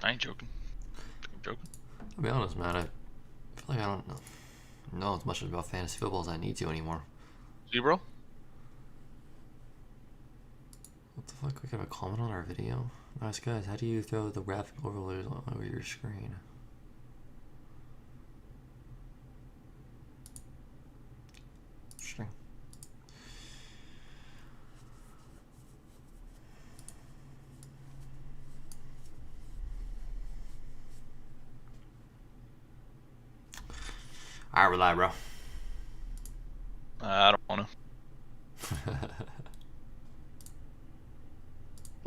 I ain't joking. I'm joking. I'll be honest, man. I feel like I don't know as much about fantasy football as I need to anymore. See, bro? What the fuck? We got a comment on our video? Nice guys, how do you throw the graphic overlays over your screen? Interesting. Alright, rely, bro. I don't want to.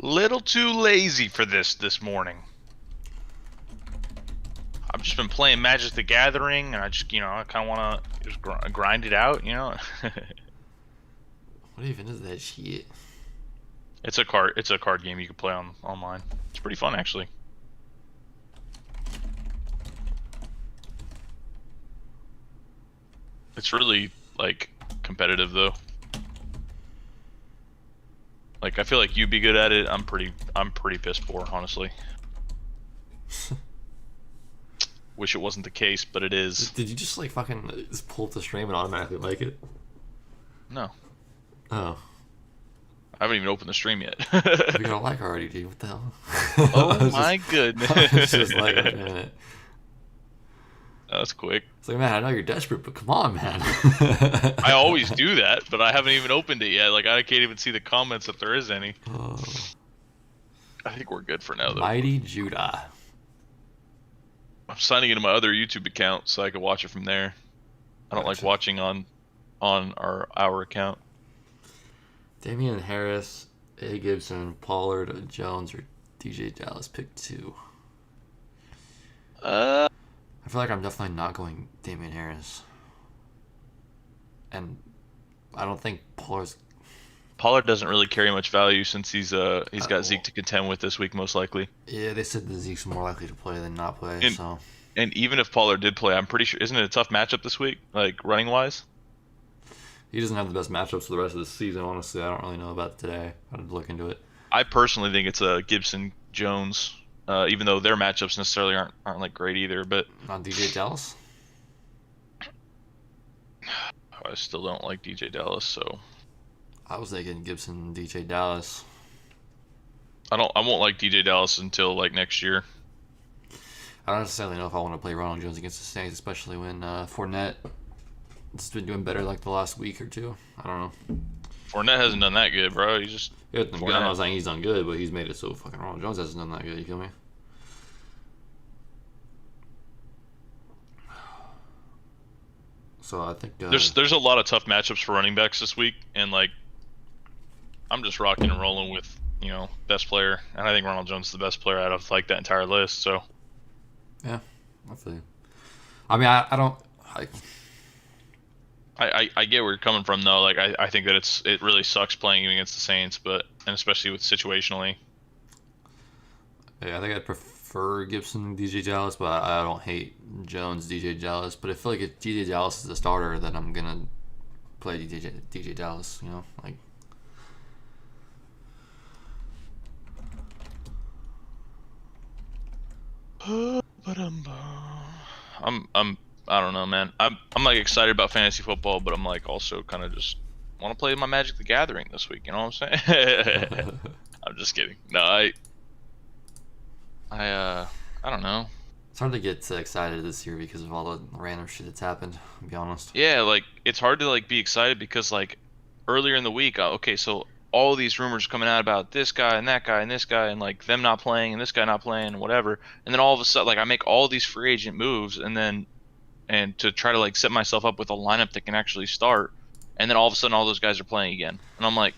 Little too lazy for this morning. I've just been playing Magic the Gathering, and I just, I kind of want to just grind it out, What even is that shit? It's a card game you can play online. It's pretty fun, actually. It's really, like, competitive, though. Like, I feel like you'd be good at it. I'm pretty piss poor, honestly. Wish it wasn't the case, but it is. Did you just, like, fucking just pull up the stream and automatically like it? No. Oh. I haven't even opened the stream yet. We got a like already, dude. What the hell? Oh my goodness. Just like a minute. That was quick. It's like, man, I know you're desperate, but come on, man. I always do that, but I haven't even opened it yet. Like, I can't even see the comments if there is any. Oh. I think we're good for now, though. Mighty Judah. I'm signing into my other YouTube account so I can watch it from there. I don't like watching on our account. Damian Harris, A. Gibson, Pollard, Jones, or DJ Dallas. Pick 2. I feel like I'm definitely not going Damian Harris. And I don't think Pollard doesn't really carry much value since he's got Zeke to contend with this week, most likely. Yeah, they said that Zeke's more likely to play than not play. And even if Pollard did play, I'm pretty sure, isn't it a tough matchup this week, like running wise? He doesn't have the best matchups for the rest of the season. Honestly, I don't really know about today. I had to look into it. I personally think it's a Gibson Jones, even though their matchups necessarily aren't like great either. But not DJ Dallas. I still don't like DJ Dallas, so I was thinking Gibson, DJ Dallas. I won't like DJ Dallas until like next year. I don't necessarily know if I want to play Ronald Jones against the Saints, especially when Fournette has been doing better like the last week or two. I don't know. Fournette hasn't done that good, bro. He's just. I'm not saying he's done good, but he's made it so fucking Ronald Jones hasn't done that good. You feel me? So I think there's a lot of tough matchups for running backs this week, and like I'm just rocking and rolling with best player, and I think Ronald Jones is the best player out of like that entire list. So yeah, I feel you. I mean, I get where you're coming from though. Like I think that it really sucks playing against the Saints, and especially with situationally. Yeah, I think I'd prefer Gibson DJ Dallas, but I don't hate Jones DJ Dallas. But I feel like if DJ Dallas is the starter, then I'm gonna play DJ Dallas. Like. I don't know, man. I'm like excited about fantasy football, but I'm like also kind of just want to play my Magic the Gathering this week. You know what I'm saying? I'm just kidding. No, I don't know. It's hard to get excited this year because of all the random shit that's happened. To be honest. Yeah, like it's hard to like be excited because like earlier in the week, okay, so all these rumors coming out about this guy and that guy and this guy and like them not playing and this guy not playing and whatever, and then all of a sudden like I make all these free agent moves and to try to like set myself up with a lineup that can actually start, and then all of a sudden all those guys are playing again, and I'm like,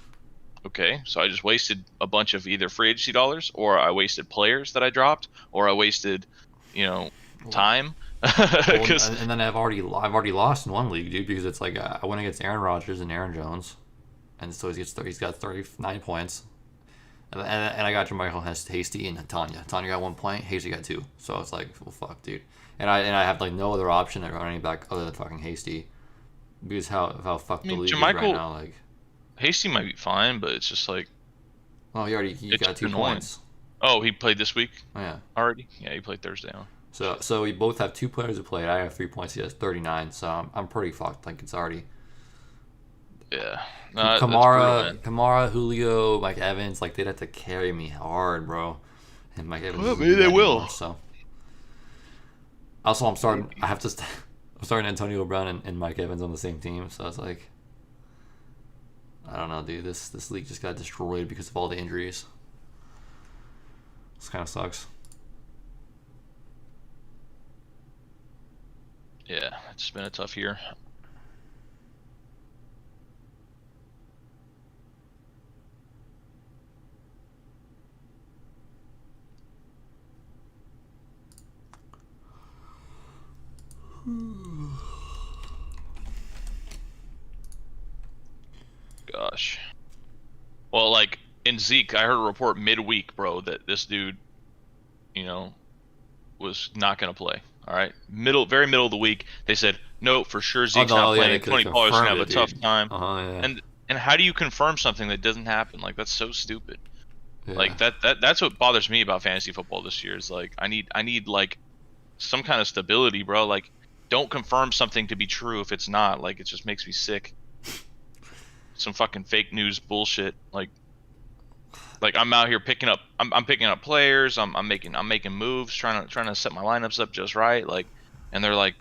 okay, so I just wasted a bunch of either free agency dollars, or I wasted players that I dropped, or I wasted, time. And then I've already lost in one league, dude, because it's like I went against Aaron Rodgers and Aaron Jones, and so he's got 39 points, and I got Jermichael Hasty and Tanya. Tanya got 1 point, Hasty got 2. So it's like, well, fuck, dude. And I have like no other option at running back other than fucking Hasty, because how fucked the league is right now. Like Hasty might be fine, but it's just like, well, he got 2 points. Oh, he played this week Yeah. already. Yeah, he played Thursday. Huh? So we both have 2 players who played. I have 3 points. He has 39. So I'm pretty fucked. Like it's already Yeah, no, that's brutal, Kamara, man. Kamara, Julio, Mike Evans. Like they'd have to carry me hard, bro. And Mike Evans Well, doesn't maybe do they that anymore. will. So also I'm starting. I Maybe. have to. I'm starting Antonio Brown and Mike Evans on the same team. So it's like I don't know, dude. This league just got destroyed because of all the injuries. This kind of sucks. Yeah, it's been a tough year. Gosh. Well, like in Zeke, I heard a report midweek, bro, that this dude, you know, was not gonna play. All right, very middle of the week, they said no, for sure Oh Zeke's no, not yeah, they playing. could have Tony Pollard's gonna confirmed have a it, tough dude. time. Yeah. And how do you confirm something that doesn't happen? Like that's so stupid. Yeah. Like that's what bothers me about fantasy football this year is like I need like some kind of stability, bro. Like don't confirm something to be true if it's not. Like it just makes me sick. Some fucking fake news bullshit. Like I'm out here picking up I'm picking up players, I'm making moves, trying to set my lineups up just right, like and they're like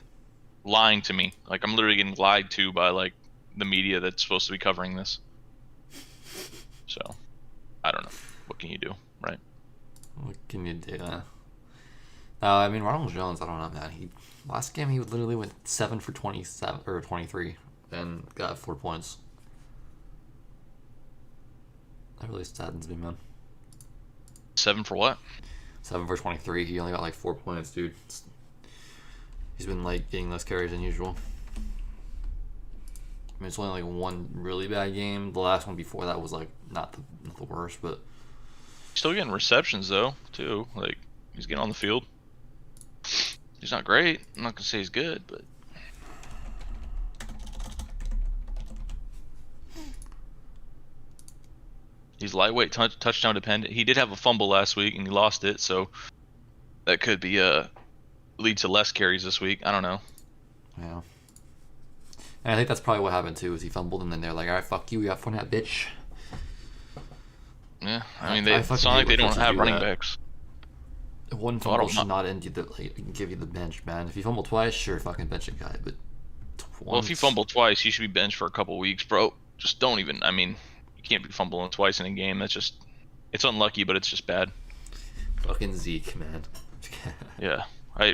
lying to me. Like I'm literally getting lied to by like the media that's supposed to be covering this. So, I don't know. What can you do, right? What can you do? No, I mean Ronald Jones. I don't know, man. Last game he literally went 7 for 27 or 23 and got 4 points. That really saddens me, man. 7 for what? 7 for 23. He only got like 4 points, dude. He's been like getting less carries than usual. I mean, it's only like one really bad game. The last one before that was like not the worst, but Still getting receptions though, too. Like he's getting on the field. He's not great. I'm not gonna say he's good, but he's lightweight touchdown dependent. He did have a fumble last week and he lost it, so that could be lead to less carries this week. I don't know. yeah. And I think that's probably what happened too. Is he fumbled and then they're like, "All right, fuck you, we got Fournette, bitch." Yeah, I mean, I it's fucking not hate like they when don't coaches have do running that. backs. One So I fumble don't should know. not end you give you the bench, man. If you fumble twice, sure, fucking bench a guy, but Well, if you once, fumble twice, you should be benched for a couple weeks, bro. Just don't even. I mean, you can't be fumbling twice in a game. That's just, it's unlucky, but it's just bad. fucking Zeke, man. Yeah.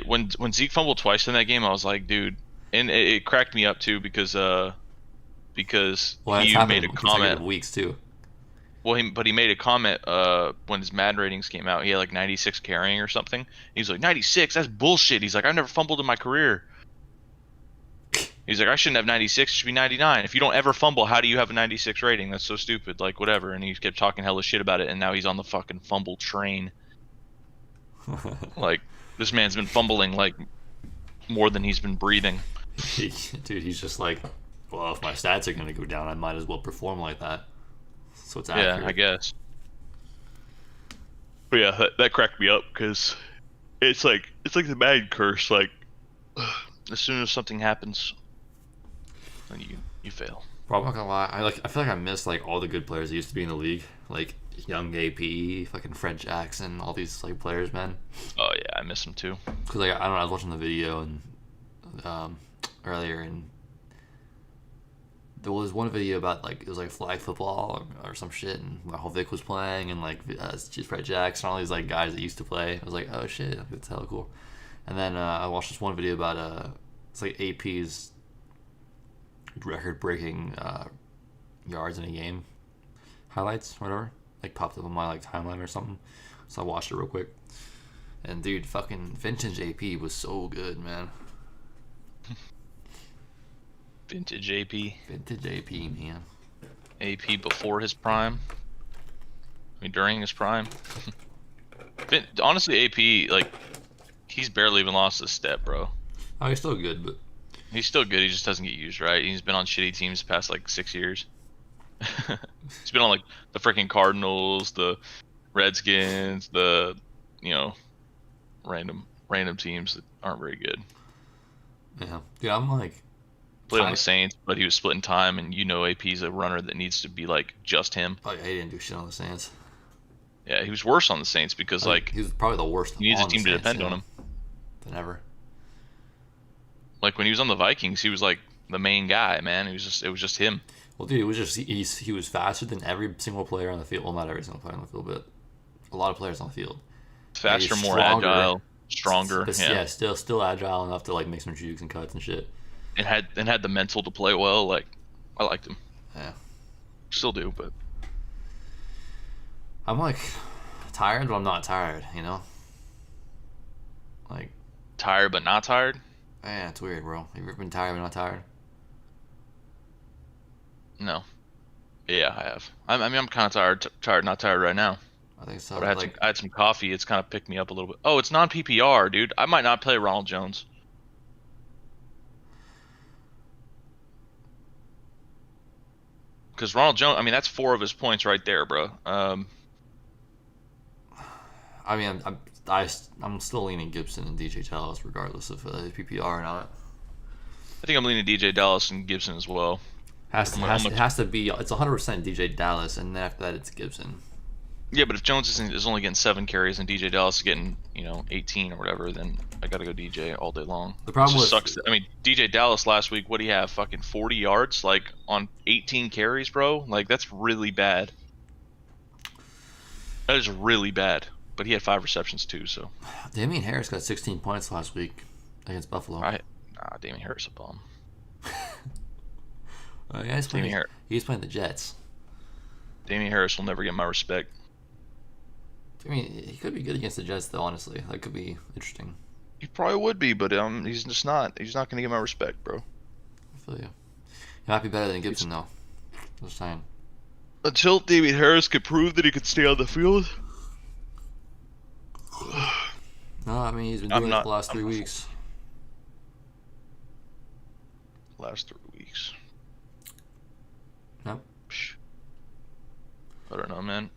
When Zeke fumbled twice in that game, I was like, dude, and it cracked me up too because Well, it's he happened made a in consecutive comment. weeks too. Well, he made a comment when his Madden ratings came out. He had like 96 carrying or something. He's like 96. That's bullshit. He's like I've never fumbled in my career. He's like I shouldn't have 96. It should be 99. If you don't ever fumble, how do you have a 96 rating? That's so stupid. Like whatever. And he kept talking hella shit about it. And now he's on the fucking fumble train. Like this man's been fumbling like more than he's been breathing. Dude, he's just like, well, if my stats are gonna go down, I might as well perform like that. So it's Yeah, I accurate. guess. But yeah, that cracked me up because it's like the Madden curse. Like as soon as something happens, then you fail. Bro, I'm not gonna lie. I feel like I miss like all the good players that used to be in the league, like young AP, fucking Fred Jackson, all these like players, man. Oh yeah, I miss him too. Because like I don't know, I was watching the video and earlier, and there was one video about like it was like flag football or some shit, and how Vic was playing, and like it's just Fred Jackson, all these like guys that used to play. I was like, oh shit, that's hella cool. And then I watched this one video about it's like AP's record-breaking yards in a game highlights, whatever. Like popped up on my like timeline or something. So I watched it real quick. And dude, fucking vintage AP was so good, man. Vintage AP, Vintage AP, man. AP before his prime. I mean during his prime. Honestly, AP like he's barely even lost a step, bro. Oh, he's still good, but He's still good. He just doesn't get used right. He's been on shitty teams the past like 6 years. He's been on like the freaking Cardinals, the Redskins, the you know random teams that aren't very good. Yeah, dude, I'm like Played on the tired. Saints, but he was splitting time, and AP's a runner that needs to be like just him. Oh yeah, he didn't do shit on the Saints. Yeah, he was worse on the Saints because I think like he was probably the worst he needs a on the team to Saints depend too on him. than ever. Like when he was on the Vikings, he was like the main guy, man. It was just him. Well, dude, it was just he was faster than every single player on the field. Well, not every single player on the field, but a lot of players on the field. And he's Faster, more stronger, agile, stronger. but Yeah, yeah, still agile enough to like make some jukes and cuts and shit. and had the mental to play well. Like I liked him, Yeah, still do, but I'm like tired, but I'm not tired. You know, like tired but not tired. man, it's weird, bro. Have you ever been tired but not tired? No, yeah, I have. I mean, I'm kind of tired, not tired right now. I think so. But Like, I had some coffee. It's kind of picked me up a little bit. Oh, it's non PPR, dude. I might not play Ronald Jones because Ronald Jones. I mean, that's 4 of his points right there, bro. I mean, I'm still leaning Gibson and DJ Dallas regardless of PPR or not. I think I'm leaning DJ Dallas and Gibson as well. It has to be. It's 100% DJ Dallas, and then after that, it's Gibson. Yeah, but if Jones is only getting 7 carries and DJ Dallas is getting 18 or whatever, then I gotta go DJ all day long. The It problem just with sucks. I mean, DJ Dallas last week, what do you have? Fucking 40 yards, like on 18 carries, bro. Like that's really bad. That is really bad. But he had 5 receptions too, so Damian Harris got 16 points last week against Buffalo. Damian Harris a bum. Yeah, Damian Harris. he's playing the Jets. Damian Harris will never get my respect. I mean, he could be good against the Jets, though. Honestly, that could be interesting. He probably would be, but he's just not. He's not gonna get my respect, bro. I feel you. He might be better than Gibson, though. Just saying. Until Damian Harris could prove that he could stay on the field. No, I mean he's been doing it for the last 3 weeks. Last 3 weeks. Yep. I don't know, man.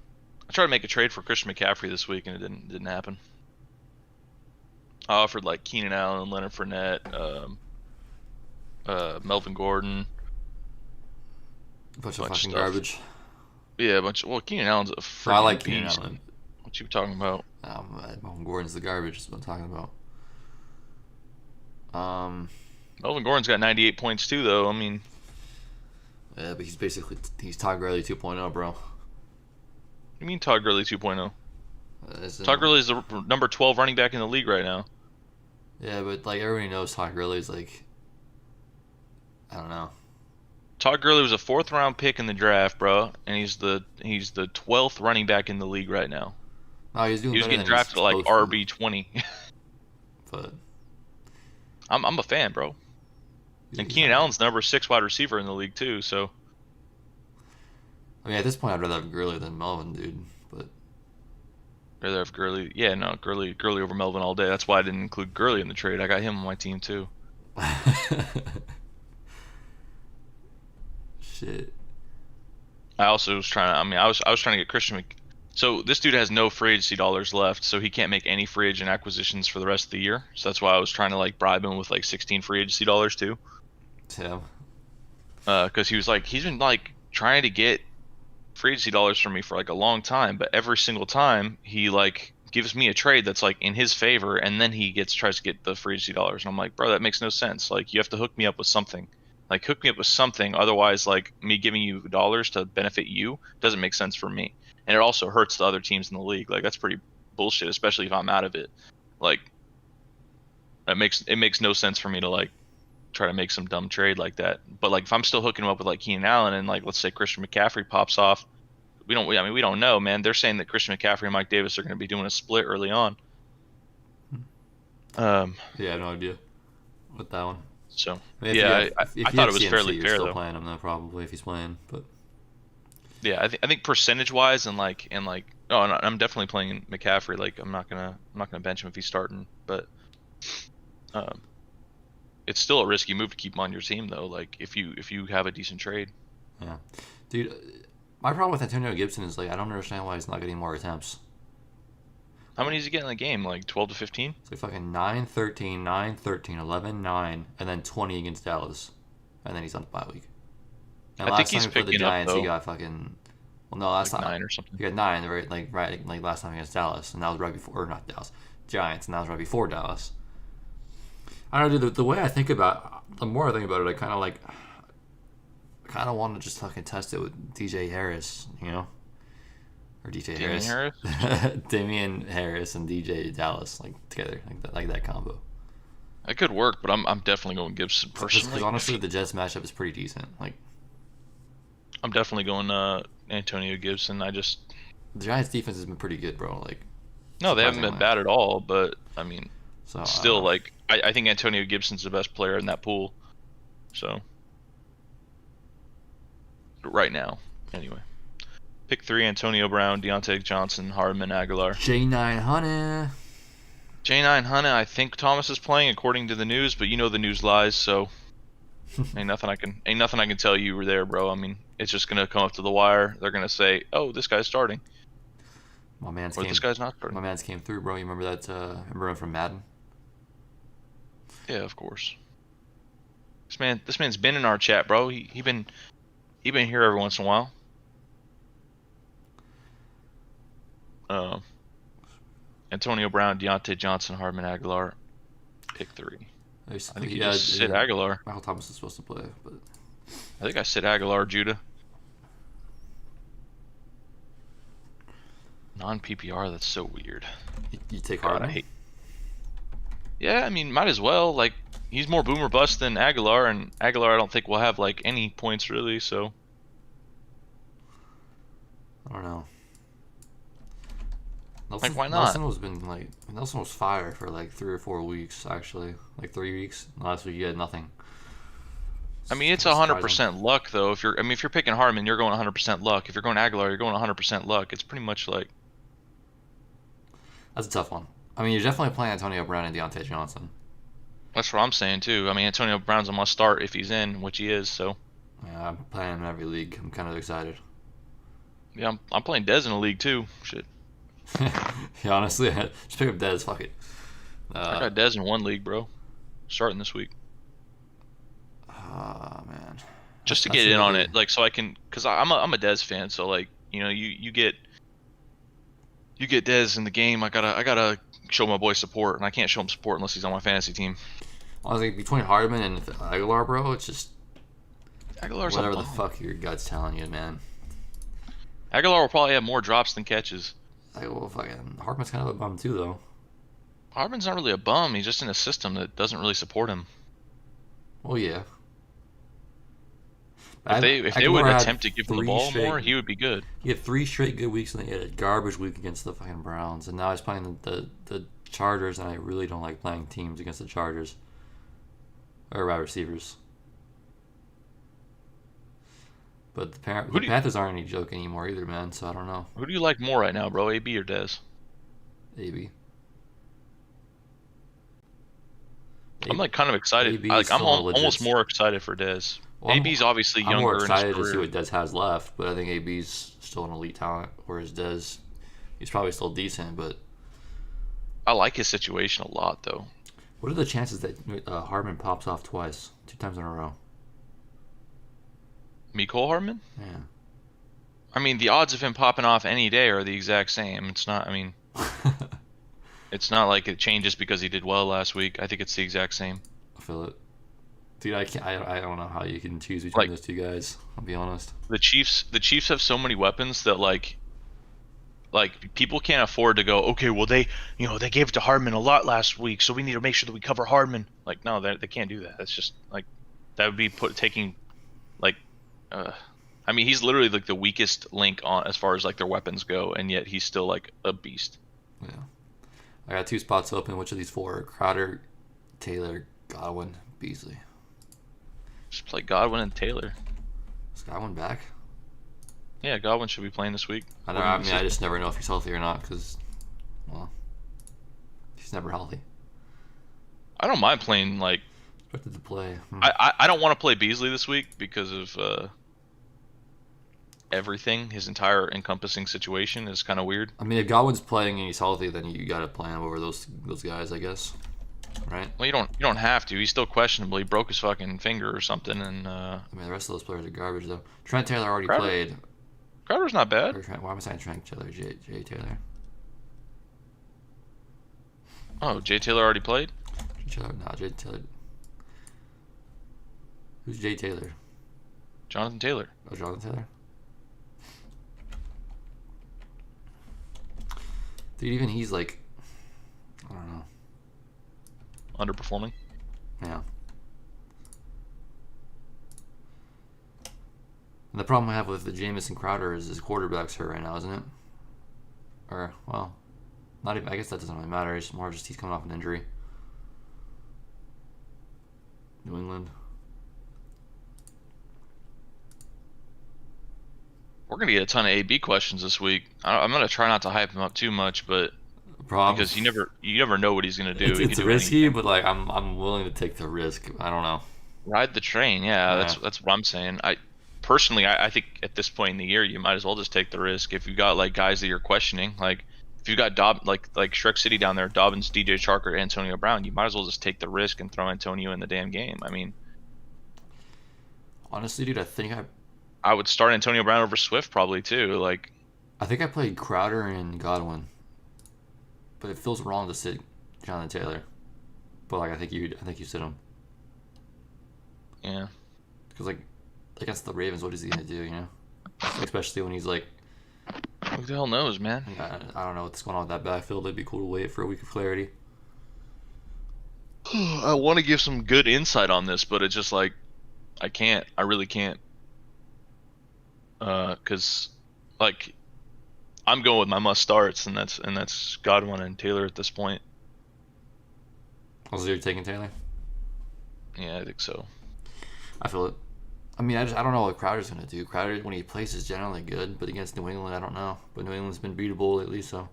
I tried to make a trade for Christian McCaffrey this week, and it didn't happen. I offered like Keenan Allen, Leonard Fournette, Melvin Gordon. A bunch of Bunch fucking stuff. garbage. Yeah, a bunch. Well, Keenan Allen's a freaking I like beast. Keenan Allen. What you talking about? Melvin Gordon's the garbage. Is what I'm talking about. Melvin Gordon's got 98 points too, though. I mean, Yeah, but he's Todd Gurley 2.0, bro. you mean Todd Gurley 2.0? As Todd Gurley is the number 12 running back in the league right now. Yeah, but like everybody knows Todd Gurley's like, I don't know. Todd Gurley was a 4th-round pick in the draft, bro, and he's the 12th running back in the league right now. No, he's doing He was better getting than drafted he's like supposed to, RB 20. but I'm a fan, bro. And he's Keenan not- Allen's number 6 wide receiver in the league too, so I mean, at this point, I'd rather have Gurley than Melvin, dude. But rather have Gurley. Yeah, no, Gurley over Melvin all day. That's why I didn't include Gurley in the trade. I got him on my team too. shit. I also was trying to. I mean, I was trying to get So this dude has no free agency dollars left, so he can't make any free agent acquisitions for the rest of the year. So that's why I was trying to like bribe him with like 16 free agency dollars too. Tim. Because he's been like trying to get free agency dollars from me for like a long time, but every single time he like gives me a trade that's like in his favor, and then he tries to get the free agency dollars, and I'm like, bro, that makes no sense. Like you have to hook me up with something. Like hook me up with something, otherwise like me giving you dollars to benefit you doesn't make sense for me, and it also hurts the other teams in the league. Like that's pretty bullshit, especially if I'm out of it. Like it makes no sense for me to like try to make some dumb trade like that. But like if I'm still hooking him up with like Keenan Allen and like let's say Christian McCaffrey pops off, we don't know, man. They're saying that Christian McCaffrey and Mike Davis are going to be doing a split early on. Yeah, I have no idea with that one. So I mean, yeah, I thought it was CMC, fairly you're fair still though. playing him though, probably if he's playing. But Yeah, I think percentage wise and like oh, and I'm definitely playing McCaffrey. Like I'm not gonna bench him if he's starting, but it's still a risky move to keep him on your team though. Like if you have a decent trade. yeah, dude, My problem with Antonio Gibson is like I don't understand why he's not getting more attempts. How many does he get in the game? Like 12 to 15? It's like fucking 9, 13, 9, 13, 11, 9, and then 20 against Dallas. And then he's on the bye week. And I think last time he's he played the picking up Giants, he though, got fucking. Well, no, last like time 9 or something. he got 9, right, last time against Dallas, and that was right before, or not Dallas, Giants, and that was right before Dallas. I don't know, dude. The way I think about, the more I think about it, I kind of like, I kind of want to just fucking test it with DJ Harris, you know, or DJ Damian Harris, Harris? Damian Harris, and DJ Dallas like together, like that combo. That could work, but I'm definitely going Gibson Because personally. honestly, the Jets matchup is pretty decent. Like I'm definitely going Antonio Gibson. the Giants' defense has been pretty good, bro. Like No, they haven't been surprisingly. bad at all, but I mean, So I don't still, know. like I think Antonio Gibson's the best player in that pool. So right now, anyway. Pick 3: Antonio Brown, Deontay Johnson, Hardman, Aguilar. J900. J9 Hunter, I think Thomas is playing according to the news, but you know the news lies, so ain't nothing I can tell you were there, bro. I mean, it's just gonna come up to the wire. They're gonna say, "Oh, this guy's starting," My man's or came. "This guy's not My starting." man's came through, bro. You remember that? Remember him from Madden? Yeah, of course. This man's been in our chat, bro. He been here every once in a while. Uh, Antonio Brown, Deontay Johnson, Hardman, Aguilar. Pick 3. I think you just said Aguilar. Michael Thomas is supposed to play, but I think I said Aguilar, Judah. Non-PPR, that's so weird. you take God, Hardman. I hate. Yeah, I mean, might as well. Like, he's more boomer bust than Aguilar, and Aguilar I don't think will have like any points really. So I don't know. Like, why not? Nelson was fire for like 3 or 4 weeks actually, like 3 weeks. Last week he had nothing. I mean, it's 100% luck though. If you're picking Hardman, you're going 100% luck. If you're going Aguilar, you're going 100% luck. It's pretty much like. That's a tough one. I mean, you're definitely playing Antonio Brown and Deontay Johnson. That's what I'm saying too. I mean, Antonio Brown's a must start if he's in, which he is. So Yeah, I'm playing him in every league. I'm kind of excited. yeah, I'm playing Dez in a league too. Shit, Yeah, honestly, just pick up Dez. Fuck it. I got Dez in one league, bro. Starting this week. Man. Just to That's get in on really- it, like so I can, cause I'm a Dez fan, so like you get Dez in the game. I gotta show my boy support, and I can't show him support unless he's on my fantasy team. Honestly, between Hardman and Aguilar, bro, it's just Aguilar's whatever a the bum. fuck your gut's telling you, man. Aguilar will probably have more drops than catches. Like, well, fucking Hardman's kind of a bum too, though. Hardman's not really a bum. He's just in a system that doesn't really support him. Well, yeah. If they Aguilar would had attempt to give him the 3 ball straight- more, he would be good. He had 3 straight good weeks, and then he had a garbage week against the fucking Browns, and now he's playing the Chargers, and I really don't like playing teams against the Chargers or wide receivers. But the Panthers aren't any joke anymore either, man. So I don't know. Who do you like more right now, bro? AB or Dez? AB. I'm like kind of excited. AB I'm is still almost legit. more excited for Dez. Well, AB's obviously I'm younger more in his excited to see career. what Dez has left, but I think AB's still an elite talent, whereas Dez, he's probably still decent. But I like his situation a lot, though. what are the chances that Hardman pops off twice, 2 times in a row? Mecole Hardman? Yeah. I mean, the odds of him popping off any day are the exact same. It's not. I mean, it's not like it changes because he did well last week. I think it's the exact same. I feel it. Dude, I don't know how you can choose between those 2 guys. I'll be honest. The Chiefs have so many weapons that like people can't afford to go, okay, well they gave it to Hardman a lot last week, so we need to make sure that we cover Hardman. Like, no, they can't do that. That's just like that would be taking like I mean, he's literally like the weakest link on as far as like their weapons go, and yet he's still like a beast. Yeah. I got 2 spots open. Which of these 4? Crowder, Taylor, Godwin, Beasley. Just play Godwin and Taylor. Is Godwin back? Yeah, Godwin should be playing this week. I just never know if he's healthy or not because, well, he's never healthy. I don't mind playing like Expected to play. I don't want to play Beasley this week because of everything, his entire encompassing situation is kind of weird. I mean, if Godwin's playing and he's healthy, then you got to play him over those guys, I guess. Right? Well, you don't have to. He's still questionable. He broke his fucking finger or something, and I mean, the rest of those players are garbage, though. Trent Taylor already Crowder, played. Crowder's not bad. Why am I saying Trent Taylor? Jay Taylor. Oh, Jay Taylor already played? Jay Taylor. Who's Jay Taylor? Jonathan Taylor. Oh, Jonathan Taylor. Dude, even he's like, I don't know. Underperforming. Yeah. And the problem I have with the Jamison Crowder is his quarterback's hurt right now, isn't it? Or, well, not even. I guess that doesn't really matter. It's more just he's coming off an injury. New England. We're gonna get a ton of AB questions this week. I'm gonna try not to hype him up too much, but because you never know what he's gonna do. It's risky, but like I'm willing to take the risk. I don't know. Ride the train, yeah. That's what I'm saying. Personally, I think at this point in the year, you might as well just take the risk. If you got like guys that you're questioning, like if you got like Shrek City down there, Dobbins, DJ Chark, Antonio Brown, you might as well just take the risk and throw Antonio in the damn game. I mean, honestly, dude, I think I would start Antonio Brown over Swift probably too. Like, I think I played Crowder and Godwin, but it feels wrong to sit Jonathan Taylor. But like I think you sit him. Yeah. Because like against the Ravens, what is he gonna do? You know, especially when he's like, who the hell knows, man? I don't know what's going on with that backfield. It'd be cool to wait for a week of clarity. I want to give some good insight on this, but it's just like I can't. I really can't. Because like I'm going with my must starts, and that's Godwin and Taylor at this point. Also, you're taking Taylor? Yeah, I think so. I feel it. I mean, I don't know what Crowder's gonna do. Crowder, when he plays, is generally good, but against New England, I don't know. But New England's been beatable lately, so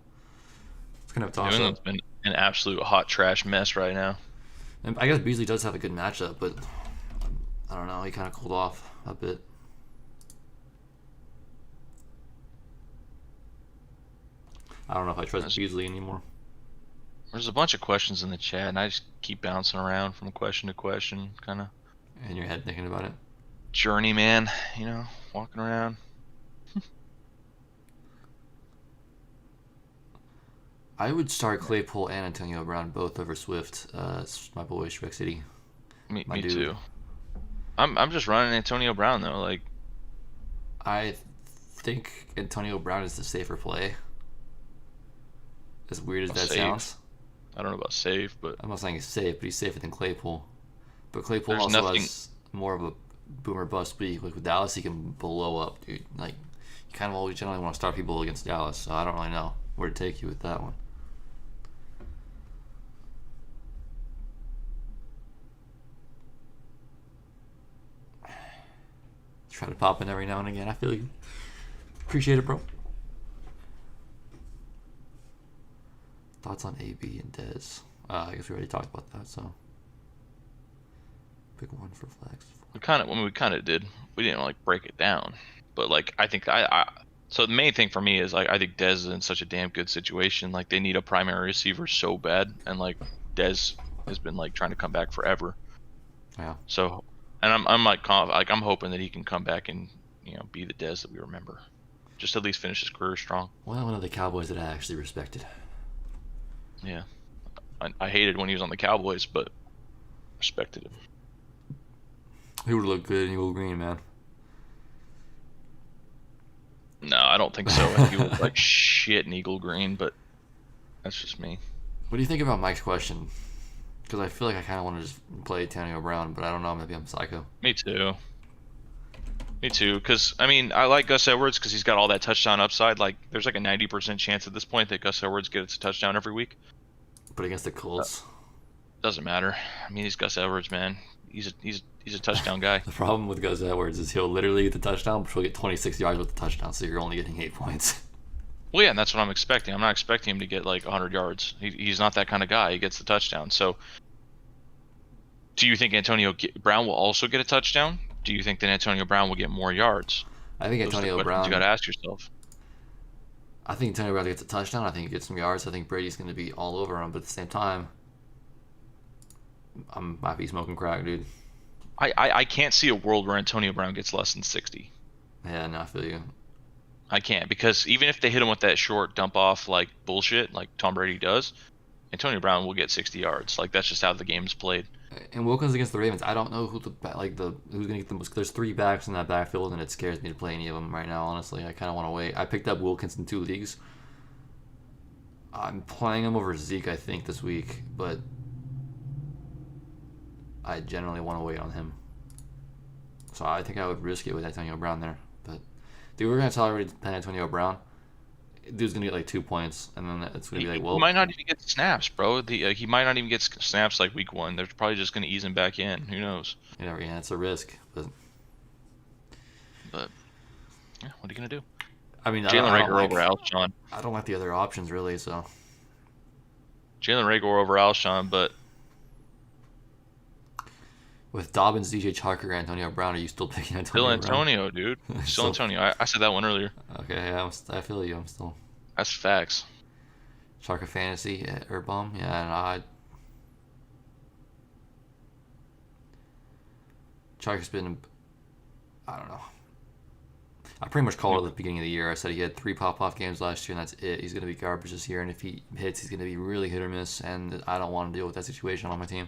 it's gonna have to. New England's been an absolute hot trash mess right now. And I guess Beasley does have a good matchup, but I don't know. He kind of cooled off a bit. I don't know if I trust Beasley anymore. There's a bunch of questions in the chat, and I just keep bouncing around from question to question, kind of. In your head, thinking about it. Journeyman, walking around. I would start Claypool and Antonio Brown both over Swift. It's my boy Shrek City. Me too. I'm just running Antonio Brown though. Like, I think Antonio Brown is the safer play. As weird as that sounds. I don't know about safe, but I'm not saying he's safe, but he's safer than Claypool. But Claypool also has more of a boomer bust week. Like with Dallas, he can blow up, dude. Like you kind of always generally want to start people against Dallas, so I don't really know where to take you with that one. Try to pop in every now and again. I feel you. Appreciate it, bro. Thoughts on AB and Dez? I guess we already talked about that, so pick one for flex. We kind of did. We didn't like break it down, but like I think so the main thing for me is like I think Dez is in such a damn good situation. Like they need a primary receiver so bad, and like Dez has been like trying to come back forever. Yeah. So, and I'm like I'm hoping that he can come back and be the Dez that we remember. Just at least finish his career strong. Well, one of the Cowboys that I actually respected. Yeah, I hated when he was on the Cowboys, but respected him. He would look good in Eagle Green, man. No, I don't think so. I think he looked like shit in Eagle Green, but that's just me. What do you think about Mike's question? Because I feel like I kind of want to just play Antonio Brown, but I don't know. Maybe I'm psycho. Me too. Because, I mean, I like Gus Edwards because he's got all that touchdown upside. Like, there's like a 90% chance at this point that Gus Edwards gets a touchdown every week. But against the Colts? Doesn't matter. I mean, he's Gus Edwards, man. He's a touchdown guy. The problem with Gus Edwards is he'll literally get the touchdown, but he'll get 26 yards with the touchdown, so you're only getting 8 points. Well, yeah, and that's what I'm expecting. I'm not expecting him to get like 100 yards. He's not that kind of guy. He gets the touchdown. So, do you think Antonio Brown will also get a touchdown? Do you think that Antonio Brown will get more yards? I think Those are the Antonio questions you got Brown. to ask yourself. I think Antonio Brown gets a touchdown. I think he gets some yards. I think Brady's going to be all over him. But at the same time, might be smoking crack, dude. I can't see a world where Antonio Brown gets less than 60. Yeah, no, I feel you. I can't, because even if they hit him with that short dump off like bullshit like Tom Brady does, Antonio Brown will get 60 yards. Like that's just how the game's played. And Wilkins against the Ravens, I don't know who who's gonna get the most. There's three backs in that backfield, and it scares me to play any of them right now. Honestly, I kind of want to wait. I picked up Wilkins in 2 leagues. I'm playing him over Zeke, I think, this week, but I generally want to wait on him. So I think I would risk it with Antonio Brown there. But dude, we're gonna tolerate Antonio Brown. Dude's gonna get like 2 points, and then it's gonna be like, well, He might not even get snaps, bro. He might not even get snaps like week 1. They're probably just gonna ease him back in. Who knows? yeah, it's a risk. But Yeah, what are you gonna do? I mean, Jalen I don't Reagor like, over Alshon. I don't like the other options really. So Jalen Reagor over Alshon, but with Dobbins, DJ Charker, Antonio Brown, are you still picking Antonio still Brown? Antonio, dude. Still So- Antonio. I said that one earlier. Okay, yeah, I feel you. I'm still That's facts. Charker fantasy or bum. Yeah, and Charker's been. I don't know. I pretty much called it at the beginning of the year. I said he had 3 pop-off games last year, and that's it. He's going to be garbage this year, and if he hits, he's going to be really hit or miss, and I don't want to deal with that situation on my team.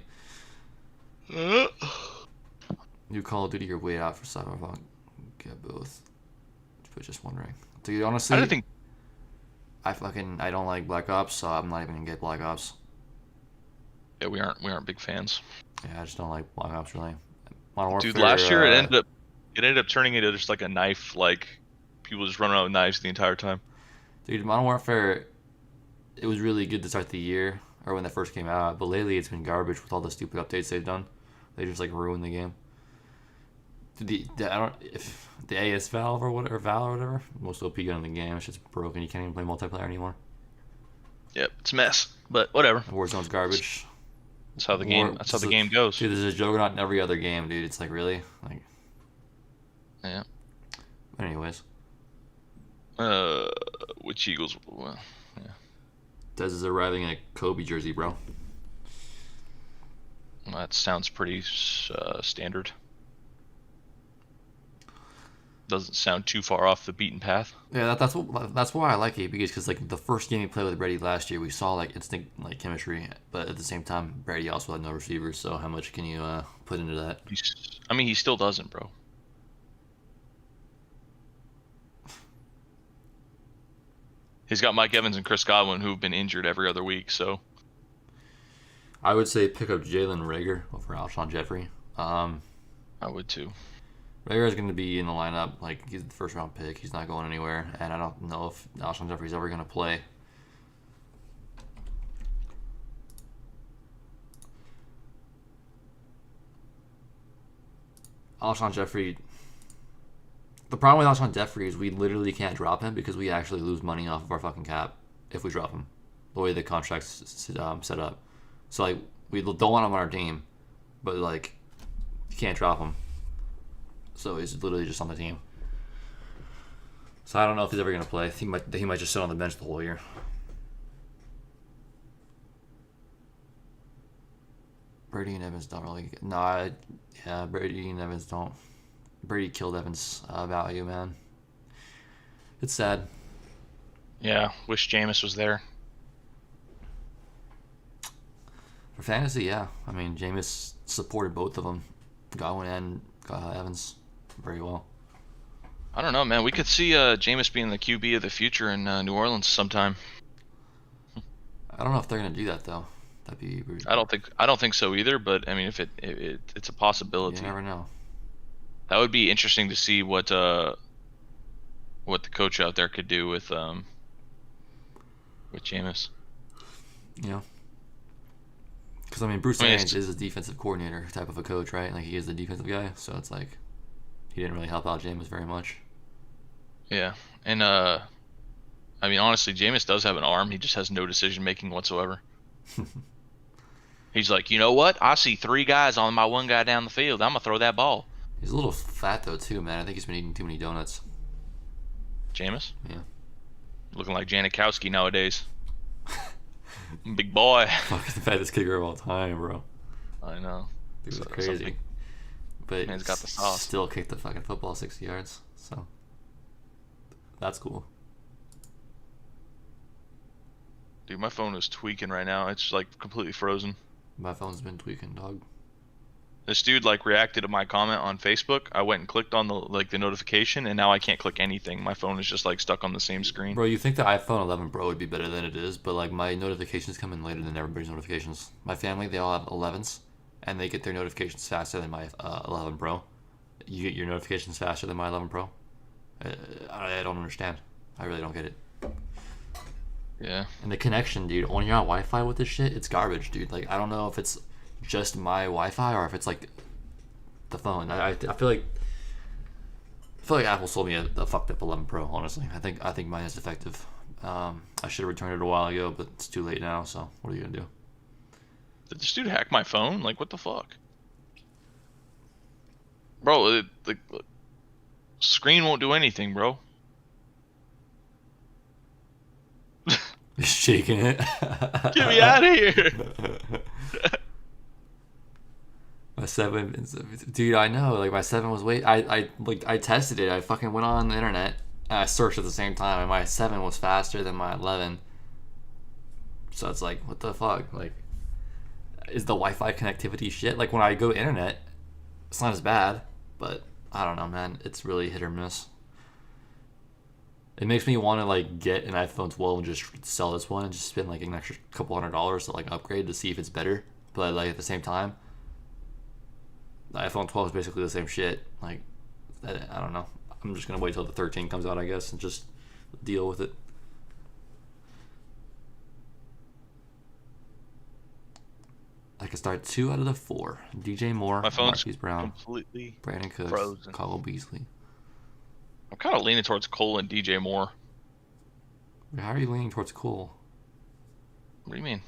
New Call of Duty or wait out for Cyberpunk? Get both. But just wondering. Dude, honestly, I don't think. I don't like Black Ops, so I'm not even going to get Black Ops. Yeah, we aren't big fans. Yeah, I just don't like Black Ops, really. Modern Warfare, Dude, last year it ended up turning into just like a knife. Like people just running around with knives the entire time. Dude, Modern Warfare, it was really good to start the year, or when that first came out, but lately it's been garbage with all the stupid updates they've done. They just like ruined the game. I don't if the AS Valve or whatever, most OP gun in the game, it's just broken. You can't even play multiplayer anymore. Yep, it's a mess, but whatever. Warzone's garbage. That's how the game goes. Dude, there's a juggernaut in every other game, dude. It's like really like. Yeah. But anyways, Which Eagles? Well, Dez is arriving in a Kobe jersey, bro. that sounds pretty standard. Doesn't sound too far off the beaten path. Yeah, that's why I like ABs, because like the first game he played with Brady last year, we saw like instant like chemistry, but at the same time, Brady also had no receivers. So how much can you put into that? He still doesn't, bro. He's got Mike Evans and Chris Godwin, who've been injured every other week. So I would say pick up Jalen Reagor over Alshon Jeffrey. I would too. Reagor is going to be in the lineup. Like he's the first round pick. He's not going anywhere, and I don't know if Alshon Jeffrey's ever going to play. Alshon Jeffrey. The problem with Alshon Jeffrey is we literally can't drop him because we actually lose money off of our fucking cap if we drop him. The way the contract's set up. So like we don't want him on our team, but like you can't drop him. So he's literally just on the team. So I don't know if he's ever gonna play. He might just sit on the bench the whole year. Brady and Evans don't really. Yeah, Brady and Evans don't. Brady killed Evans' value, man. It's sad. Yeah, wish Jameis was there. For fantasy, yeah. I mean, Jameis supported both of them, Godwin and Evans, very well. I don't know, man. We could see Jameis being the QB of the future in New Orleans sometime. I don't know if they're gonna do that though. That'd be weird. I don't think so either. But I mean, if it's a possibility. You never know. That would be interesting to see what the coach out there could do with Jameis. Yeah. Because I mean, Bruce Arians is a defensive coordinator type of a coach, right? Like he is the defensive guy, so it's like he didn't really help out Jameis very much. Yeah, and I mean, honestly, Jameis does have an arm. He just has no decision making whatsoever. He's like, you know what? I see 3 guys on my one guy down the field. I'm gonna throw that ball. He's a little fat though too, man. I think he's been eating too many donuts. Jameis. Yeah. Looking like Janikowski nowadays. Big boy. Fucking the fattest kicker of all time, bro. I know. Dude was So, crazy. But man's got the sauce. still kicked the fucking football 60 yards. So that's cool. Dude, my phone is tweaking right now. It's like completely frozen. My phone's been tweaking, dog. This dude like reacted to my comment on Facebook. I went and clicked on the notification, and now I can't click anything. My phone is just like stuck on the same screen. Bro, you think the iPhone 11 Pro would be better than it is, but like my notifications come in later than everybody's notifications. My family, they all have 11s, and they get their notifications faster than my 11 Pro. You get your notifications faster than my 11 Pro? I don't understand. I really don't get it. Yeah. And the connection, dude, when you're on Wi-Fi with this shit, it's garbage, dude. Like, I don't know if it's just my Wi-Fi or if it's like the phone. I feel like Apple sold me a fucked up 11 Pro. Honestly, I think mine is defective. I should have returned it a while ago, but it's too late now. So what are you gonna do? Did this dude hack my phone? Like, what the fuck? Bro, the screen won't do anything, bro. Shaking it. Get me out of here. My 7, dude. I know. Like my 7 was I tested it. I fucking went on the internet. And I searched at the same time, and my 7 was faster than my 11. So it's like, what the fuck? Like, is the Wi-Fi connectivity shit? Like when I go to internet, it's not as bad, but I don't know, man. It's really hit or miss. It makes me want to like get an iPhone 12 and just sell this one and just spend like an extra couple $100 to like upgrade to see if it's better. But like at the same time, the iPhone 12 is basically the same shit. Like, I don't know. I'm just gonna wait till the 13 comes out, I guess, and just deal with it. I can start 2 out of the 4. DJ Moore, My phone's Marquise Brown, completely Brandon Cooks, frozen. Cole Beasley. I'm kind of leaning towards Cole and DJ Moore. How are you leaning towards Cole? What do you mean?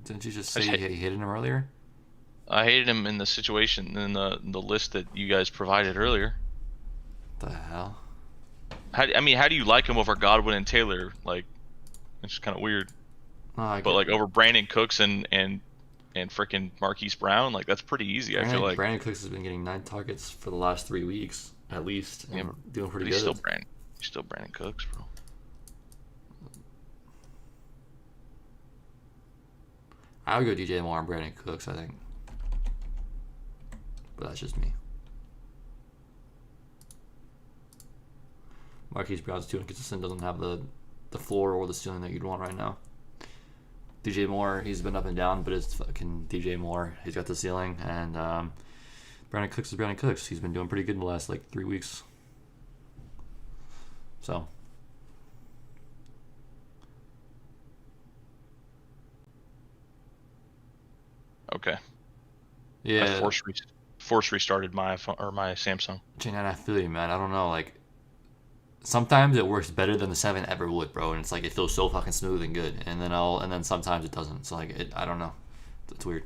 Didn't you just say you hated him earlier? I hated him in the situation in the list that you guys provided earlier. The hell? How do you like him over Godwin and Taylor? Like, it's kind of weird. But like over Brandon Cooks and freaking Marquise Brown, like that's pretty easy. I feel like Brandon Cooks has been getting 9 targets for the last 3 weeks at least, and doing pretty good. He's still Brandon Cooks, bro. I would go DJ Moore and Brandon Cooks, I think, but that's just me. Marquise Brown's too inconsistent, doesn't have the floor or the ceiling that you'd want right now. DJ Moore, he's been up and down, but it's fucking DJ Moore. He's got the ceiling, and Brandon Cooks is Brandon Cooks. He's been doing pretty good in the last like 3 weeks. So. Okay. Yeah. I force restarted my iPhone or my Samsung. Jane, I feel you, man. I don't know, like. Sometimes it works better than the 7 ever would, bro, and it's like it feels so fucking smooth and good, and then sometimes it doesn't. So like I don't know, it's weird.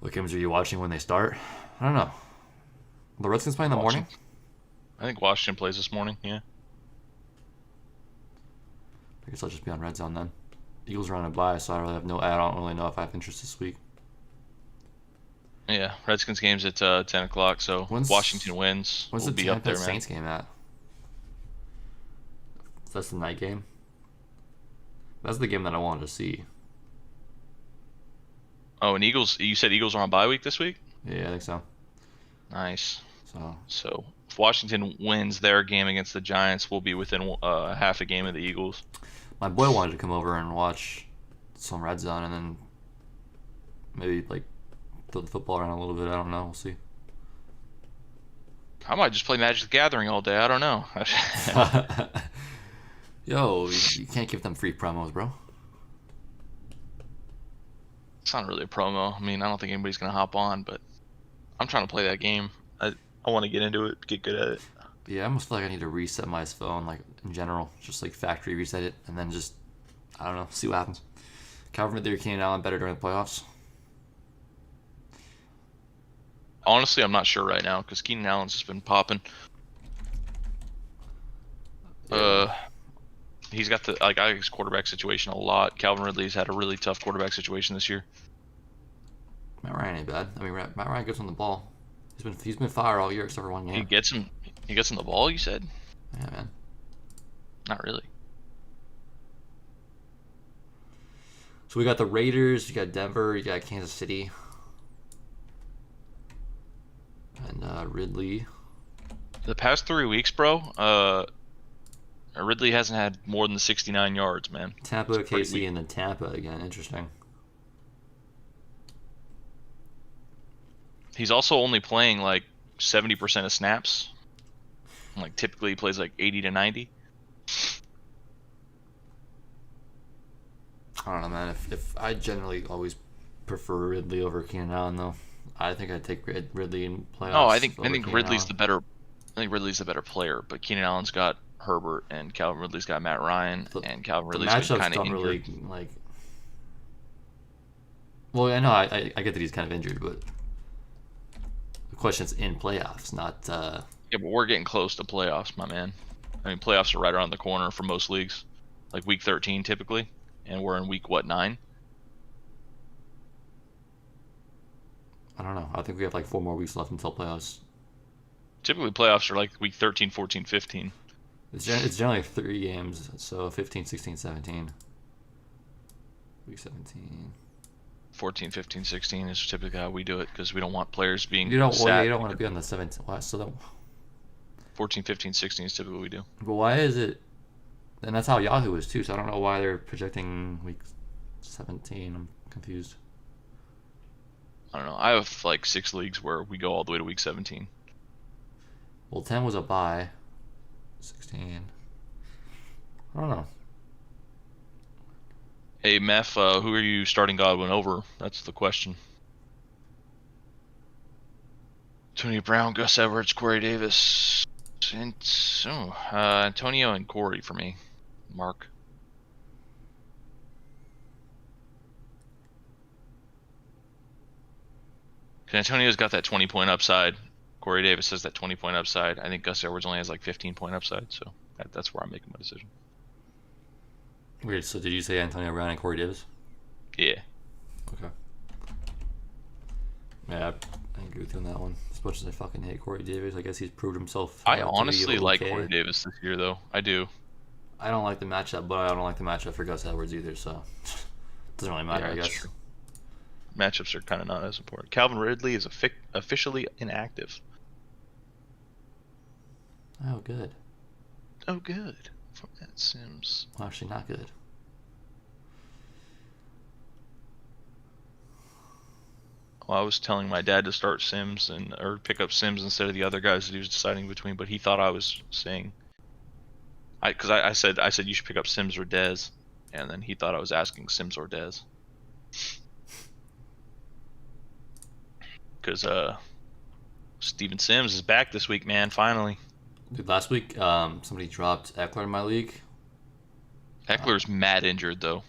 What games are you watching when they start? I don't know. The Redskins play in the morning. I think Washington plays this morning. Yeah. I guess I'll just be on Red Zone then. Eagles are on a bye, so I don't really know if I have interest this week. Yeah, Redskins game's at 10 o'clock, so Washington wins. When's we'll the be up there, Saints game at? That's the night game. That's the game that I wanted to see. Oh, and Eagles. You said Eagles are on bye week this week? Yeah, I think so. Nice. So if Washington wins their game against the Giants, we'll be within half a game of the Eagles. My boy wanted to come over and watch some Red Zone, and then maybe like throw the football around a little bit. I don't know. We'll see. I might just play Magic the Gathering all day. I don't know. Yo, you can't give them free promos, bro. It's not really a promo. I mean, I don't think anybody's going to hop on, but I'm trying to play that game. I want to get into it, get good at it. Yeah, I almost feel like I need to reset my phone, like, in general. Just, like, factory reset it, and then just, I don't know, see what happens. Calvin Ridley or Keenan Allen better during the playoffs? Honestly, I'm not sure right now, because Keenan Allen's just been popping. Uh, he's got I like his quarterback situation a lot. Calvin Ridley's had a really tough quarterback situation this year. Matt Ryan ain't bad. I mean, Matt Ryan gets on the ball. He's been fire all year except for one He game. gets him. He gets him the ball. You said? Yeah, man. Not really. So we got the Raiders, you got Denver, you got Kansas City, and Ridley. The past 3 weeks, bro. Ridley hasn't had more than 69 yards, man. Tampa, KC, and then Tampa again. Interesting. He's also only playing like 70% of snaps. Like typically he plays like 80 to 90. I don't know, man. If I generally always prefer Ridley over Keenan Allen, though. I think I'd take Ridley in playoffs. No, I think Keenan Ridley's Allen. the better. I think Ridley's the better player, but Keenan Allen's got Herbert and Calvin Ridley's got Matt Ryan, and Calvin The Ridley's been matchups kind of don't injured. really like. Well, I know I get that he's kind of injured, but the question's in playoffs, not. Yeah, but we're getting close to playoffs, my man. I mean, playoffs are right around the corner for most leagues, like week 13 typically, and we're in week 9? I don't know. I think we have like 4 more weeks left until playoffs. Typically, playoffs are like week 13, 14, 15. It's generally 3 games, so 15, 16, 17. Week 17. 14, 15, 16 is typically how we do it because we don't want players being You don't sat. you don't want to be on the 17. Why? So that, 14, 15, 16 is typically what we do. but why is it? And that's how Yahoo is too. So I don't know why they're projecting week 17. I'm confused. I don't know. I have like 6 leagues where we go all the way to week 17. Well, 10 was a bye. 16. I don't know. Hey, Meph, who are you starting Godwin over? That's the question. Antonio Brown, Gus Edwards, Corey Davis, and Antonio and Corey for me. Mark. Antonio's got that 20-point upside. Corey Davis has that 20-point upside. I think Gus Edwards only has like 15-point upside, so that's where I'm making my decision. Weird. So did you say Antonio Brown and Corey Davis? Yeah. Okay. Yeah, I agree with you on that one. As much as I fucking hate Corey Davis, I guess he's proved himself. I to be honestly like okay. Corey Davis this year, though. I do. I don't like the matchup, but I don't like the matchup for Gus Edwards either, so doesn't really matter, Yeah, I that's guess. true. Matchups are kind of not as important. Calvin Ridley is officially inactive. Oh, good. Oh, good. From Matt Sims. Well, actually, not good. Well, I was telling my dad to start Sims or pick up Sims instead of the other guys that he was deciding between, but he thought I was saying, because I said you should pick up Sims or Dez, and then he thought I was asking Sims or Dez. Because Steven Sims is back this week, man. Finally. Dude, last week, somebody dropped Eckler in my league. Eckler's mad injured though.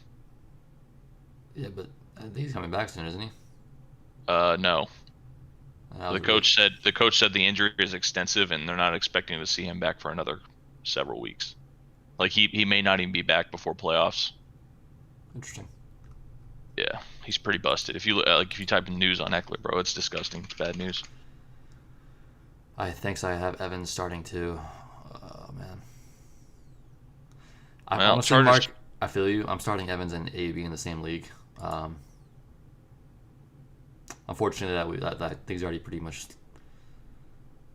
Yeah, but I think he's coming back soon, isn't he? No. That The was coach said the injury is extensive, and they're not expecting to see him back for another several weeks. Like he may not even be back before playoffs. interesting. Yeah, he's pretty busted. If you if you type in news on Eckler, bro, it's disgusting. It's bad news. I have Evans starting too. Oh man. I Well, honestly, Chargers- Mark, I feel you. I'm starting Evans and AB in the same league. Unfortunately, that thing's already pretty much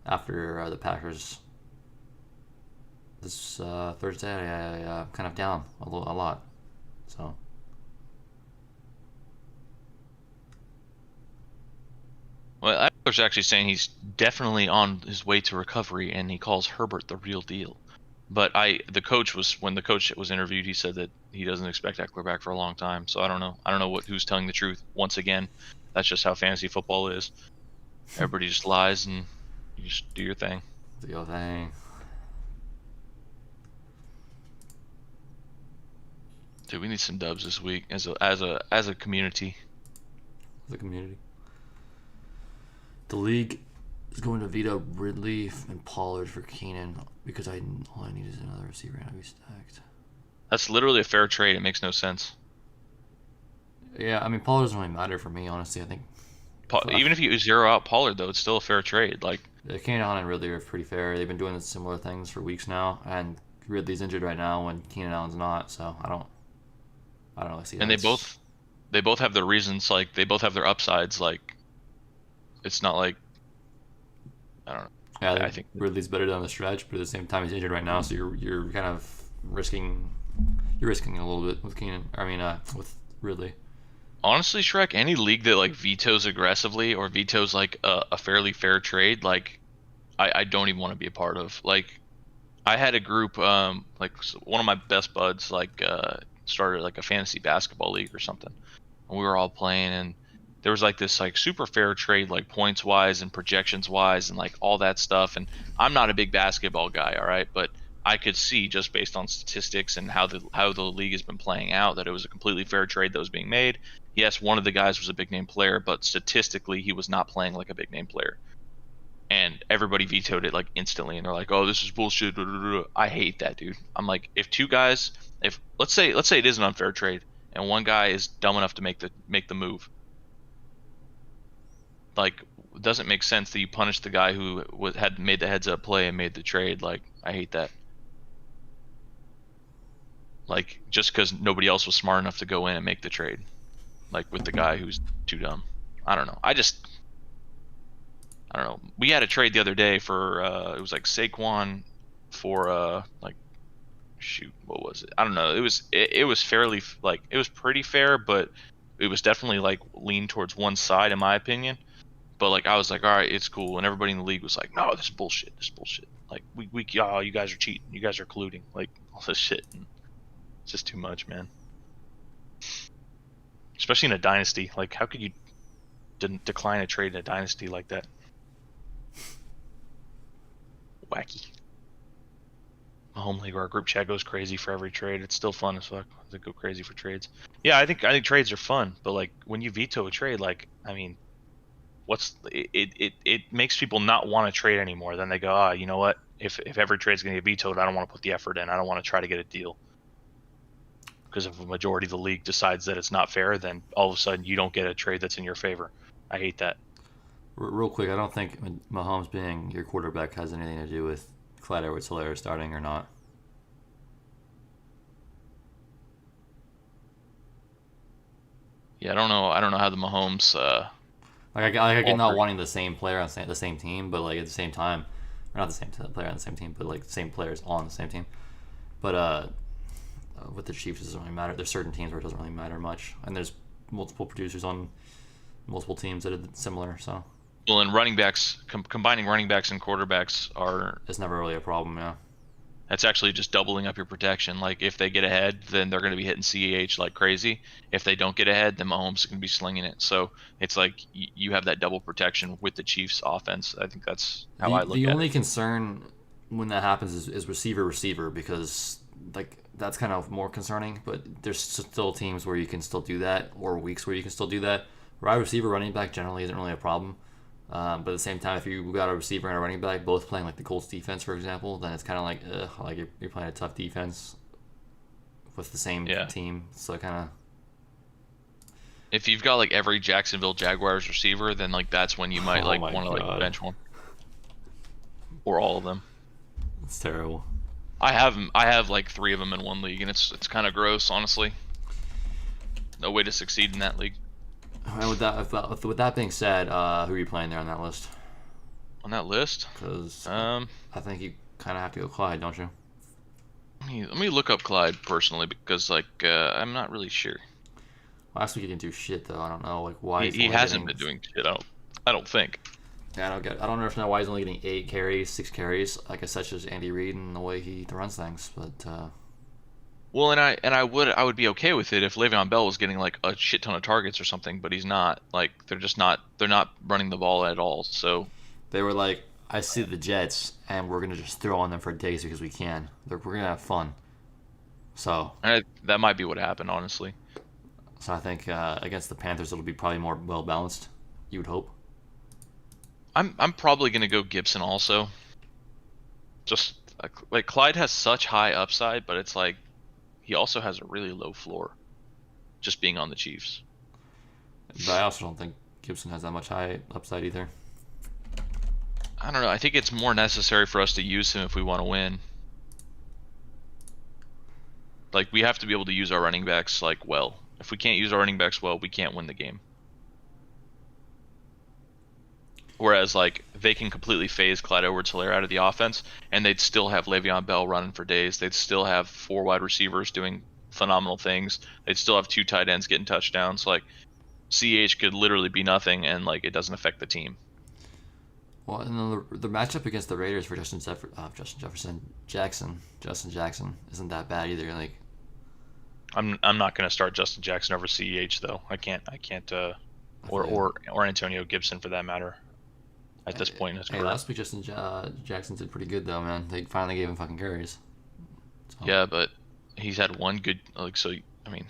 after the Packers this Thursday. I kind of down a lot. So Well, Eckler's actually saying he's definitely on his way to recovery, and he calls Herbert the real deal. But when the coach was interviewed, he said that he doesn't expect Eckler back for a long time. So I don't know. I don't know who's telling the truth. Once again, that's just how fantasy football is. Everybody just lies, and you just do your thing. the whole thing. Dude, we need some dubs this week as a community. The community. The league Just going to veto Ridley and Pollard for Keenan because all I need is another receiver and I'll be stacked. That's literally a fair trade. It makes no sense. Yeah, I mean Pollard doesn't really matter for me, honestly. I think Even if you zero out Pollard, though, it's still a fair trade. Like, Keenan Allen and Ridley are pretty fair. They've been doing similar things for weeks now, and Ridley's injured right now when Keenan Allen's not. So I don't really see that. and they both have their reasons. Like, they both have their upsides. Like, it's not like, I don't know. Yeah, I think Ridley's better down the stretch, but at the same time he's injured right now, so you're kind of risking a little bit with with Ridley. honestly, Shrek, any league that like vetoes aggressively or vetoes like a fairly fair trade, like I don't even want to be a part of. Like, I had a group, like one of my best buds, like started like a fantasy basketball league or something, and we were all playing, and there was like this like super fair trade, like points wise and projections wise and like all that stuff. And I'm not a big basketball guy, all right, but I could see just based on statistics and how the league has been playing out that it was a completely fair trade that was being made. Yes, one of the guys was a big name player, but statistically he was not playing like a big name player. And everybody vetoed it like instantly, and they're like, "Oh, this is bullshit." I hate that, dude. I'm like, if two guys, if let's say it is an unfair trade, and one guy is dumb enough to make the move, like, it doesn't make sense that you punish the guy who had made the heads up play and made the trade. Like, I hate that. Like, just because nobody else was smart enough to go in and make the trade, like with the guy who's too dumb. I don't know. I don't know. We had a trade the other day for it was like Saquon for like, shoot, what was it? I don't know. It was fairly, like, it was pretty fair, but it was definitely like leaned towards one side in my opinion. But like, I was like, all right, it's cool, and everybody in the league was like, no, this is bullshit. This is bullshit. Like, oh, you guys are cheating. You guys are colluding. Like, all this shit. And it's just too much, man. Especially in a dynasty. Like, how could you decline a trade in a dynasty like that? Wacky. My home league or our group chat goes crazy for every trade. It's still fun as fuck to go crazy for trades. Yeah, I think trades are fun, but like, when you veto a trade, like, I mean, it makes people not want to trade anymore. Then they go, you know what? If every trade's gonna get vetoed, I don't want to put the effort in. I don't want to try to get a deal. Because if a majority of the league decides that it's not fair, then all of a sudden you don't get a trade that's in your favor. I hate that. Real quick, I don't think Mahomes being your quarterback has anything to do with Clyde Edwards-Helaire starting or not. Yeah, I don't know how the Mahomes. I get not wanting the same player on the same team, but like at the same time, or not the same player on the same team, but like the same players on the same team. But with the Chiefs, it doesn't really matter. There's certain teams where it doesn't really matter much, and there's multiple producers on multiple teams that are similar. So, well, and running backs, combining running backs and quarterbacks it's never really a problem. Yeah, that's actually just doubling up your protection. Like, if they get ahead, then they're going to be hitting CEH like crazy. If they don't get ahead, then Mahomes is going to be slinging it. So it's like you have that double protection with the Chiefs offense. I think that's how I look at it. The only concern when that happens is receiver, because like that's kind of more concerning. But there's still teams where you can still do that, or weeks where you can still do that. Wide receiver, running back generally isn't really a problem. But at the same time, if you got a receiver and a running back both playing like the Colts defense, for example, then it's kind of like you're playing a tough defense with the same team. So kind of. If you've got like every Jacksonville Jaguars receiver, then like that's when you might want to like bench one, or all of them. It's terrible. I have like 3 of them in one league, and it's kind of gross, honestly. No way to succeed in that league. And with that being said, who are you playing there on that list? On that list? Because I think you kind of have to go Clyde, don't you? Let me look up Clyde personally, because like I'm not really sure. Last week he didn't do shit though. I don't know like why he hasn't been doing shit. I don't think. Yeah, I don't understand why he's only getting 8 carries, 6 carries. I guess that's just Andy Reid and the way he runs things. But well, and I would be okay with it if Le'Veon Bell was getting like a shit ton of targets or something, but he's not. Like, they're not running the ball at all. So they were like, I see the Jets, and we're gonna just throw on them for days because we can. We're gonna have fun. So that might be what happened, honestly. So I think against the Panthers it'll be probably more well balanced. You would hope. I'm probably gonna go Gibson also. Just like Clyde has such high upside, but it's like he also has a really low floor, just being on the Chiefs. But I also don't think Gibson has that much high upside either. I don't know. I think it's more necessary for us to use him if we want to win. Like we have to be able to use our running backs like well. If we can't use our running backs well, we can't win the game. Whereas like they can completely phase Clyde Edwards-Helaire out of the offense, and they'd still have Le'Veon Bell running for days. They'd still have 4 wide receivers doing phenomenal things. They'd still have 2 tight ends getting touchdowns. Like CH could literally be nothing, and like it doesn't affect the team. Well, and then the matchup against the Raiders for Justin Jackson isn't that bad either. Like, I'm not gonna start Justin Jackson over CEH though. I can't or Antonio Gibson for that matter. At this point in his hey, career. last week Justin Jackson did pretty good though, man. They finally gave him fucking carries. So. Yeah, but he's had one good like so. I mean,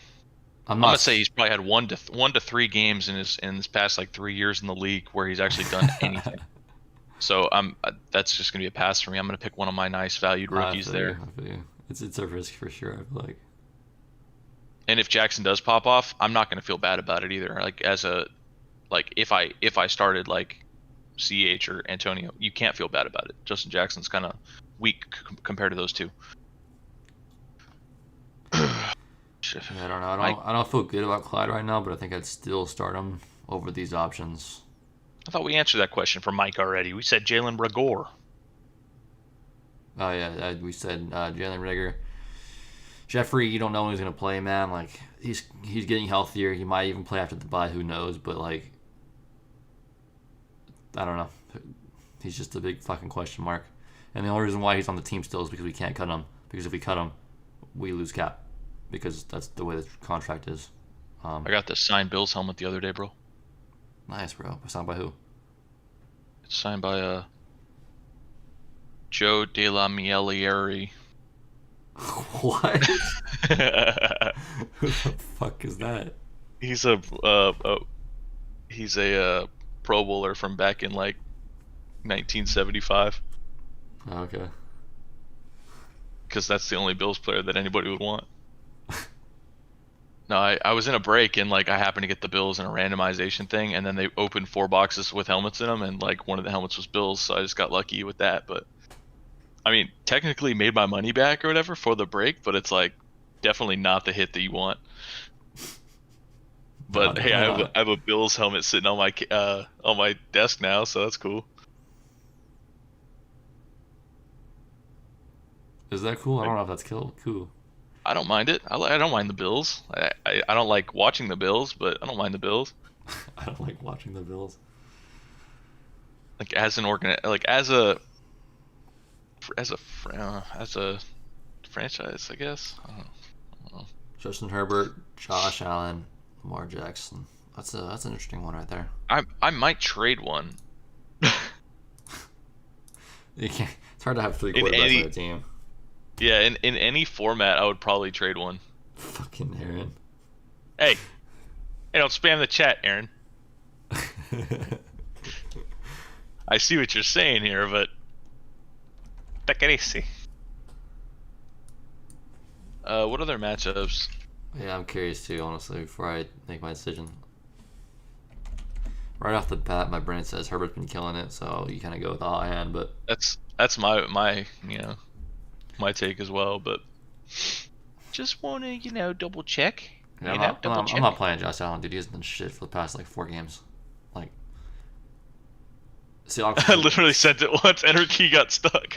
I'm gonna say he's probably had 1 to 3 games in his past like 3 years in the league where he's actually done anything. So that's just gonna be a pass for me. I'm gonna pick one of my nice valued rookies there. It's a risk for sure. I feel like. And if Jackson does pop off, I'm not gonna feel bad about it either. Like if I started like CH or Antonio, you can't feel bad about it. Justin Jackson's kind of weak compared to those two. I don't know. I don't feel good about Clyde right now, but I think I'd still start him over these options. I thought we answered that question for Mike already. We said Jalen Reagor. Oh yeah, we said Jalen Reagor. Jeffrey, you don't know when he's gonna play, man. Like he's getting healthier. He might even play after the bye. Who knows? But like, I don't know. He's just a big fucking question mark. And the only reason why he's on the team still is because we can't cut him. Because if we cut him, we lose cap. Because that's the way the contract is. I got the signed Bills helmet the other day, bro. Nice, bro. Signed by who? It's signed by Joe De La Mielieri. What? Who the fuck is that? He's a Pro Bowler from back in like 1975. Okay. Because that's the only Bills player that anybody would want. No, I was in a break and like I happened to get the Bills in a randomization thing, and then they opened 4 boxes with helmets in them, and like one of the helmets was Bills, so I just got lucky with that. But I mean, technically made my money back or whatever for the break, but it's like definitely not the hit that you want. But hey, I have a Bills helmet sitting on my desk now, so that's cool. Is that cool? I don't know if that's cool. I don't mind it. I don't mind the Bills. I don't like watching the Bills, but I don't mind the Bills. I don't like watching the Bills. Like as a franchise, I guess. I don't know. Justin Herbert, Josh Allen, Lamar Jackson. That's an interesting one right there. I might trade one. You can't. It's hard to have 3 quarterbacks on a team. Yeah, in any format, I would probably trade one. Fucking Aaron. Hey, don't spam the chat, Aaron. I see what you're saying here, but take it easy. What other matchups? Yeah, I'm curious too, honestly, before I make my decision. Right off the bat, my brain says Herbert's been killing it, so you kind of go with the hot hand, but that's my my take as well, but just want to double check. Yeah, I'm not playing Josh Allen, dude. He hasn't done shit for the past like 4 games. Like, see, I literally sent it once. Enter key got stuck.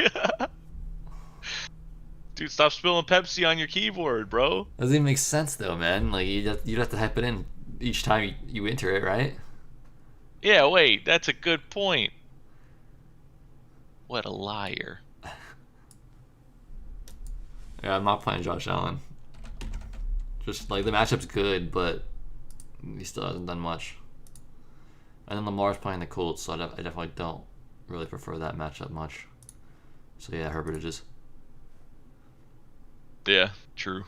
Dude, stop spilling Pepsi on your keyboard, bro. Doesn't even make sense though, man. Like you'd have to type it in each time you enter it, right? Yeah, wait, that's a good point. What a liar. Yeah, I'm not playing Josh Allen. Just like the matchup's good, but he still hasn't done much. And then Lamar's playing the Colts, so I definitely don't really prefer that matchup much. So yeah, Herbert it is. Yeah, true.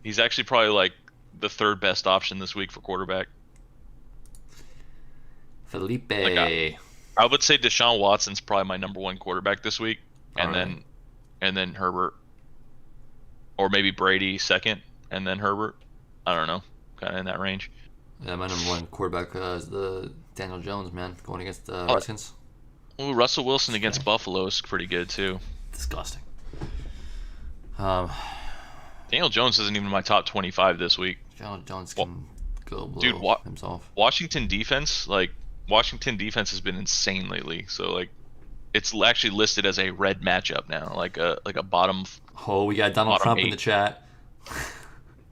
He's actually probably like the 3rd best option this week for quarterback. Felipe. Like I would say Deshaun Watson's probably my number one quarterback this week, All and right. then Herbert, or maybe Brady second, and then Herbert. I don't know, kind of in that range. Yeah, my number one quarterback is the Daniel Jones, man, going against the Oh, Redskins. ooh, Russell Wilson against Okay. Buffalo is pretty good too. Disgusting. Um, Daniel Jones isn't even in my top 25 this week. Daniel Jones Wa- can go Dude, blow himself. Washington defense has been insane lately. So like, it's actually listed as a red matchup now, like a Oh, we got Donald bottom Trump in the eight. chat.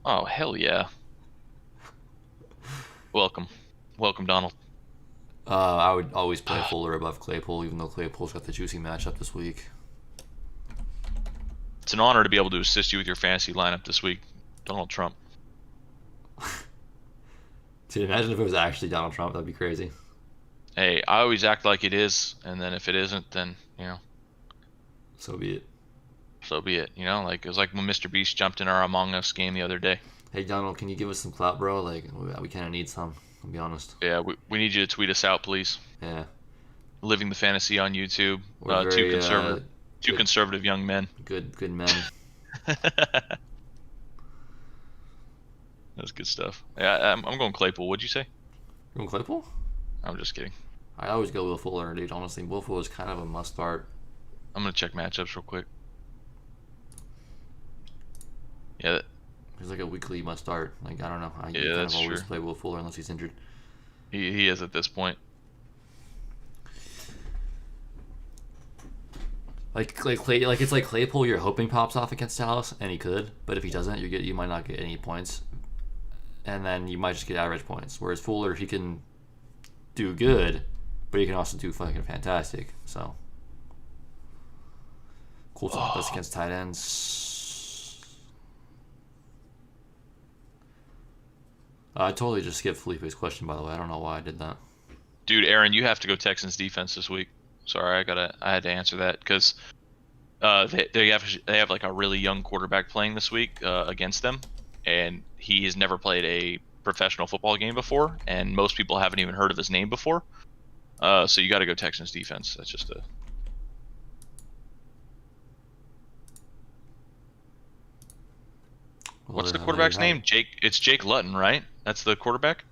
Oh hell yeah! Welcome, welcome Donald. I would always play Fuller above Claypool, even though Claypool's got the juicy matchup this week. It's an honor to be able to assist you with your fantasy lineup this week, Donald Trump. Dude, imagine if it was actually Donald Trump. That'd be crazy. Hey, I always act like it is, and then if it isn't, then So be it. so be it. Like it was like when Mr. Beast jumped in our Among Us game the other day. Hey, Donald, can you give us some clout, bro? Like, we kind of need some, I'll be honest. Yeah, we need you to tweet us out, please. Yeah. Living the fantasy on YouTube. We're Two very good, conservative young men. good men. That's good stuff. Yeah, I'm going Claypool. What'd you say? You going Claypool? I'm just kidding. I always go Will Fuller, dude. Honestly, Will Fuller is kind of a must start. I'm gonna check matchups real quick. Yeah, He's like a weekly must start. Like, I don't know. You yeah, kind of that's always true. play Will Fuller unless he's injured. He is at this point. Like it's like Claypool. You're hoping pops off against Dallas, and he could. But if he doesn't, you might not get any points, and then you might just get average points. Whereas Fuller, he can do good, but he can also do fucking fantastic. So, Colts offense Oh, against tight ends. I totally just skipped Felipe's question, by the way. I don't know why I did that. dude, Aaron, you have to go Texans defense this week. Sorry, I had to answer that because they have like a really young quarterback playing this week against them, and he has never played a professional football game before, and most people haven't even heard of his name before. So you got to go Texans defense. That's just a Well, What's the there you quarterback's have it. name? Jake. It's Jake Luton, right? That's the quarterback.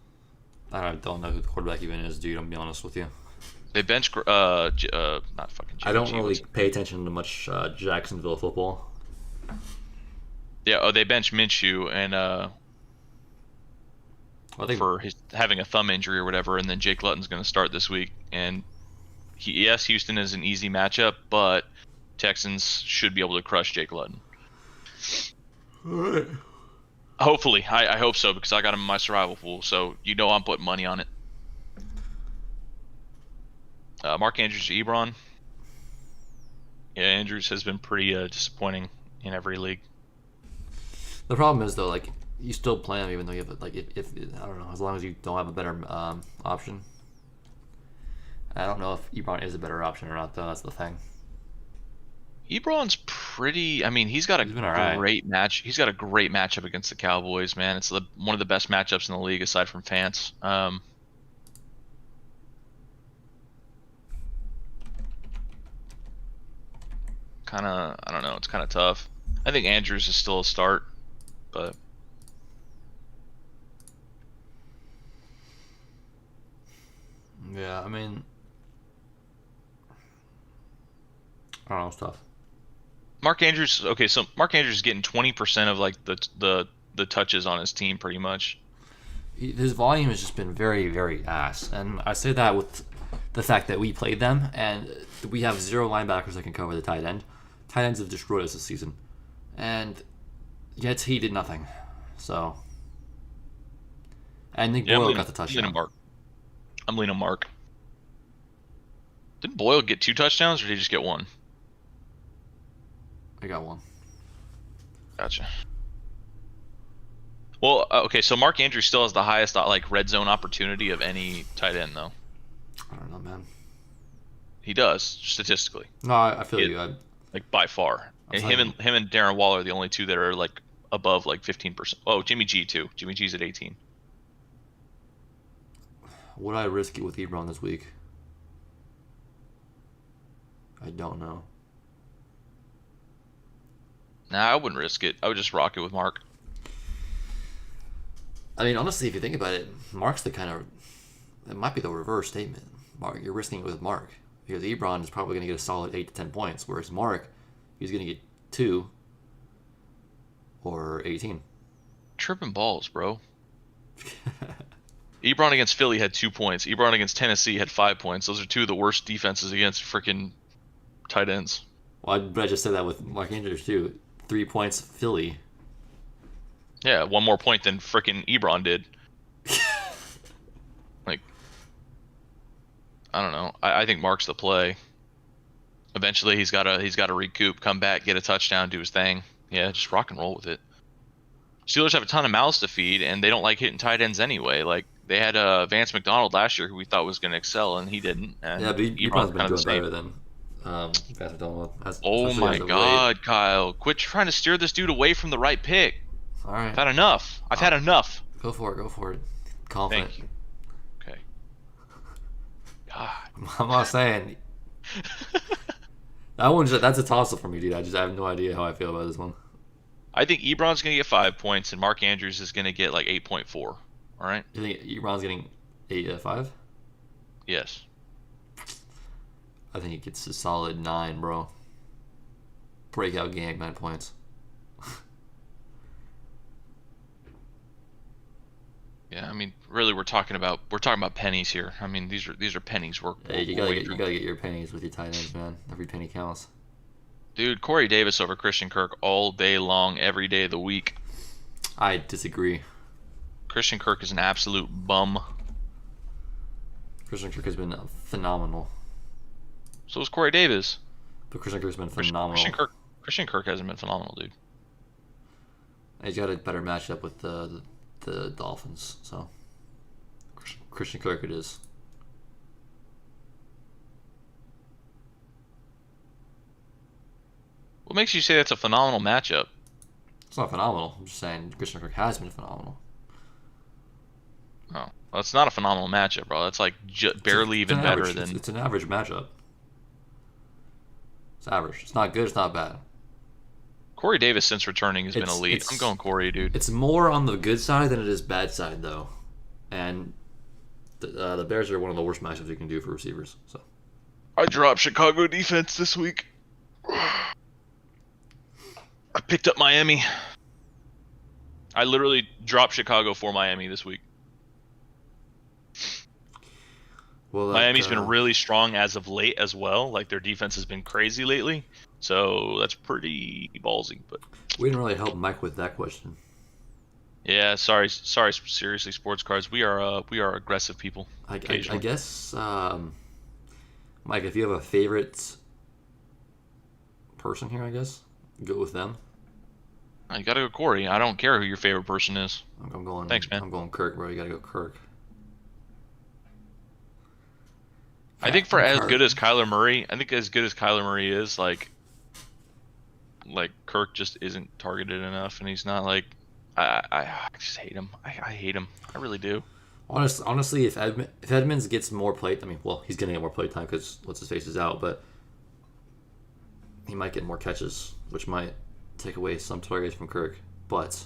I don't know who the quarterback even is, dude. I'm gonna be honest with you. They bench not fucking I Jimmy don't G. really What's pay attention to much Jacksonville football. Yeah, oh, they bench Minshew and I think for his having a thumb injury or whatever, and then Jake Luton's going to start this week. And yes, Houston is an easy matchup, but Texans should be able to crush Jake Luton. Hopefully, I hope so because I got him in my survival pool, so I'm putting money on it. Mark Andrews to Ebron. Yeah, Andrews has been pretty disappointing in every league. the problem is though, like you still play him even though you have like if I don't know, as long as you don't have a better option. I don't know if Ebron is a better option or not though. That's the thing. Ebron's pretty. I mean, he's got a He's been alright. great match. He's got a great matchup against the Cowboys, man. It's one of the best matchups in the league aside from Fance. Kind of, I don't know. It's kind of tough. I think Andrews is still a start, but Yeah, I mean, I don't know, it's tough. Mark Andrews. Okay, so Mark Andrews is getting 20% of like the touches on his team, pretty much. His volume has just been very, very ass, and I say that with the fact that we played them and we have zero linebackers that can cover the tight end. Tight ends have destroyed us this season, and yet he did nothing. So, and Nick Yeah, Boyle got the I'm leaning touchdown. Mark. I'm leaning Mark. Didn't Boyle get 2 touchdowns, or did he just get one? I got one. Gotcha. Well, okay, so Mark Andrews still has the highest like red zone opportunity of any tight end, though. I don't know, man. He does statistically, No, I feel it, you. like by far. I'm And saying, him and Darren Waller are the only two that are like above like 15%. Oh, Jimmy G too. Jimmy G's at 18. would I risk it with Ebron this week? don't know. Nah, I wouldn't risk it. I would just rock it with Mark. I mean, honestly, if you think about it, Mark's the kind of... It might be the reverse statement. Mark, you're risking it with Mark. Because Ebron is probably going to get a solid 8 to 10 points, whereas Mark, he's going to get 2 or 18. Tripping balls, bro. Ebron against Philly had 2 points. Ebron against Tennessee had 5 points. Those are 2 of the worst defenses against freaking tight ends. Well, but I just said that with Mark Andrews, too. 3 points, Philly. Yeah, 1 more point than freaking Ebron did. Like, I don't know. I think Mark's the play. Eventually, he's got to recoup, come back, get a touchdown, do his thing. Yeah, just rock and roll with it. Steelers have a ton of mouths to feed, and they don't like hitting tight ends anyway. Like, they had Vance McDonald last year, who we thought was going to excel, and he didn't. And yeah, but Ebron's been doing better than Vance McDonald. Oh my God, Kyle! Quit trying to steer this dude away from the right pick. All right. I've had enough. I've had enough. Go for it. Confident. Thank you. Okay. God. I'm not saying. That's a toss-up for me, dude. I have no idea how I feel about this one. I think Ebron's going to get 5 points, and Mark Andrews is going to get like 8.4. All right? You think Ebron's getting 5? Yes. I think he gets a solid 9, bro. Breakout game, 9 points. Yeah, I mean, really, we're talking about pennies here. I mean, these are pennies. You gotta get your pennies with your tight ends, man. Every penny counts. Dude, Corey Davis over Christian Kirk all day long, every day of the week. I disagree. Christian Kirk is an absolute bum. Christian Kirk has been phenomenal. So is Corey Davis. But Christian Kirk's been phenomenal. Christian Kirk hasn't been phenomenal, dude. He's got a better matchup with the Dolphins, so Christian Kirk it is. What makes you say that's a phenomenal matchup? It's not phenomenal. I'm just saying Christian Kirk has been phenomenal. Oh, well, it's not a phenomenal matchup, bro. That's like barely even better than. It's an average matchup. It's average. It's not good. It's not bad. Corey Davis, since returning, has been elite. I'm going Corey, dude. It's more on the good side than it is bad side, though. And the Bears are one of the worst matchups you can do for receivers. So I dropped Chicago defense this week. I picked up Miami. I literally dropped Chicago for Miami this week. Well, Miami's been really strong as of late as well. Like, their defense has been crazy lately. So that's pretty ballsy. But we didn't really help Mike with that question. Yeah, sorry. Seriously, sports cards. We are aggressive people. I guess, Mike, if you have a favorite person here, I guess go with them. You gotta go Corey. I don't care who your favorite person is. I'm going. Thanks, man. I'm going Kirk, bro. You gotta go Kirk. I think for as good as Kyler Murray, is, like Kirk just isn't targeted enough, and he's not like. I just hate him. I hate him. I really do. Honestly, if Edmonds gets more play, I mean, well, he's gonna get more play time because what's his face is out, but he might get more catches, which might take away some targets from Kirk. But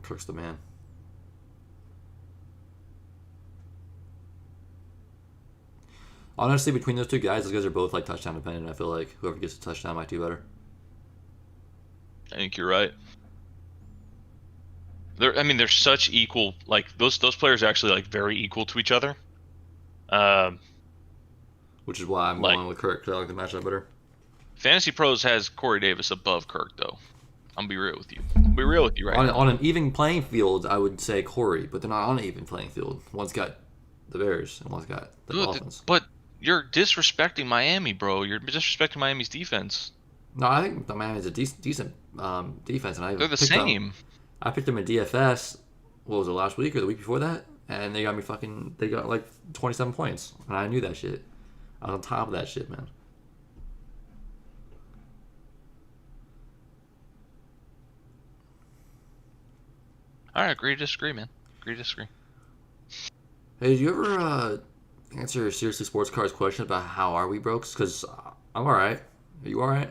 Kirk's the man. Honestly, between those two guys, those guys are both like touchdown dependent. I feel like whoever gets a touchdown might do better. I think you're right. They're such equal. Like those players are actually like very equal to each other. Which is why I'm going with Kirk, because I like the matchup better. Fantasy Pros has Corey Davis above Kirk, though. I'm gonna be real with you. I'll be real with you right now. On an even playing field, I would say Corey, but they're not on an even playing field. One's got the Bears, and one's got the Dolphins. But you're disrespecting Miami, bro. You're disrespecting Miami's defense. No, I think the Miami's a decent defense, and they're the same. I picked them in DFS. What was it, last week or the week before that? And they got me They got like 27 points, and I knew that shit. I was on top of that shit, man. All right, agree to disagree, man. Agree to disagree. Hey, did you ever answer seriously sports cards question about how are we brokes? Because I'm all right. Are you all right?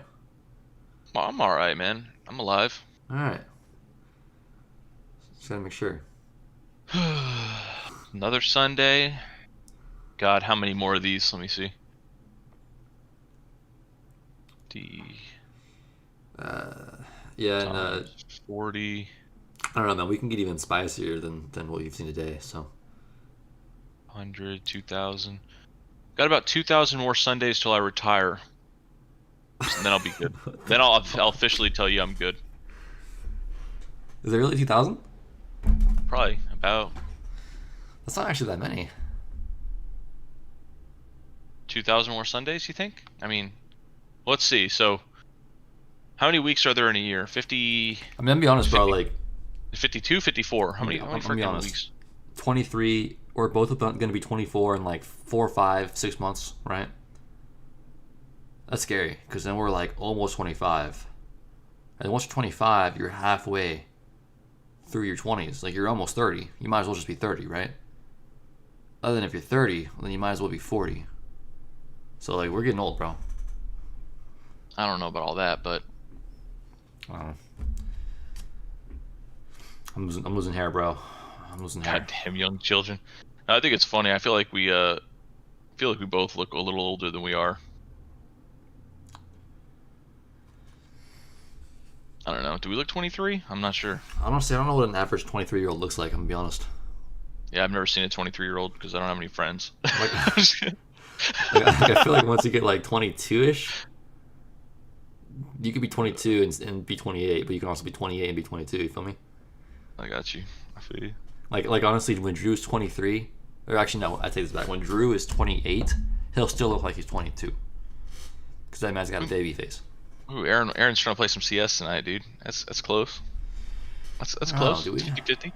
Well, I'm all right, man. I'm alive. All right. Just gotta make sure. Another Sunday. God, how many more of these? Let me see. Yeah, and 40. I don't know, man. We can get even spicier than what you've seen today. So 100, 2,000. Got about 2,000 more Sundays till I retire. And then I'll be good. Then I'll officially tell you I'm good. is there really 2,000? Probably about That's not actually that many. 2,000 more Sundays, you think? I mean, let's see. So, how many weeks are there in a year? 50. I'm gonna be honest, 50, bro. Like 52, 54. How many I'm gonna be freaking honest. weeks? 23, or both of them gonna be 24 in like 4, 5, 6 months, right? That's scary because then we're like almost 25, and once you're 25, you're halfway through your 20s. Like you're almost 30. You might as well just be 30, right? Other than if you're 30, then you might as well be 40. So like we're getting old, bro. I don't know about all that, but I don't know. I'm losing hair, bro. I'm losing hair. goddamn young children. I think it's funny. I feel like we both look a little older than we are. I don't know. Do we look 23? I'm not sure. Honestly, I don't know what an average 23-year-old looks like. I'm gonna be honest. Yeah, I've never seen a 23-year-old because I don't have any friends. Like, I feel like once you get like 22-ish, you could be 22 and be 28, but you can also be 28 and be 22. You feel me? I got you. I feel you. Like honestly, when Drew's 23, or actually no, I take this back. When Drew is 28, he'll still look like he's 22 because that man's got a baby face. Ooh, Aaron's trying to play some CS tonight, dude. That's close. That's close. Do we? 50-50.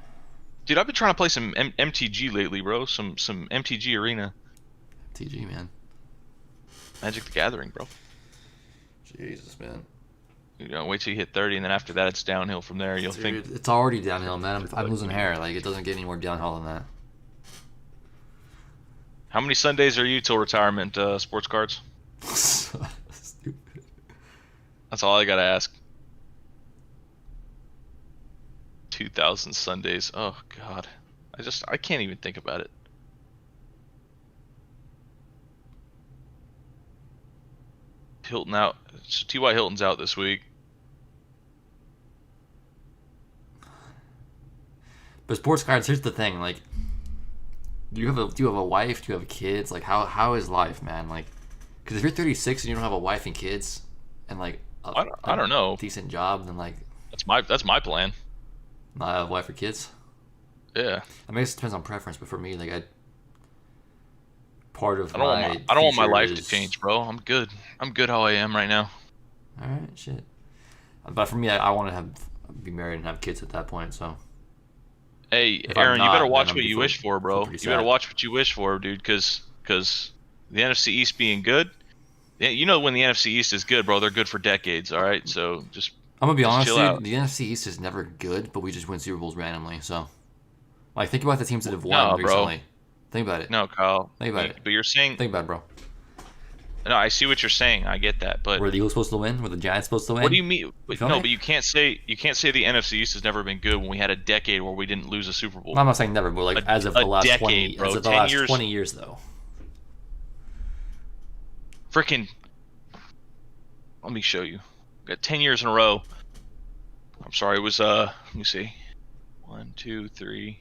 Dude, I've been trying to play some MTG lately, bro. Some MTG Arena. TG, man. Magic the Gathering, bro. Jesus, man. You know, wait till you hit 30, and then after that, it's downhill from there. You'll think. Dude, it's already downhill, man. I'm losing hair. Like it doesn't get any more downhill than that. How many Sundays are you till retirement, sports cards? Stupid. That's all I gotta ask. 2,000 Sundays. Oh God, I can't even think about it. Hilton out. T.Y. Hilton's out this week. But sports cards, here's the thing, like, do you have a wife? Do you have kids? Like, how is life, man? Like, because if you're 36 and you don't have a wife and kids, and like, I don't know. decent job, then like, That's my plan. not have a wife or kids. Yeah. I mean, it depends on preference, but for me, like, part of I don't want my life to change, bro. I'm good. I'm good how I am right now. All right, shit. But for me, I want to be married and have kids at that point. So. Hey, If Aaron, I'm you better not, watch then what I'm you wish for, bro. pretty You better sad. watch what you wish for, dude, because the NFC East being good, you know when the NFC East is good, bro, they're good for decades, all right? So just I'm gonna be honest, chill dude. out. The NFC East is never good, but we just win Super Bowls randomly. So, like, think about the teams that have won No, bro. recently. Think about it. No, Kyle. Think about it. But you're saying Think about it, bro. no. I see what you're saying. I get that, but Were the Eagles supposed to win? Were the Giants supposed to win? what do you mean? feel No, me? but you can't say the NFC East has never been good when we had a decade where we didn't lose a Super Bowl. I'm not saying never, but like as of the last decade, 20, bro. as of the 10 last years. 20 years, though. Freaking. Let me show you. Got 10 years in a row. I'm sorry. It was let me see. 1, 2, 3.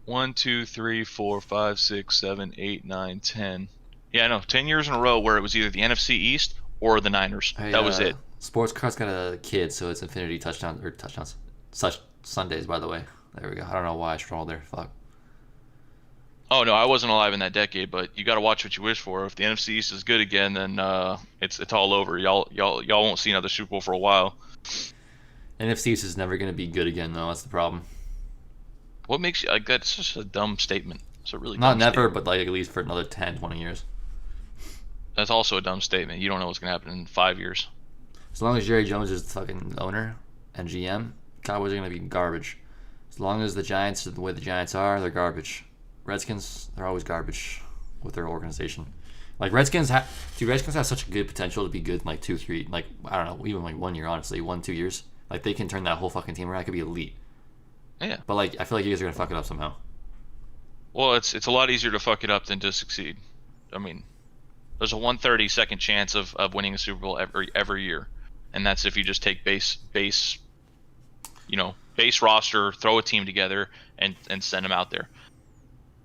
1, 2, 3, 4, 5, 6, 7, 8, 9, 10. Yeah, no, 10 years in a row where it was either the NFC East or the Niners. Hey, That was it. Sports Cards got a kid, so it's infinity touchdowns. Such Sundays, by the way. There we go. I don't know why I strolled there. Fuck. Oh no, I wasn't alive in that decade, but you got to watch what you wish for. If the NFC East is good again, then it's all over. Y'all won't see another Super Bowl for a while. NFC East is never gonna be good again, though. That's the problem. What makes you like that? It's just a dumb statement. It's a really Not dumb never, statement. but like at least for another 10, 20 years. That's also a dumb statement. You don't know what's gonna happen in 5 years. As long as Jerry Jones is the fucking owner and GM, Cowboys are gonna be garbage. As long as the Giants are the way the Giants are, they're garbage. Redskins, they're always garbage with their organization. Like Redskins have such a good potential to be good in like 2, 3, like I don't know, even like 1 year, honestly, 1, 2 years. Like they can turn that whole fucking team around. It could be elite. Yeah. But like I feel like you guys are gonna fuck it up somehow. Well, it's a lot easier to fuck it up than to succeed. I mean, there's a 1/32nd chance of winning a Super Bowl every year, and that's if you just take base roster, throw a team together, and send them out there.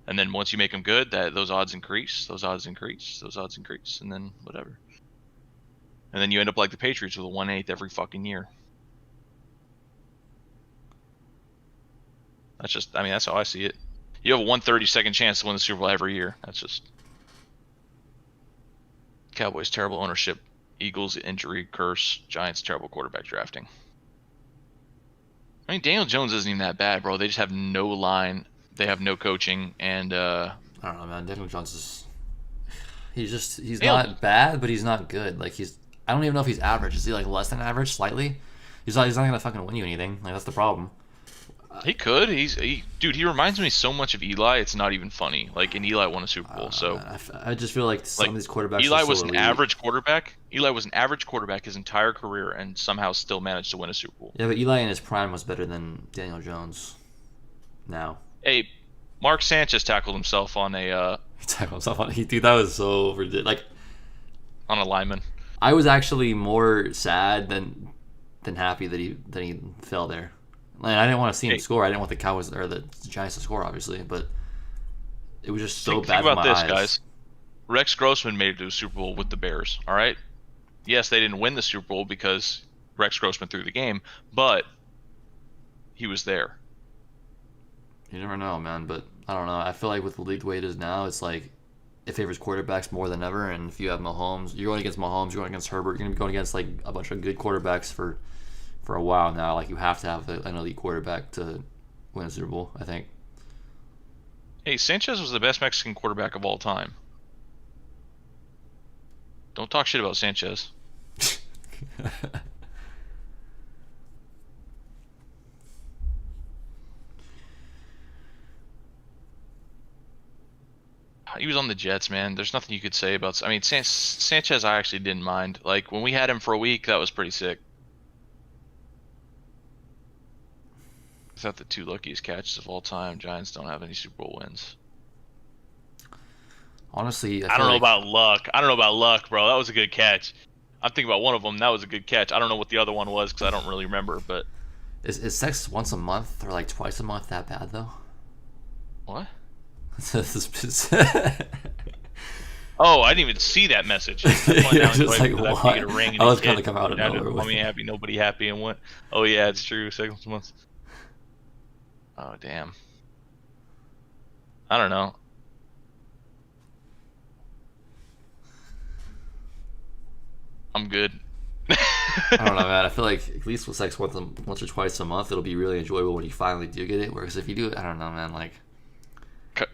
And then once you make them good, those odds increase, and then whatever. And then you end up like the Patriots with a 1/8 every fucking year. That's how I see it. You have a 1/32nd chance to win the Super Bowl every year. That's just Cowboys terrible ownership, Eagles injury curse, Giants terrible quarterback drafting. I mean, Daniel Jones isn't even that bad, bro. They just have no line. They have no coaching, and I don't know, man. Daniel Jones he's not bad, but he's not good. Like I don't even know if he's average. Is he like less than average, slightly? He's not gonna fucking win you anything. Like that's the problem. He could. Dude. He reminds me so much of Eli. It's not even funny. Like, and Eli won a Super Bowl. So I just feel like some of these quarterbacks. Eli was an average quarterback. Eli was an average quarterback his entire career, and somehow still managed to win a Super Bowl. Yeah, but Eli in his prime was better than Daniel Jones. Now. Hey, Mark Sanchez tackled himself on a. Dude, that was so ridiculous. Like, on a lineman. I was actually more sad than happy that he fell there. Like, I didn't want to see him score. I didn't want the Cowboys or the Giants to score, obviously, but it was just so bad for my eyes. Think about this, guys. Rex Grossman made it to a Super Bowl with the Bears. All right. Yes, they didn't win the Super Bowl because Rex Grossman threw the game, but he was there. You never know, man. But I don't know. I feel like with the league the way it is now, it's like it favors quarterbacks more than ever. And if you have Mahomes, you're going against Mahomes, you're going against Herbert, you're going to be going against like a bunch of good quarterbacks for a while now. Like you have to have an elite quarterback to win a Super Bowl, I think. Hey, Sanchez was the best Mexican quarterback of all time. Don't talk shit about Sanchez. He was on the Jets, man. There's nothing you could say about. I mean, Sanchez, I actually didn't mind. Like when we had him for a week, that was pretty sick. I thought the 2 luckiest catches of all time. Giants don't have any Super Bowl wins. Honestly, I don't know about luck, bro. That was a good catch. I'm thinking about one of them. That was a good catch. I don't know what the other one was because I don't really remember. But is sex once a month or like twice a month that bad though? What? Oh, I didn't even see that message. Just like, what? I was gonna come out of nowhere. Mommy happy, nobody happy, and what? Oh yeah, it's true. 6 months. Oh damn. I don't know. I'm good. I don't know, man. I feel like at least with sex once or twice a month, it'll be really enjoyable when you finally do get it. Whereas if you do it, I don't know, man. Like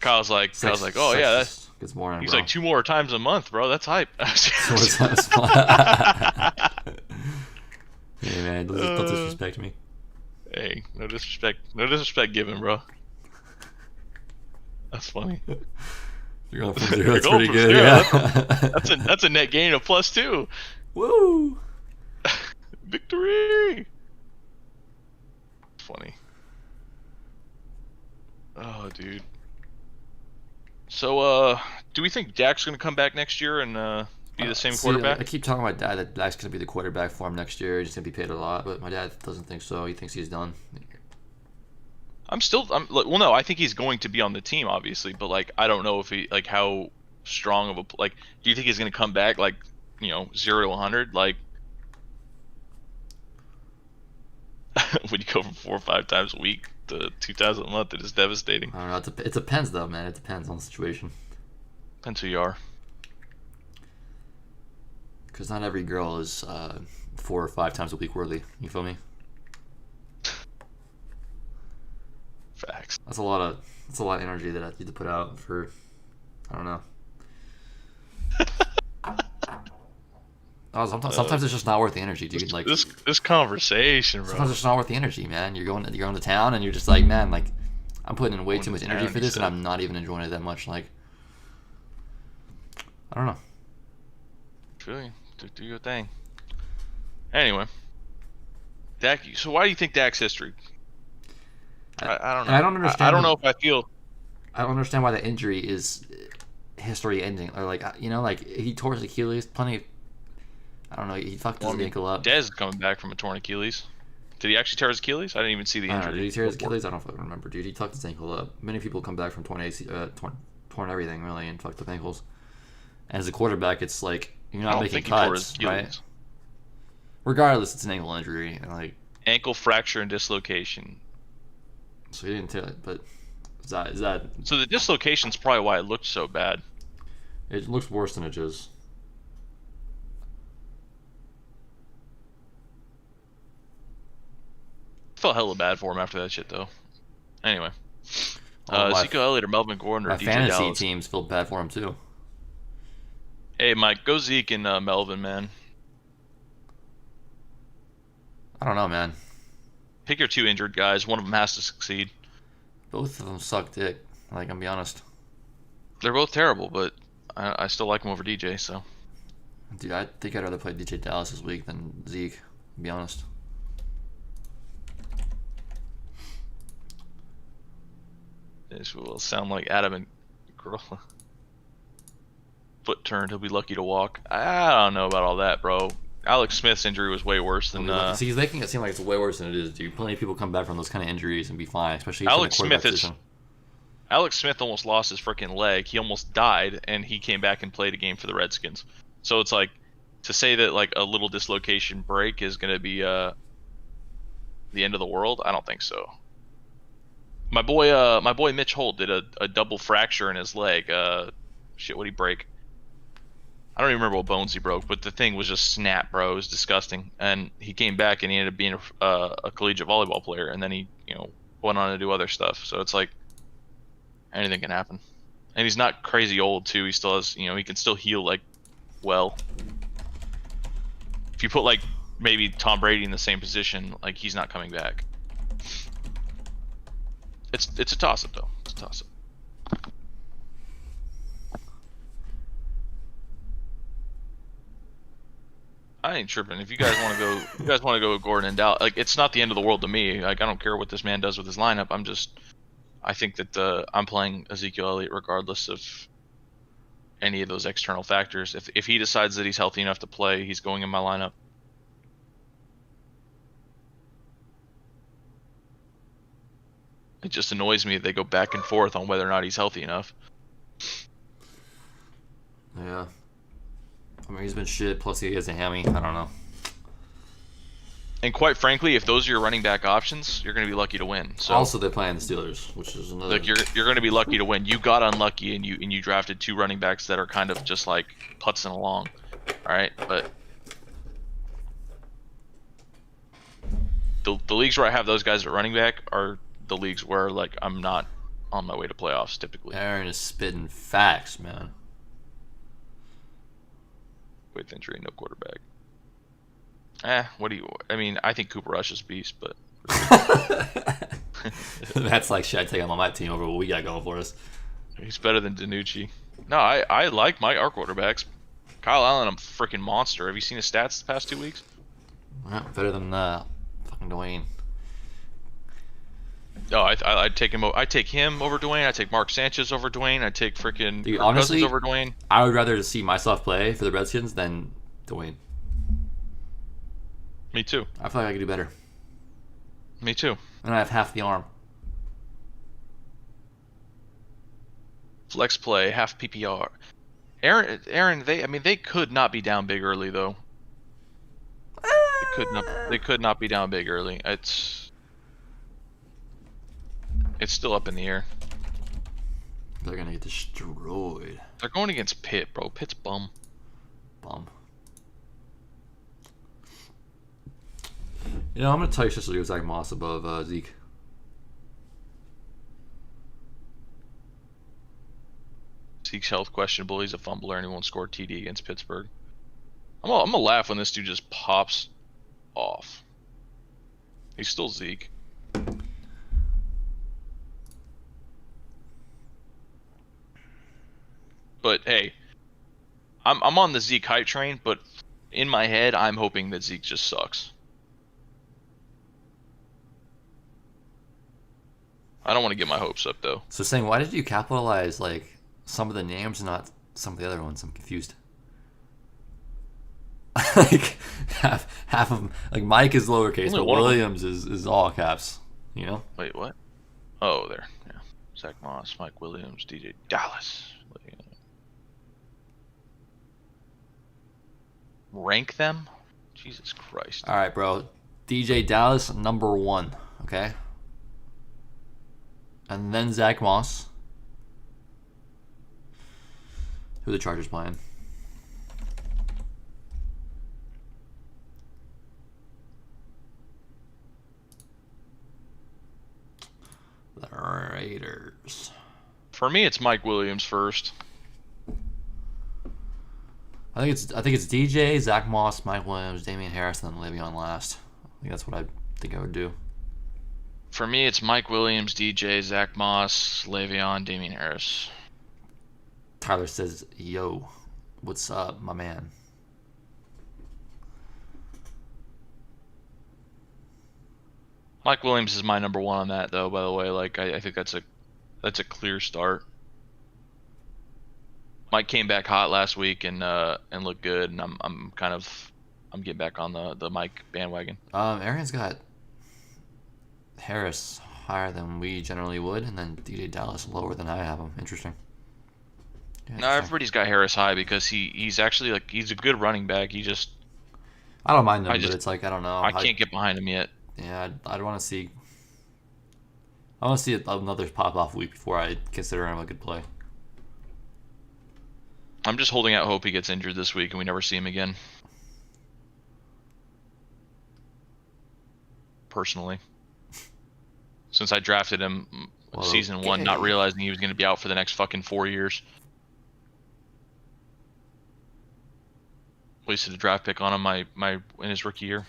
Kyle's like, oh yeah, that gets boring. He's bro. like 2 more times a month, bro. That's hype. Hey man, don't disrespect me. Hey, no disrespect given, bro. That's funny. You're going from 0. That's pretty good. Yeah. That's a net gain of +2. Woo! Victory! Funny. Oh, dude. So, do we think Dak's gonna come back next year and be the same quarterback? I keep talking to my dad that Dak's gonna be the quarterback for him next year. He's gonna be paid a lot, but my dad doesn't think so. He thinks he's done. Well, no, I think he's going to be on the team, obviously, but like, I don't know if he like how strong of a like. Do you think he's gonna come back like 0 to 100? Like, when you go from 4 or 5 times a week to 2,000 a month, it is devastating. I don't know. It depends, though, man. It depends on the situation. Depends who you are. Because not every girl is 4 or 5 times a week worthy. You feel me? Facts. That's a lot of energy that I need to put out for. I don't know. Sometimes it's just not worth the energy, dude. Like this conversation, bro. Sometimes it's not worth the energy, man. You're going to town and you're just like, man, like I'm putting in way too much energy for this, and so. I'm not even enjoying it that much. Like, I don't know. Feel you. Do your thing. Anyway, Dak. So why do you think Dak's history? I don't know. And I don't understand. I don't know if I feel. I don't understand why that injury is history ending, or like like he tore his Achilles. I don't know. He fucked his ankle up. Dez is coming back from a torn Achilles. Did he actually tear his Achilles? I didn't even see the injury. Did he tear his Achilles? I don't fucking remember, dude. He tucked his ankle up. Many people come back from torn everything really and fucked up ankles. And as a quarterback, it's like you're not making cuts, right? Regardless, it's an ankle injury and like ankle fracture and dislocation. So he didn't tear it, but is that? So the dislocation's probably why it looked so bad. It looks worse than it is. Felt hella bad for him after that shit though. Anyway, Ezekiel Elliott or Melvin Gordon or DJ fantasy Dallas. Teams feel bad for him too. Hey Mike, go Zeke and Melvin, man. I don't know, man. Pick your two injured guys. One of them has to succeed. Both of them suck dick. Like, I'm gonna be honest. They're both terrible, but I still like them over DJ. So, dude, I think I'd rather play DJ Dallas this week than Zeke. To be honest. This will sound like Adam and girl. Foot turned. He'll be lucky to walk. I don't know about all that, bro. Alex Smith's injury was way worse than. See, he's making it seem like it's way worse than it is, dude. Plenty of people come back from those kind of injuries and be fine, especially Alex Smith is. Alex Smith almost lost his freaking leg. He almost died, and he came back and played a game for the Redskins. So it's like to say that like a little dislocation break is going to be the end of the world. I don't think so. My boy Mitch Holt did a double fracture in his leg. Shit, what'd he break? I don't even remember what bones he broke, but the thing was just snap, bro. It was disgusting. And he came back and he ended up being a collegiate volleyball player, and then he, went on to do other stuff. So it's like anything can happen. And he's not crazy old too. He still has, he can still heal like well. If you put like maybe Tom Brady in the same position, like he's not coming back. It's a toss up though. It's a toss up. I ain't tripping. If you guys want to go with Gordon and Dallas, like it's not the end of the world to me. Like I don't care what this man does with his lineup. I think that I'm playing Ezekiel Elliott regardless of any of those external factors. If he decides that he's healthy enough to play, he's going in my lineup. It just annoys me that they go back and forth on whether or not he's healthy enough. Yeah. I mean, he's been shit, plus he has a hammy. I don't know. And quite frankly, if those are your running back options, you're going to be lucky to win. So also, they're playing the Steelers, which is another. Like you're going to be lucky to win. You got unlucky, and you drafted two running backs that are kind of just like putzing along. All right, but the leagues where I have those guys at running back are the leagues where like I'm not on my way to playoffs typically. Aaron is spitting facts, man. With injury, no quarterback. I mean, I think Cooper Rush is a beast, but that's like, should I take him on my team over what we got going for us? He's better than DiNucci. No, I like our quarterbacks. Kyle Allen, I'm a freaking monster. Have you seen his stats the past 2 weeks? Well, better than fucking Dwayne. Oh, I'd take him. I take him over Dwayne. I take Mark Sanchez over Dwayne. I take freaking honestly, Cousins over Dwayne. I would rather see myself play for the Redskins than Dwayne. Me too. I feel like I could do better. Me too. And I have half the arm. Flex play, half PPR. Aaron, they could not be down big early though. They could not be down big early. It's still up in the air. They're gonna get destroyed. They're going against Pitt, bro. Pitt's bum. I'm gonna tell you just to Zach Moss above Zeke. Zeke's health questionable. He's a fumbler and he won't score TD against Pittsburgh. I'm gonna laugh when this dude just pops off. He's still Zeke. But hey, I'm on the Zeke hype train, but in my head, I'm hoping that Zeke just sucks. I don't want to get my hopes up though. So saying, why did you capitalize like some of the names and not some of the other ones? I'm confused. Like half of them, like Mike is lowercase, Only but one of them. Williams is all caps. You know. Wait, what? Oh, there. Yeah. Zach Moss, Mike Williams, DJ Dallas. Rank them? Jesus Christ. All right, bro. DJ Dallas number 1. Okay. And then Zach Moss. Who are the Chargers playing? The Raiders. For me, it's Mike Williams first. I think it's DJ, Zach Moss, Mike Williams, Damian Harris, and then Le'Veon last. I think that's what I think I would do. For me, it's Mike Williams, DJ, Zach Moss, Le'Veon, Damian Harris. Tyler says, "Yo, what's up, my man?" Mike Williams is my number 1 on that, though. By the way, like I think that's a clear start. Mike came back hot last week and looked good, and I'm getting back on the Mike bandwagon. Aaron's got Harris higher than we generally would, and then DJ Dallas lower than I have him. Interesting. Yeah, No, everybody's got Harris high because he's actually like he's a good running back. I don't mind him, I but just- it's like I don't know. I can't get behind him yet. Yeah, I'd want to see. I want to see another pop off week before I consider him a good play. I'm just holding out hope he gets injured this week and we never see him again. Personally, since I drafted him season 1, not realizing he was going to be out for the next fucking 4 years. Wasted a draft pick on him in his rookie year.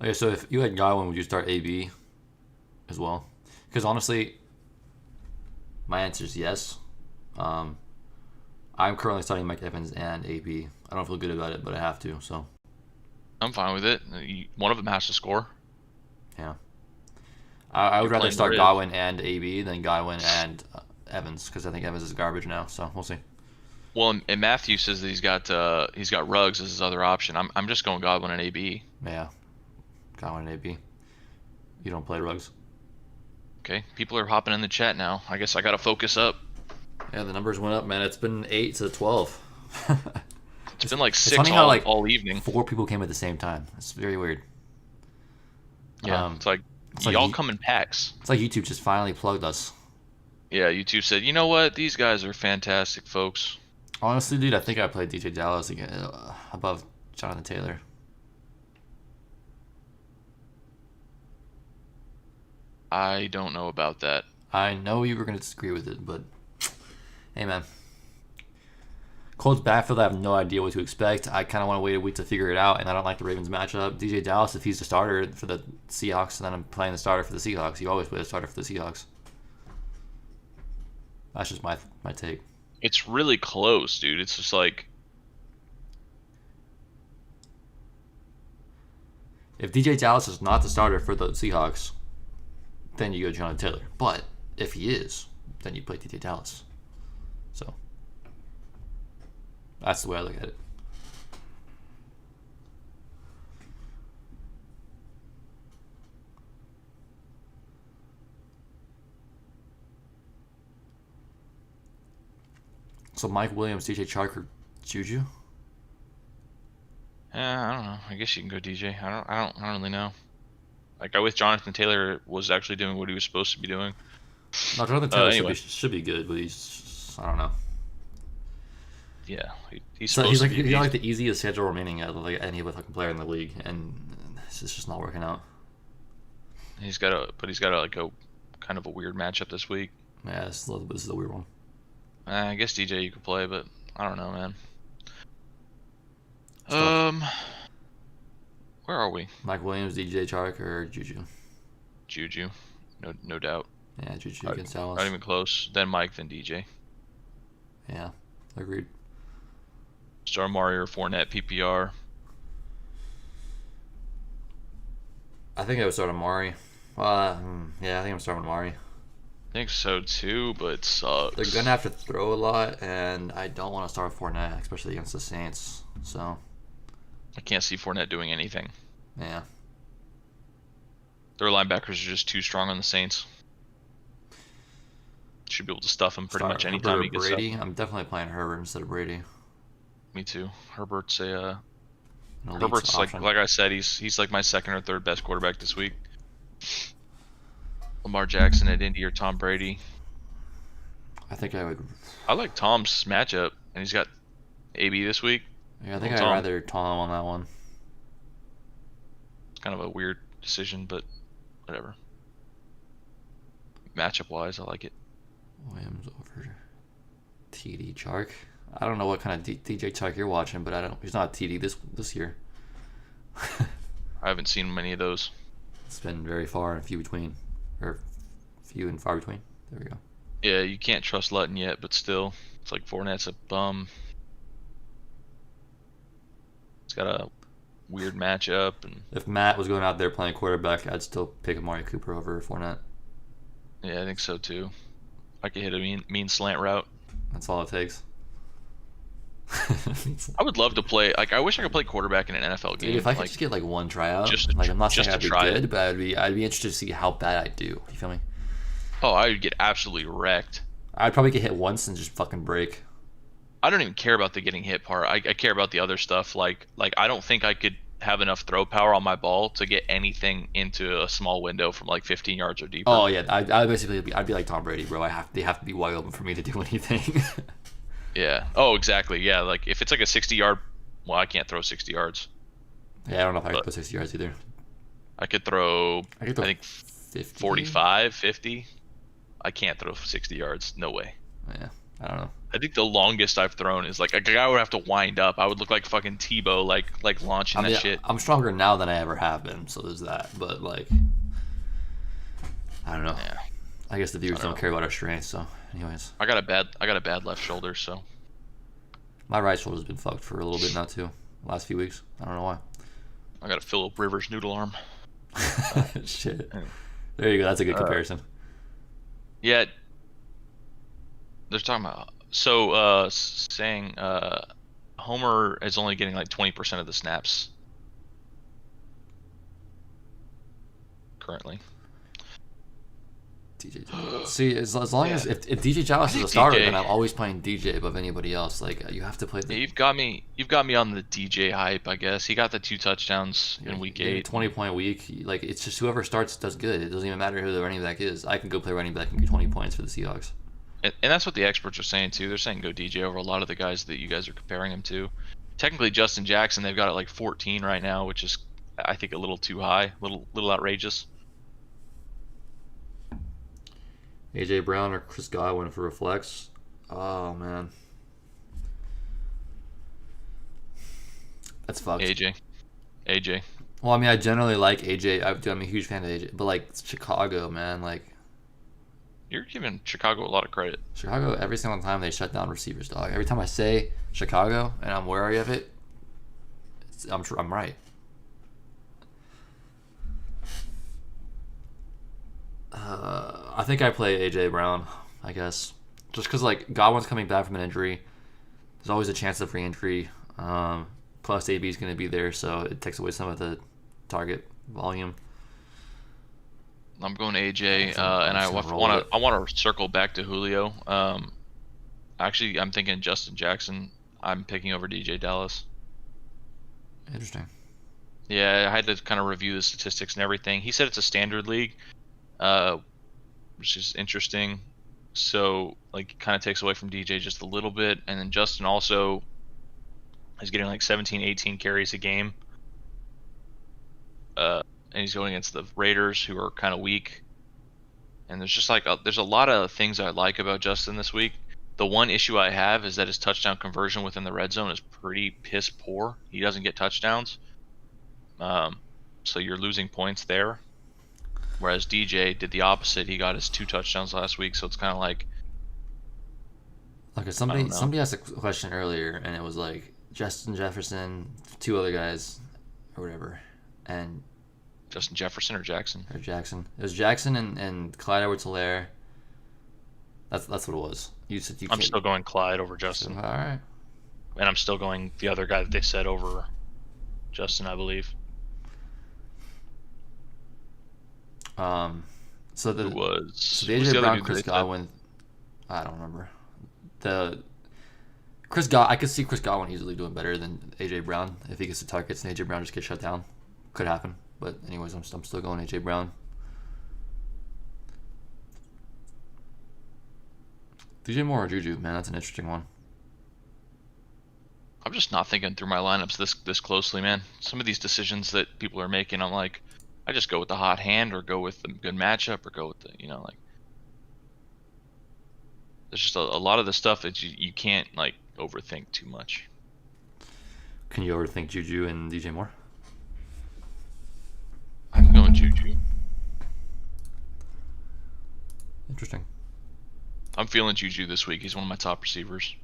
Okay, so if you had Godwin, would you start AB as well? Because honestly, my answer is yes. I'm currently starting Mike Evans and AB. I don't feel good about it, but I have to. So I'm fine with it. One of them has to score. yeah, I would rather playing start Grizz. Godwin and AB than Godwin and Evans because I think Evans is garbage now. So we'll see. Well, and Matthew says that he's got Ruggs as his other option. I'm just going Godwin and AB. Yeah, Godwin and AB. You don't play Ruggs. Okay, people are hopping in the chat now. I guess I gotta focus up. Yeah, the numbers went up, man. It's been 8 to 12. It's been like 6 funny how, all evening. 4 people came at the same time. It's very weird. Yeah, it's like like y'all you- come in packs. It's like YouTube just finally plugged us. Yeah, YouTube said, you know what? These guys are fantastic, folks. Honestly, dude, I think I played DJ Dallas again above Jonathan Taylor. I don't know about that. I know you were going to disagree with it, but hey, man. Colts backfield, I have no idea what to expect. I kind of want to wait a week to figure it out, and I don't like the Ravens matchup. DJ Dallas, if he's the starter for the Seahawks, then I'm playing the starter for the Seahawks. You always play the starter for the Seahawks. That's just my take. It's really close, dude. It's just like If DJ Dallas is not the starter for the Seahawks, then you go Jonathan Taylor. But if he is, then you play DJ Dallas. So that's the way I look at it. So Mike Williams, DJ Chark, or Juju? I don't know. I guess you can go DJ. I don't really know. Like I wish Jonathan Taylor was actually doing what he was supposed to be doing. No, Jonathan Taylor Anyway. should be good, but he's I don't know. Yeah, he's So supposed he's to be. like the easiest schedule remaining out of like any other fucking player in the league, and it's just not working out. He's got like a kind of a weird matchup this week. Yeah, this is a weird one. I guess DJ you could play, but I don't know, man. Stuff. Where are we? Mike Williams, DJ Chark, or Juju? Juju, no doubt. Yeah, Juju Not against Dallas. Not even close. Then Mike, then DJ. Yeah. Agreed. Start Amari or Fournette PPR. I think I would start Amari. Yeah, I think I'm starting Amari. I think so too, but it sucks. They're gonna have to throw a lot, and I don't want to start Fournette, especially against the Saints. So I can't see Fournette doing anything. yeah, Their linebackers are just too strong on the Saints. Should be able to stuff him pretty much anytime he gets up. Brady. I'm definitely playing Herbert instead of Brady. Me too. Herbert's a An elite Herbert's option. like I said, he's like my second or third best quarterback this week. Lamar Jackson at Indy or Tom Brady. I think I would. I like Tom's matchup, and he's got AB this week. Yeah, I think Tom. I'd rather Tom on that one. It's kind of a weird decision, but whatever. Matchup wise, I like it. Williams over TD Chark. I don't know what kind of DJ Chark you're watching, but I don't. He's not a TD this year. I haven't seen many of those. It's been very far and few between, or few and far between. There we go. Yeah, you can't trust Lutton yet, but still, it's like Fournette's a bum. He's got a weird matchup, and If Matt was going out there playing quarterback, I'd still pick Amari Cooper over Fournette. yeah, I think so too. I could hit a mean slant route. That's all it takes. I would love to play. Like, I wish I could play quarterback in an NFL game. Dude, if I could like, just get like one tryout, just like I'm not saying to I'd be try good, it. but I'd be interested to see how bad I do. You feel me? Oh, I would get absolutely wrecked. I'd probably get hit once and just fucking break. I don't even care about the getting hit part. I care about the other stuff. Like I don't think I could have enough throw power on my ball to get anything into a small window from like 15 yards or deeper. Oh yeah, I basically I'd be like Tom Brady, bro. They have to be wide open for me to do anything. Yeah. Oh, exactly. Yeah. Like if it's like a 60-yard, well, I can't throw 60 yards. Yeah, I don't know if I could But- go 60 yards either. I could throw, I could I throw think 50. 45, 50. I can't throw 60 yards. No way. Yeah, I don't know. I think the longest I've thrown is like a guy would have to wind up. I would look like fucking Tebow, like launching I mean, that shit. I'm stronger now than I ever have been, so there's that. But like, I don't know. Yeah. I guess the viewers I don't don't care about our strength. So, anyways, I got a bad left shoulder, so my right shoulder's been fucked for a little bit now too. Last few weeks, I don't know why. I got a Phillip Rivers noodle arm. Shit. There you go. That's a good comparison. Yeah. They're talking about saying Homer is only getting like 20% of the snaps currently. DJ. See, as long as Yeah. if DJ Dallas is think a starter, DJ then I'm always playing DJ above anybody else. Like you have to play the Yeah, you've got me on the DJ hype, I guess. He got the 2 touchdowns in week 8. 20-point week. Like it's just whoever starts does good. It doesn't even matter who the running back is. I can go play running back and get 20 points for the Seahawks. And that's what the experts are saying too. They're saying go DJ over a lot of the guys that you guys are comparing him to. Technically, Justin Jackson, they've got it like 14 right now, which is I think a little too high, little outrageous. AJ Brown or Chris Godwin for a flex. Oh man, that's fucked. AJ. Well, I mean, I generally like AJ. I'm a huge fan of AJ, but like Chicago, man, like You're giving Chicago a lot of credit. Chicago. Every single time they shut down receivers, dog. Every time I say Chicago and I'm wary of it, I'm right. I think I play AJ Brown, I guess, just because like Godwin's coming back from an injury. There's always a chance of re-injury. Plus, AB is going to be there, so it takes away some of the target volume. I'm going AJ, I'm and I just gonna roll want to circle back to Julio. Actually, I'm thinking Justin Jackson. I'm picking over DJ Dallas. Interesting. Yeah, I had to kind of review the statistics and everything. He said it's a standard league, which is interesting. So, like, it kind of takes away from DJ just a little bit. And then Justin also is getting like 17, 18 carries a game. And he's going against the Raiders, who are kind of weak. And there's just like there's a lot of things I like about Justin this week. The one issue I have is that his touchdown conversion within the red zone is pretty piss poor. He doesn't get touchdowns. So you're losing points there. Whereas DJ did the opposite. He got his 2 touchdowns last week, so it's kind of like Okay, I don't know. somebody asked a question earlier, and it was like Justin Jefferson, two other guys, or whatever, and Justin Jefferson or Jackson? or Jackson. It was Jackson and Clyde Edwards-Helaire. That's what it was. You said you I'm can't. still going Clyde over So, all Justin, right. and I'm still going the other guy that they said over Justin, I believe. Um, so Who the so was the who's AJ the other Brown, dude that Chris they said? Godwin. I don't remember. The Chris God. I could see Chris Godwin easily doing better than AJ Brown if he gets the targets and AJ Brown just gets shut down. Could happen. But anyways, I'm still going AJ Brown. DJ Moore or Juju, man, that's an interesting one. I'm just not thinking through my lineups this closely, man. Some of these decisions that people are making, I'm like, I just go with the hot hand or go with the good matchup or go with the, like, there's just a lot of the stuff that you can't like overthink too much. Can you overthink Juju and DJ Moore? I'm going Juju. Interesting. I'm feeling Juju this week. He's one of my top receivers.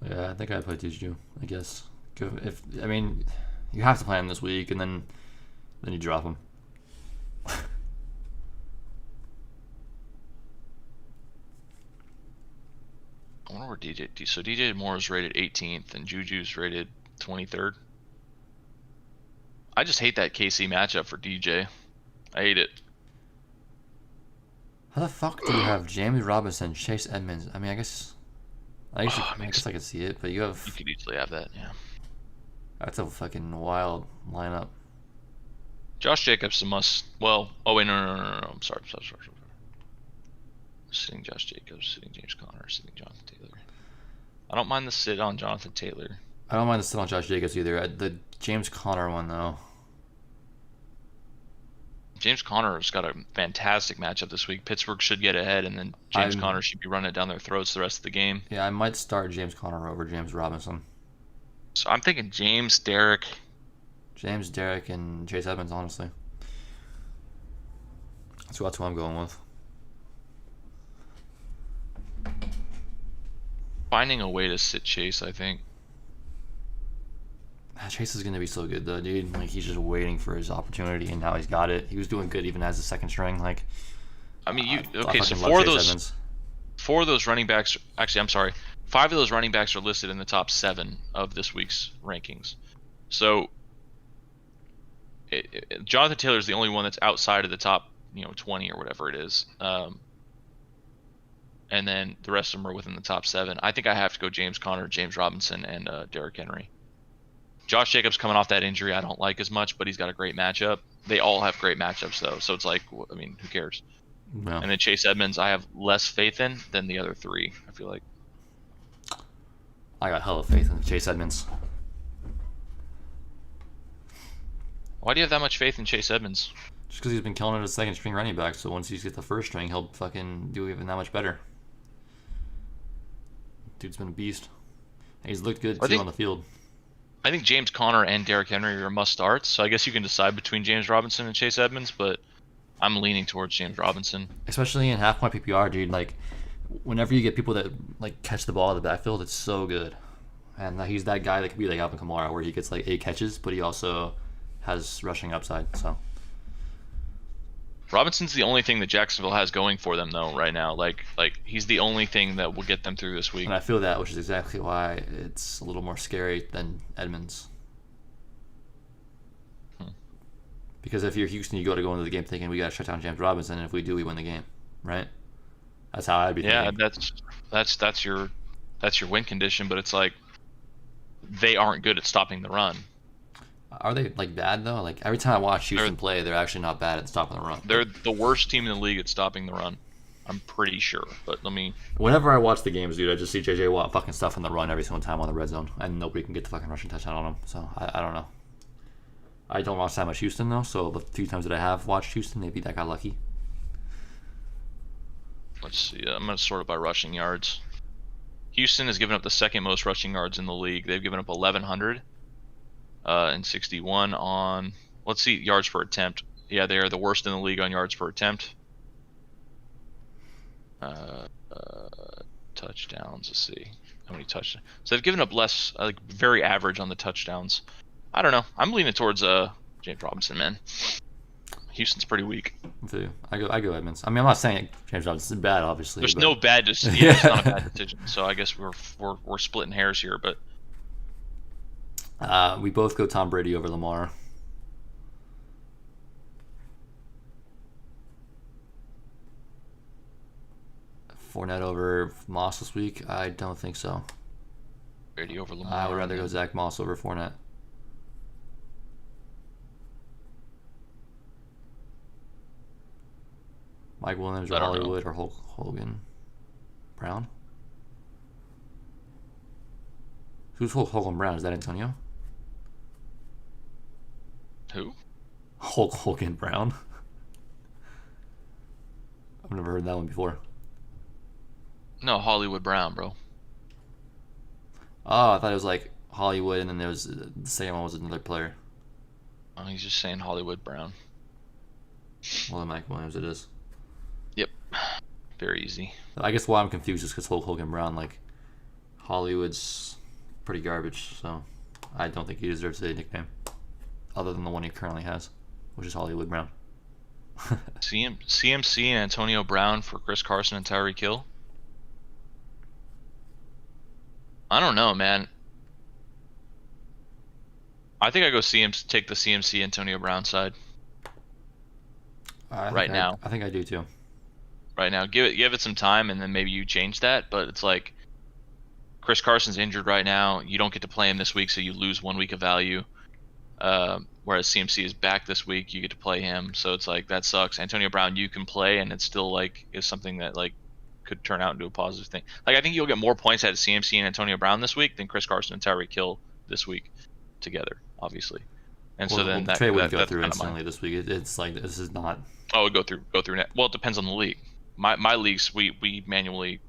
Yeah, I think I'd play Juju. I guess if I mean, you have to play him this week, and then you drop him. I wonder where So DJ Moore is rated 18th and Juju's rated 23rd. I just hate that KC matchup for DJ. I hate it. How the fuck do you have James Robinson, Chase Edmonds? I mean, I It guess I could see it, but you You have could easily have that, yeah. that's a fucking wild lineup. Josh Jacobs a must. Well, oh wait, no. I'm sorry. Sitting Josh Jacobs, sitting James Conner, sitting Jonathan Taylor. I don't mind the sit on Jonathan Taylor. I don't mind the sit on Josh Jacobs either. The James Conner one though. James Conner has got a fantastic matchup this week. Pittsburgh should get ahead, and then James Conner should be running it down their throats the rest of the game. Yeah, I might start James Conner over James Robinson. So I'm thinking James, Derek, and Chase Edmonds, honestly. So that's who I'm going with. finding a way to sit Chase, I think. Chase is gonna be so good though, dude. Like he's just waiting for his opportunity, and now he's got it. He was doing good even as a second string. Like, I mean, I so fucking love Chase Edmonds. four of those running backs. Actually, I'm sorry. 5 of those running backs are listed in the top 7 of this week's rankings. So, Jonathan Taylor is the only one that's outside of the top, 20 or whatever it is. And then the rest of them are within the top 7. I think I have to go James Conner, James Robinson, and Derrick Henry. Josh Jacobs coming off that injury, I don't like as much, but he's got a great matchup. They all have great matchups though, so it's like, I mean, who cares? No. And then Chase Edmonds, I have less faith in than the other 3. I feel like. I got hella faith in Chase Edmonds. Why do you have that much faith in Chase Edmonds? Just because he's been killing it as a second string running back, so once he gets the first string, he'll fucking do even that much better. Dude's been a beast. And he's looked good too on the field. I think James Conner and Derrick Henry are must starts, so I guess you can decide between James Robinson and Chase Edmonds, but I'm leaning towards James Robinson. Especially in half point PPR, dude. Like, whenever you get people that like catch the ball in the backfield, it's so good. And he's that guy that could be like Alvin Kamara, where he gets like 8 catches, but he also has rushing upside. So Robinson's the only thing that Jacksonville has going for them, though, right now. Like he's the only thing that will get them through this week. And I feel that, which is exactly why it's a little more scary than Edmonds. Because if you're Houston, you got to go into the game thinking we got to shut down James Robinson, and if we do, we win the game, right? That's how I'd be thinking. Yeah, that's your win condition, but it's like they aren't good at stopping the run. Are they like bad though? Like every time I watch Houston play, they're actually not bad at stopping the run. They're the worst team in the league at stopping the run. I'm pretty sure, but let me. Whenever I watch the games, dude, I just see JJ Watt fucking stuff in the run every single time on the red zone, and nobody can get the fucking rushing touchdown on him. So I don't know. I don't watch that much Houston though, so the few times that I have watched Houston, maybe that got lucky. Let's see. I'm gonna sort it by rushing yards. Houston has given up the second most rushing yards in the league. They've given up 1,100 and 61 on. Let's see, yards per attempt. Yeah, they are the worst in the league on yards per attempt. touchdowns. Let's see how many touchdowns. So they've given up less, like very average on the touchdowns. I don't know. I'm leaning towards James Robinson, man. Houston's pretty weak. I go Edmonds. I mean, I'm not saying James Robinson is bad, obviously. There's but... no bad decision. Yeah, it's not a bad decision. So I guess we're splitting hairs here, but we both go Tom Brady over Lamar. Fournette over Moss this week? I don't think so. Brady over Lamar. I would rather go Zach Moss over Fournette. Mike Williams or Hollywood or Hulk Hogan? Brown? Who's Hulk Hogan Brown? Is that Antonio? Who? Hulk Hogan Brown. I've never heard that one before. No, Hollywood Brown, bro. Oh, I thought it was like Hollywood, and then there was the second one was another player. Oh, he's just saying Hollywood Brown. Well, then Mike Williams it is. Yep. Very easy. I guess why I'm confused is because Hulk Hogan Brown, like, Hollywood's pretty garbage, so I don't think he deserves a nickname other than the one he currently has, which is Hollywood Brown. CMC and Antonio Brown for Chris Carson and Tyreek Hill. I don't know, man. I think I go take the CMC Antonio Brown side. Right now. I think I do too. Right now, give it some time, and then maybe you change that. But it's like Chris Carson's injured right now. You don't get to play him this week, so you lose 1 week of value. Whereas CMC is back this week, you get to play him, so it's like that sucks. Antonio Brown you can play, and it's still like is something that like could turn out into a positive thing. Like I think you'll get more points out of CMC and Antonio Brown this week than Chris Carson and Tyreek Hill this week together, obviously. And so then that trade would go through instantly this week. It's like this is not. Oh, it would go through net. Well, it depends on the league. My leagues we manually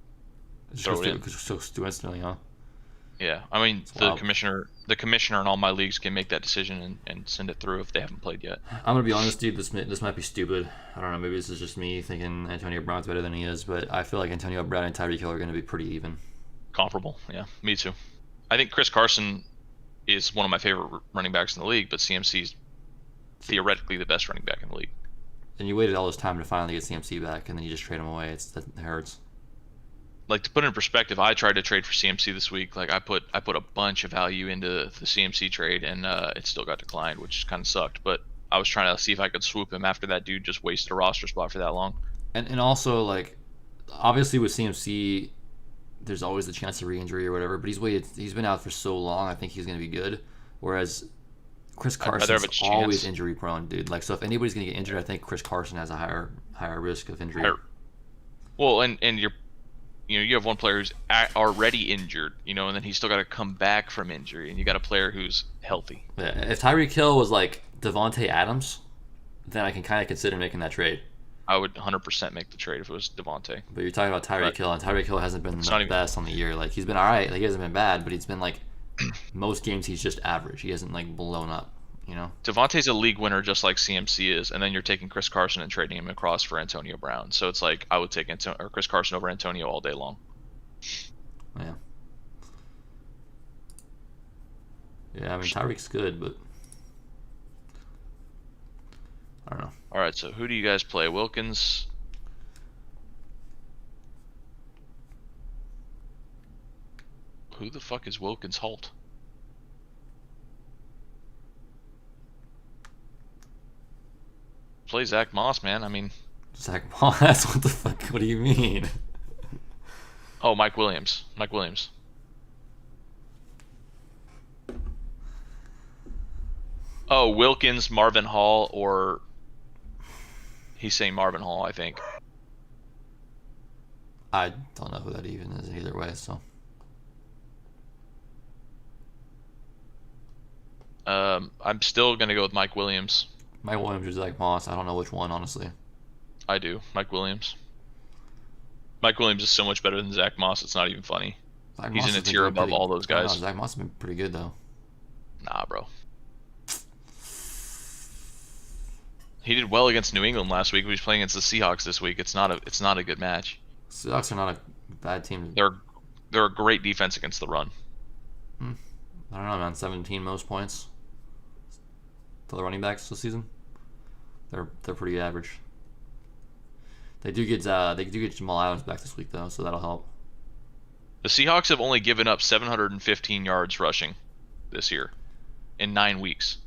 throw it in. Just do instantly, huh? Yeah, I mean the commissioner in all my leagues can make that decision and send it through if they haven't played yet. I'm gonna be honest, dude. This might be stupid. I don't know. Maybe this is just me thinking Antonio Brown's better than he is, but I feel like Antonio Brown and Tyreek Hill are gonna be pretty even. Comparable, yeah. Me too. I think Chris Carson is one of my favorite running backs in the league, but CMC's theoretically the best running back in the league. And you waited all this time to finally get CMC back, and then you just trade him away. That hurts. Like to put it in perspective, I tried to trade for CMC this week. Like I put a bunch of value into the CMC trade, and it still got declined, which kind of sucked. But I was trying to see if I could swoop him after that dude just wasted a roster spot for that long. And also like, obviously with CMC, there's always the chance of re-injury or whatever. But he's been out for so long. I think he's gonna be good. Whereas Chris Carson's always injury prone, dude. Like so, if anybody's gonna get injured, I think Chris Carson has a higher risk of injury. Well, and you have one player who's already injured, and then he's still got to come back from injury, and you got a player who's healthy. Yeah, if Tyreek Hill was like Devontae Adams, then I can kind of consider making that trade. I would 100% make the trade if it was Devontae. But you're talking about Tyreek Hill, and Tyreek Hill hasn't been the best on the year. Like he's been all right, like he hasn't been bad, but he's been like most games he's just average. He hasn't like blown up. Devontae's a league winner just like CMC is, and then you're taking Chris Carson and trading him across for Antonio Brown. So it's like I would take Chris Carson over Antonio all day long. Yeah. Yeah, I mean Tyreek's good, but I don't know. All right, so who do you guys play? Wilkins. Who the fuck is Wilkins Holt? Play Zach Moss, man. I mean, Zach Moss. What the fuck? What do you mean? Oh, Mike Williams. Mike Williams. Oh, Wilkins, Marvin Hall, or he's saying Marvin Hall, I think. I don't know who that even is either way. So. I'm still gonna go with Mike Williams. Mike Williams or Zach Moss. I don't know which one, honestly. I do. Mike Williams. Mike Williams is so much better than Zach Moss. It's not even funny. He's in a tier above all those guys. No, Zach Moss has been pretty good though. Nah, bro. He did well against New England last week. He's playing against the Seahawks this week. It's not a good match. Seahawks are not a bad team. They're They're a great defense against the run. I don't know, man. 17 most points to the running backs this season. They're pretty average. They do get Jamal Adams back this week though, so that'll help. The Seahawks have only given up 715 yards rushing this year in 9 weeks.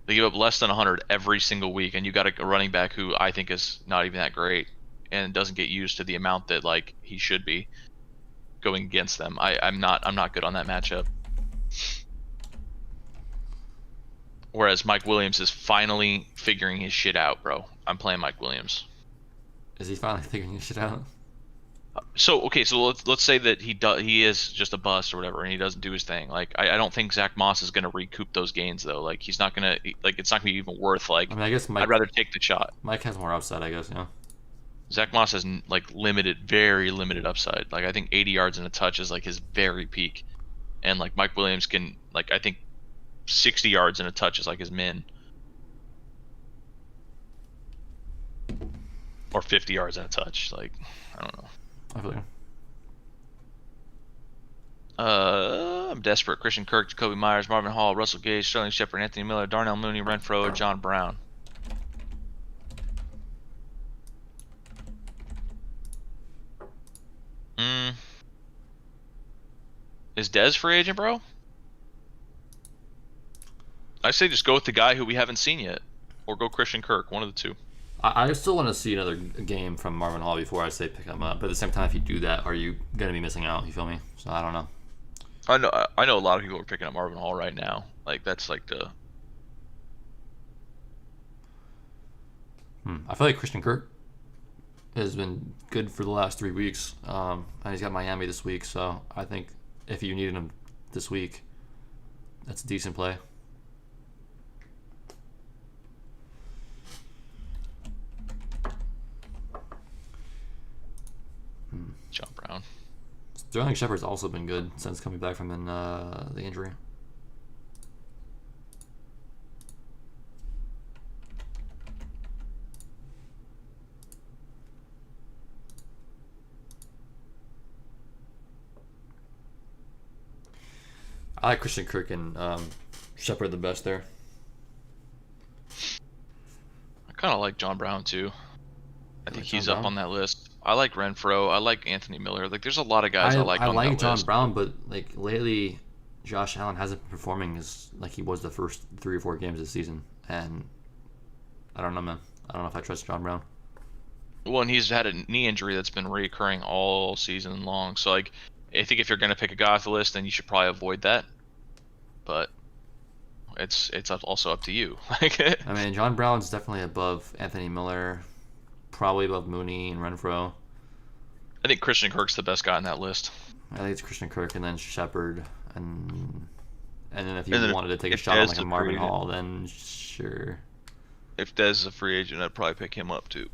They give up less than 100 every single week, and you got a running back who I think is not even that great and doesn't get used to the amount that like he should be going against them. I'm not good on that matchup. Whereas Mike Williams is finally figuring his shit out, bro. I'm playing Mike Williams. Is he finally figuring his shit out? So okay, so let's say that he is just a bust or whatever, and he doesn't do his thing. Like I don't think Zach Moss is gonna recoup those gains though. Like he's not gonna it's not gonna be even worth like. I mean, I guess Mike. I'd rather take the shot. Mike has more upside, I guess. Yeah. Zach Moss has like very limited upside. Like I think 80 yards and a touch is like his very peak, and like Mike Williams can like I think 60 yards and a touch is like his min, or 50 yards and a touch. Like I don't know. I feel you. I'm desperate. Christian Kirk, Jacoby Myers, Marvin Hall, Russell Gage, Sterling Shepard, Anthony Miller, Darnell Mooney, Renfro, John Brown. Is Dez free agent, bro? I say just go with the guy who we haven't seen yet, or go Christian Kirk, one of the two. I still want to see another game from Marvin Hall before I say pick him up. But at the same time, if you do that, are you gonna be missing out? You feel me? So I don't know. I know a lot of people are picking up Marvin Hall right now. Like that's like the. I feel like Christian Kirk has been good for the last 3 weeks, and he's got Miami this week. So I think if you needed him this week, that's a decent play. John Brown. Sterling Shepard's also been good since coming back from the injury. I like Christian Kirk and Shepard the best there. I kind of like John Brown too. I think like he's John up Brown? on that list. I like Renfro. I like Anthony Miller. Like, there's a lot of guys I like on like that John list. Brown, but like lately, Josh Allen hasn't been performing as like he was the first 3 or 4 games this season, and I don't know, man. I don't know if I trust John Brown. Well, and he's had a knee injury that's been reoccurring all season long. So, like, I think if you're gonna pick a guy off the list, then you should probably avoid that. But it's also up to you. Like, I mean, John Brown's definitely above Anthony Miller, probably above Mooney and Renfro. I think Christian Kirk's the best guy on that list. I think it's Christian Kirk and then Shepard, and then if you And then wanted to take a if shot on Dez like is a a Marvin free agent. Hall, then sure. If Dez is a free agent, I'd probably pick him up too.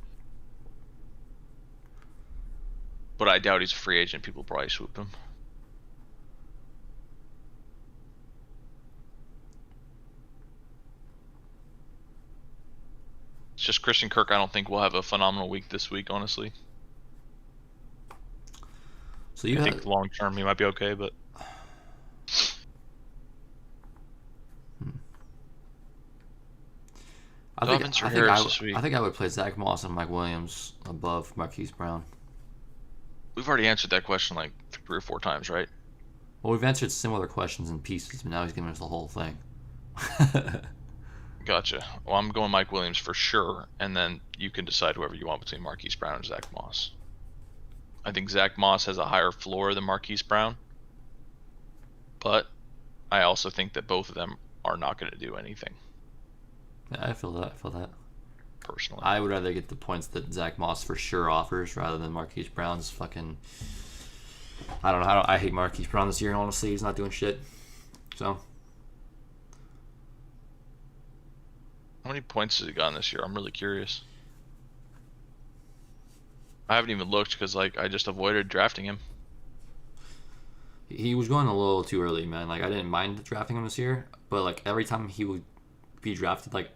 But I doubt he's a free agent. People probably swoop him. It's just Christian Kirk. I don't think will have a phenomenal week this week, honestly. So you I had, think long term he might be okay, but Dobbins or Harris this week? I think I would play Zach Moss and Mike Williams above Marquise Brown. We've already answered that question like 3 or 4 times, right? Well, we've answered similar questions in pieces, but now he's giving us the whole thing. Gotcha. Well, I'm going Mike Williams for sure, and then you can decide whoever you want between Marquise Brown and Zach Moss. I think Zach Moss has a higher floor than Marquise Brown, but I also think that both of them are not going to do anything. Yeah, I feel that. Personally, I would rather get the points that Zach Moss for sure offers rather than Marquise Brown's fucking. I don't know. I hate Marquise Brown this year. Honestly, he's not doing shit. So. How many points has he gotten this year? I'm really curious. I haven't even looked because like I just avoided drafting him. He was going a little too early, man. Like I didn't mind drafting him this year, but like every time he would be drafted, like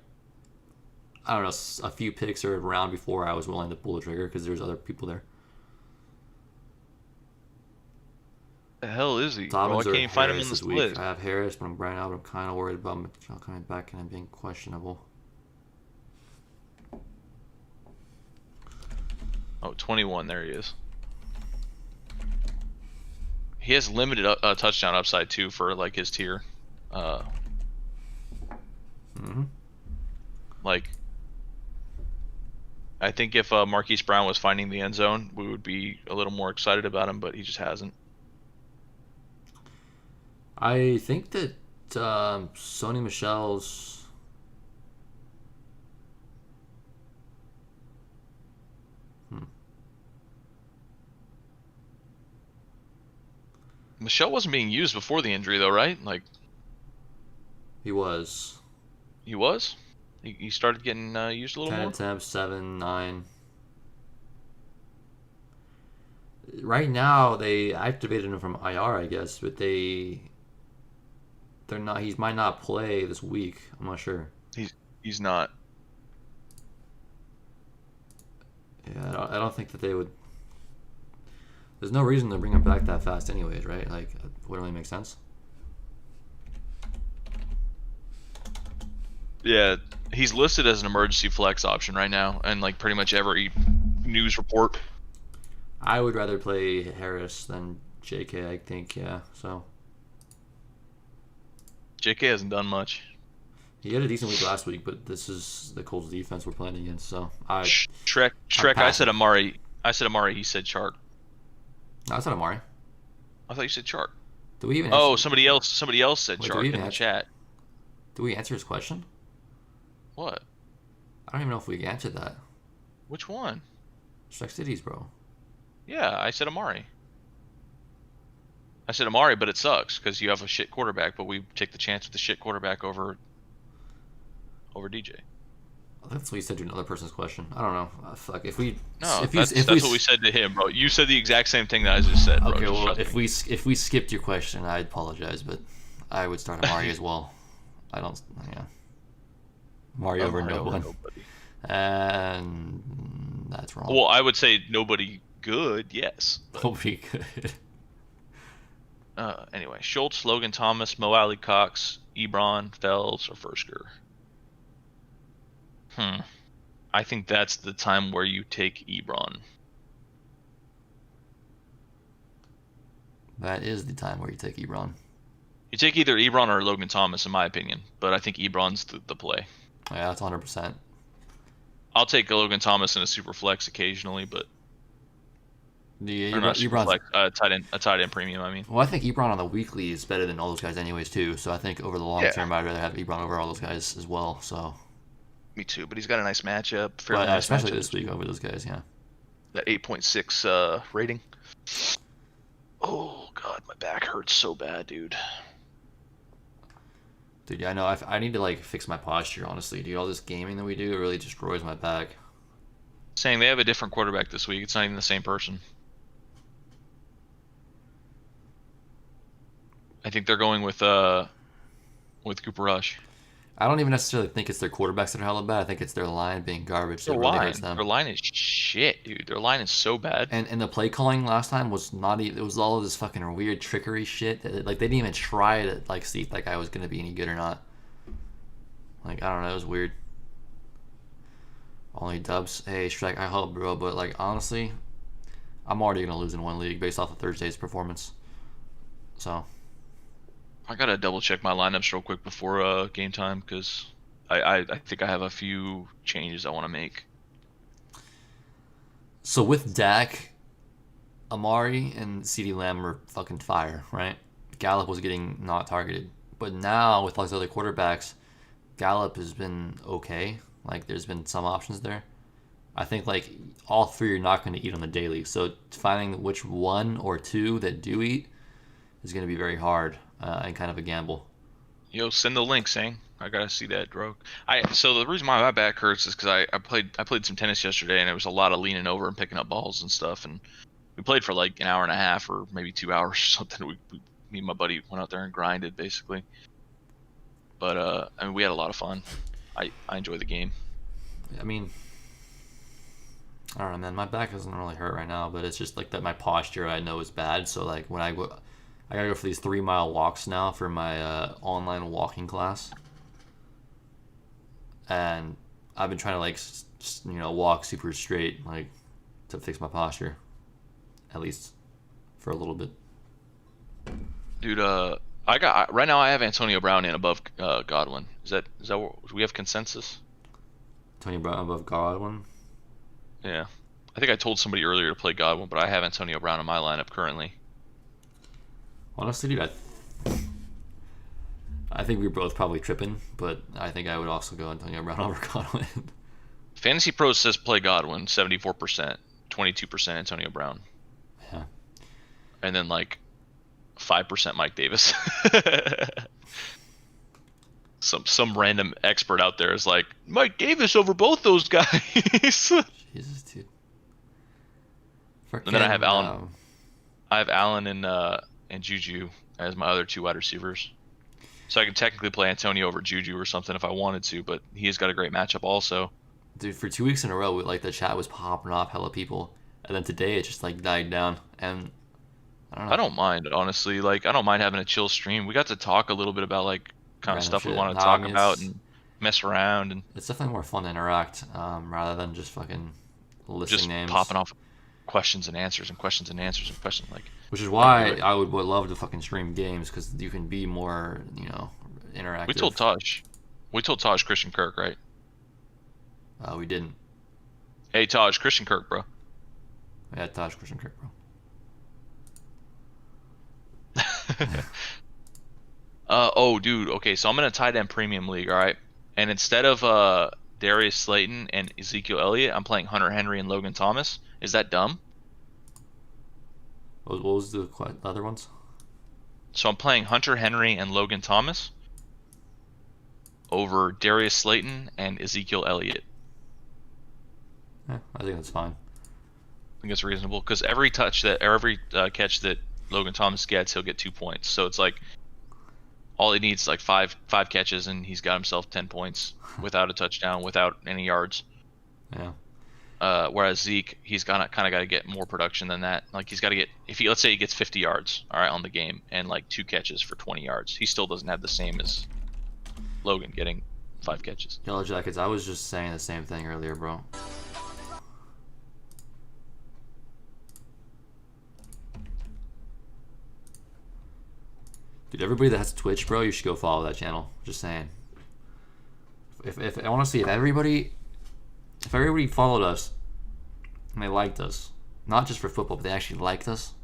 I don't know, a few picks or a round before I was willing to pull the trigger because there's other people there. The hell is he, bro? I Dobbins can't or even find him on Harris this this week. list. I have Harris, but I'm right now. But I'm kind of worried about Mitchell coming back and him being questionable. Oh, 21. There he is. He has limited touchdown upside too for like his tier. Like, I think if Marquise Brown was finding the end zone, we would be a little more excited about him, but he just hasn't. I think that Sony Michel's. Michelle wasn't being used before the injury, though, right? Like, He was. he was. He started getting used a little 10 more. attempts, 7, 9. Right now, they activated him from IR, I guess, but they're not. He might not play this week. I'm not sure. He's not. Yeah, I don't think that they would. There's no reason to bring him back that fast, anyways, right? Like, it wouldn't really make sense. Yeah, he's listed as an emergency flex option right now, and like pretty much every news report. I would rather play Harris than JK, I think, yeah. So JK hasn't done much. he had a decent week last week, but this is the Colts defense we're playing against, so Shrek. I said Amari. He said Chark. No, I said Amari. I thought you said Chark. Do we even Oh, somebody else said Wait, Chark in the chat. Do we answer his question? What? I don't even know if we answered that. Which one? Shrek Cities, bro. Yeah, I said Amari. I said Amari, but it sucks because you have a shit quarterback. But we take the chance with the shit quarterback over DJ. That's what you said to another person's question. I don't know. Fuck. If we No, if that's we what we said to him, bro. You said the exact same thing that I just said, bro. Okay, Just well, trust me. if we skipped your question, I apologize, but I would start Amari as well. I don't. Yeah. Amari over no one. Nobody. And that's wrong. Well, I would say nobody good, yes. Nobody good. Anyway, Schultz, Logan Thomas, Mo Alley Cox, Ebron, Fells, or Fersker. I think that's the time where you take Ebron. That is the time where you take Ebron. You take either Ebron or Logan Thomas, in my opinion, but I think Ebron's the play. Yeah, that's 100%. I'll take Logan Thomas in a super flex occasionally, but or not super flex, a tight end premium. I mean, well, I think Ebron on the weekly is better than all those guys, anyways, too. So I think over the long term, I'd rather have Ebron over all those guys as well. So. Me too, but he's got a nice matchup. Especially this week over those guys, yeah. That 8.6 rating. Oh god, my back hurts so bad, dude. Dude, yeah, I know. I need to like fix my posture, honestly, dude. All this gaming that we do, it really destroys my back. Saying they have a different quarterback this week. It's not even the same person. I think they're going with Cooper Rush. I don't even necessarily think it's their quarterbacks that are hella bad. I think it's their line being garbage that really hurts them. Their line is shit, dude. Their line is so bad. And the play calling last time was not even. It was all of this fucking weird trickery shit. Like they didn't even try to like see if that guy was gonna be any good or not. Like I don't know, it was weird. Only dubs. Hey Shrek, I hope, bro. But like honestly, I'm already gonna lose in one league based off of Thursday's performance. So. I gotta double check my lineups real quick before game time because I think I have a few changes I want to make. So with Dak, Amari and CeeDee Lamb were fucking fire, right? Gallup was getting not targeted, but now with all these other quarterbacks, Gallup has been okay. Like there's been some options there. I think like all three are not going to eat on the daily, so finding which one or two that do eat is going to be very hard. And kind of a gamble. Yo, send the link, Sang. I gotta see that, bro. So the reason why my back hurts is because I played some tennis yesterday, and it was a lot of leaning over and picking up balls and stuff. And we played for like an hour and a half or maybe 2 hours or something. Me and my buddy went out there and grinded basically. But I mean, we had a lot of fun. I enjoy the game. I mean, I don't know, man. My back doesn't really hurt right now, but it's just like that. My posture I know is bad. So like when I go. I gotta go for these 3 mile walks now for my online walking class, and I've been trying to like walk super straight, like to fix my posture, at least for a little bit. Dude, right now I have Antonio Brown in above Godwin. Is that what, do we have consensus? Tony Brown above Godwin. Yeah. I think I told somebody earlier to play Godwin, but I have Antonio Brown in my lineup currently. Honestly, dude, I think we're both probably tripping, but I think I would also go Antonio Brown over Godwin. Fantasy Pros says play Godwin, 74%, 22% Antonio Brown. Yeah. And then like 5% Mike Davis. Some random expert out there is like, Mike Davis over both those guys. Jesus, dude. And then I have Allen. I have Allen and Juju as my other 2 wide receivers. So I can technically play Antonio over Juju or something if I wanted to, but he has got a great matchup also. Dude, for 2 weeks in a row, like the chat was popping off hella people, and then today it just like died down. And I don't know. I don't mind, honestly. Like, I don't mind having a chill stream. We got to talk a little bit about like kind of stuff we want to talk about and mess around, and it's definitely more fun to interact rather than just fucking listing just names, popping off questions and answers and questions and answers and questions like. Which is why I would love to fucking stream games, because you can be more interactive. We told Taj Christian Kirk, right? We didn't. Hey Taj, Christian Kirk, bro. Yeah, Taj Christian Kirk, bro. Oh, dude. Okay, so I'm in a tight end premium league, all right. And instead of Darius Slayton and Ezekiel Elliott, I'm playing Hunter Henry and Logan Thomas. Is that dumb? What was the other ones? So I'm playing Hunter Henry and Logan Thomas over Darius Slayton and Ezekiel Elliott. Yeah, I think that's fine. I think it's reasonable because every catch that Logan Thomas gets, he'll get 2 points. So it's like all he needs is like five catches, and he's got himself 10 points without a touchdown, without any yards. Yeah. Whereas Zeke, he's kind of got to get more production than that. Like he's got to get, let's say he gets 50 yards, all right, on the game, and like 2 catches for 20 yards. He still doesn't have the same as Logan getting 5 catches. Yellow Jackets, I was just saying the same thing earlier, bro. Dude, everybody that has Twitch, bro, you should go follow that channel. Just saying. If I want to see if everybody followed us and they liked us, not just for football, but they actually liked us,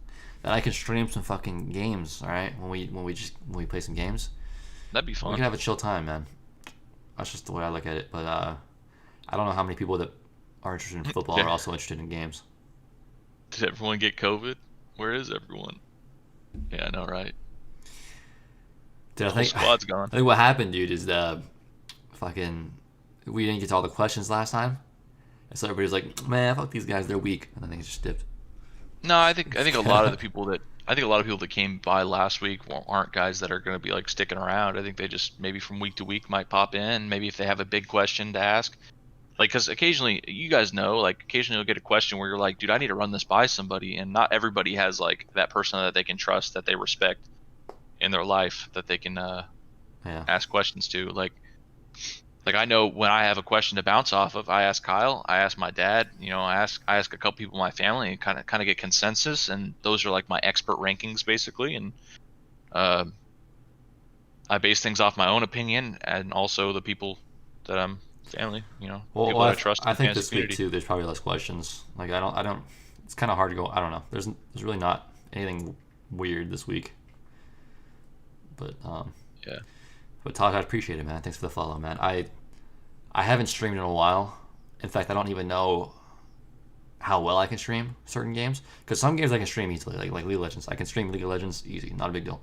then I can stream some fucking games. All right, when we play some games, that'd be fun. We can have a chill time, man. That's just the way I look at it. But I don't know how many people that are interested in football are also interested in games. Did everyone get COVID? Where is everyone? Yeah, I know, right? Dude, the whole squad's gone. I think what happened, dude, is we didn't get to all the questions last time, and so everybody's like, "Man, fuck these guys, they're weak," and then they just dipped. No, I think a lot of the people that came by last week aren't guys that are going to be like sticking around. I think they just maybe from week to week might pop in. Maybe if they have a big question to ask, like because occasionally you guys know, like occasionally you'll get a question where you're like, "Dude, I need to run this by somebody," and not everybody has like that person that they can trust, that they respect in their life, that they can ask questions to. Like I know when I have a question to bounce off of, I ask Kyle, I ask my dad, I ask a couple people in my family, and kind of get consensus, and those are like my expert rankings basically. And I base things off my own opinion and also the people that I'm family, people that I trust. I think this week too, there's probably less questions. Like I don't. It's kind of hard to go. I don't know. There's really not anything weird this week. But yeah. But Todd, I appreciate it, man. Thanks for the follow, man. I haven't streamed in a while. In fact, I don't even know how well I can stream certain games, because some games I can stream easily, like League of Legends. I can stream League of Legends easy, not a big deal.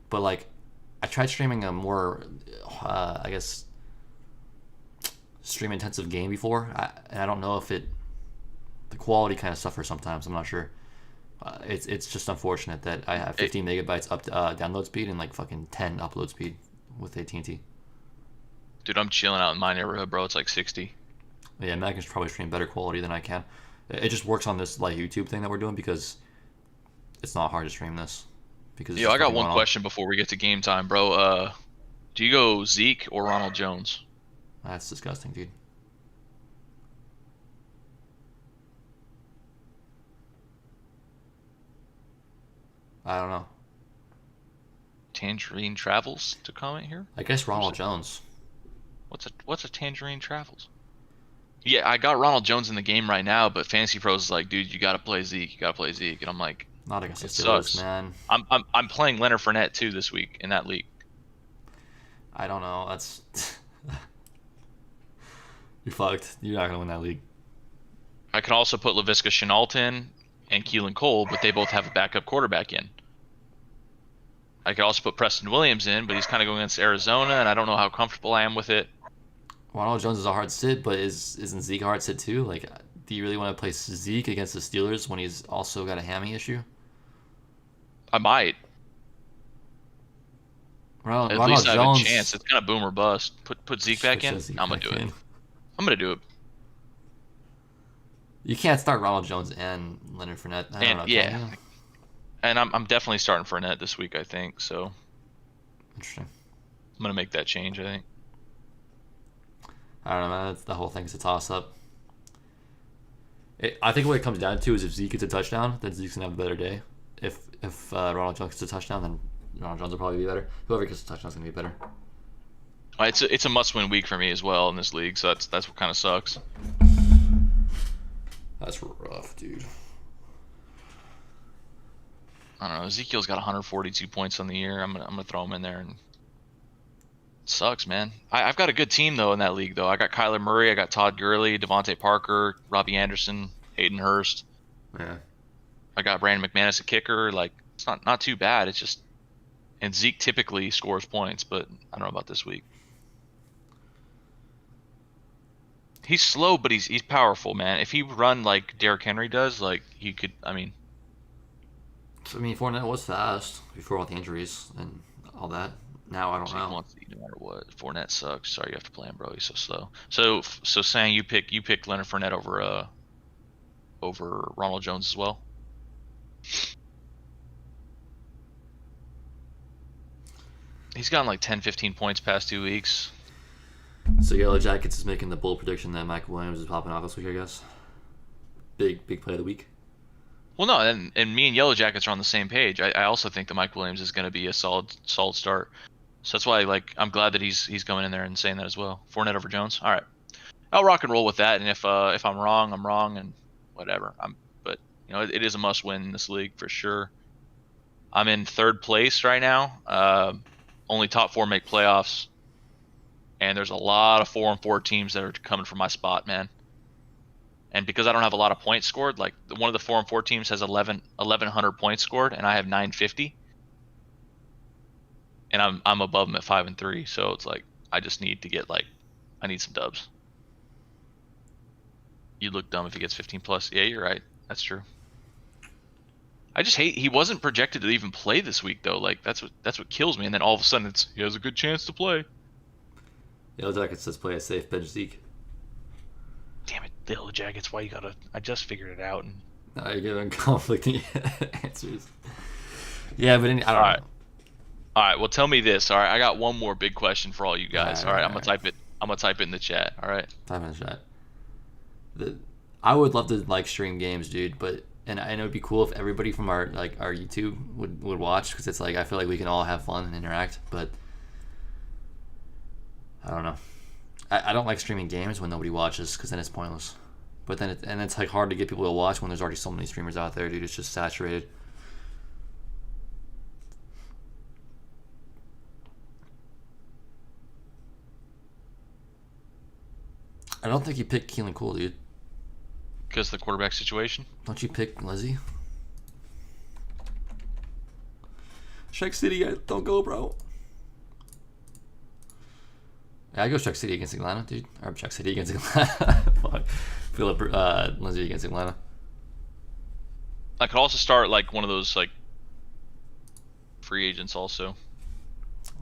But like, I tried streaming a more, I guess, stream intensive game before, and I don't know if the quality kind of suffers sometimes. I'm not sure. It's just unfortunate that I have 15 megabytes up download speed and like fucking 10 upload speed with AT&T. Dude, I'm chilling out in my neighborhood, bro. It's like 60. Yeah, Mac can probably stream better quality than I can. It just works on this like YouTube thing that we're doing, because it's not hard to stream this, because it's Yo, just I got fucking one Ronald. question before we get to game time, bro. Do you go Zeke or Ronald Jones? That's disgusting, dude. I don't know. Tangerine Travels to comment here. I guess Ronald Jones. What's a Tangerine Travels? Yeah, I got Ronald Jones in the game right now, but Fantasy Pros is like, dude, you gotta play Zeke. You gotta play Zeke, and I'm like, Not against the it Steelers, sucks. man. I'm playing Leonard Fournette too this week in that league. I don't know. That's you're fucked. You're not gonna win that league. I could also put Laviska Shenault in and Keelan Cole, but they both have a backup quarterback in. I could also put Preston Williams in, but he's kind of going against Arizona, and I don't know how comfortable I am with it. Ronald Jones is a hard sit, but isn't Zeke a hard sit too? Like, do you really want to play Zeke against the Steelers when he's also got a hammy issue? I might. At Ronald least I have a Jones. chance. It's kind of boom or bust. Put Zeke back in. Zeke I'm gonna back do it. in. I'm gonna do it. You can't start Ronald Jones and Leonard Fournette. I don't know. And yeah, Can you? and I'm definitely starting Fournette this week. I think so. Interesting. I'm gonna make that change. I think. I don't know, man. The whole thing's a toss up. I think what it comes down to is if Zeke gets a touchdown, then Zeke's gonna have a better day. If Ronald Jones gets a touchdown, then Ronald Jones will probably be better. Whoever gets a touchdown is gonna be better. It's a must-win week for me as well in this league. So that's what kind of sucks. That's rough, dude. I don't know. Ezekiel's got 142 points on the year. I'm gonna throw him in there, and it sucks, man. I've got a good team though in that league though. I got Kyler Murray, I got Todd Gurley, Devontae Parker, Robbie Anderson, Hayden Hurst. Yeah. I got Brandon McManus a kicker. Like it's not too bad. It's just, and Zeke typically scores points, but I don't know about this week. He's slow, but he's powerful, man. If he run like Derrick Henry does, like he could. I mean, Fournette was fast before all the injuries and all that. Now I don't Zeke know. wants to eat no matter what. Fournette sucks. Sorry, you have to play him, bro. He's so slow. So saying you pick Leonard Fournette over Ronald Jones as well. He's gotten like 10, 15 points past 2 weeks. So Yellow Jackets is making the bold prediction that Mike Williams is popping off this week, I guess. Big play of the week. Well, no, and me and Yellow Jackets are on the same page. I also think that Mike Williams is going to be a solid start. So that's why I'm glad that he's going in there and saying that as well. Fournette over Jones. All right, I'll rock and roll with that. And if I'm wrong, I'm wrong, and whatever. But it is a must win in this league for sure. I'm in third place right now. Only top 4 make playoffs, and there's a lot of 4-4 teams that are coming for my spot, man. And because I don't have a lot of points scored, like one of the 4-4 teams has 1,100 points scored, and I have 950, and I'm above them at 5-3. So it's like I just need to get I need some dubs. You look dumb if he gets 15 plus. Yeah, you're right. That's true. I just hate he wasn't projected to even play this week though. Like that's what kills me. And then all of a sudden he has a good chance to play. Yellow Jackets says play a safe bench Zeke. Damn it, the Yellow Jackets! Why you gotta? I just figured it out. And No, you're giving conflicting answers. Yeah, but I don't know. All right. Well, tell me this. All right, I got one more big question for all you guys. All right, I'm gonna type it. I'm gonna type it in the chat. All right. Type in the chat. I would love to stream games, dude, but and I know it'd be cool if everybody from our YouTube would watch, because it's I feel like we can all have fun and interact, but I don't know. I don't like streaming games when nobody watches, because then it's pointless. But then it's hard to get people to watch when there's already so many streamers out there, dude. It's just saturated. I don't think you picked Keelan Cole, dude. Because of the quarterback situation. Don't you pick Lizzie? Check City, don't go, bro. Yeah, I go Chuck City against Atlanta, dude. Or Chuck City against Atlanta. Fuck. Philip Lindsay against Atlanta. I could also start one of those free agents also.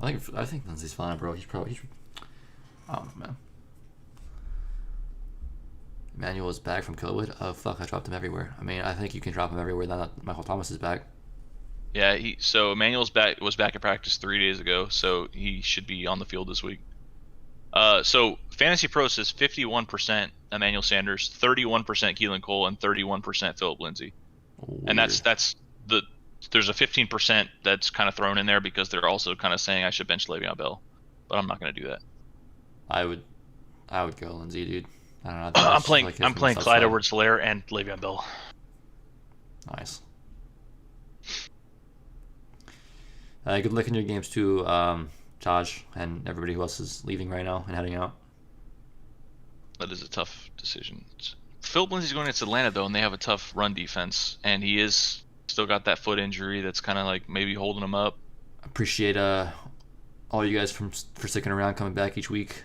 I think Lindsay's fine, bro. He's I don't know, man. Emmanuel is back from COVID. Oh fuck, I dropped him everywhere. I mean, I think you can drop him everywhere now that Michael Thomas is back. Yeah, so Emmanuel's was back at practice 3 days ago, so he should be on the field this week. So Fantasy Pro says 51% Emmanuel Sanders, 31% Keelan Cole, and 31% Philip Lindsay. And Weird. there's a 15% that's kind of thrown in there because they're also kind of saying I should bench Le'Veon Bell, but I'm not going to do that. I would go Lindsay, dude. I don't know. I'm playing like I'm playing Clyde upside. Edwards-Helaire and Le'Veon Bell. Nice. Good luck in your games too, Josh, and everybody who else is leaving right now and heading out. That is a tough decision. Philip Lindsay's going against Atlanta though, and they have a tough run defense, and he is still got that foot injury that's kind of like maybe holding him up. Appreciate all you guys for sticking around, coming back each week.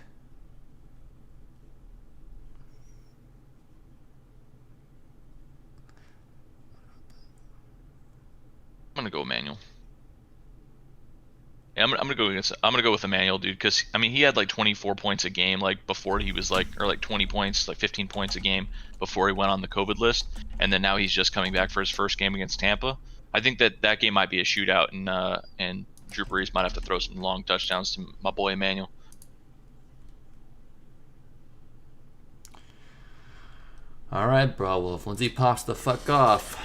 I'm gonna go Emmanuel. Yeah, I'm gonna go with Emmanuel, dude, because I mean he had like 24 points a game like before he was like, or like 20 points, like 15 points a game before he went on the COVID list, and then now he's just coming back for his first game against Tampa. I think that game might be a shootout, and Drew Brees might have to throw some long touchdowns to my boy Emmanuel. All right, bro. Well, if Lindsay pops the fuck off.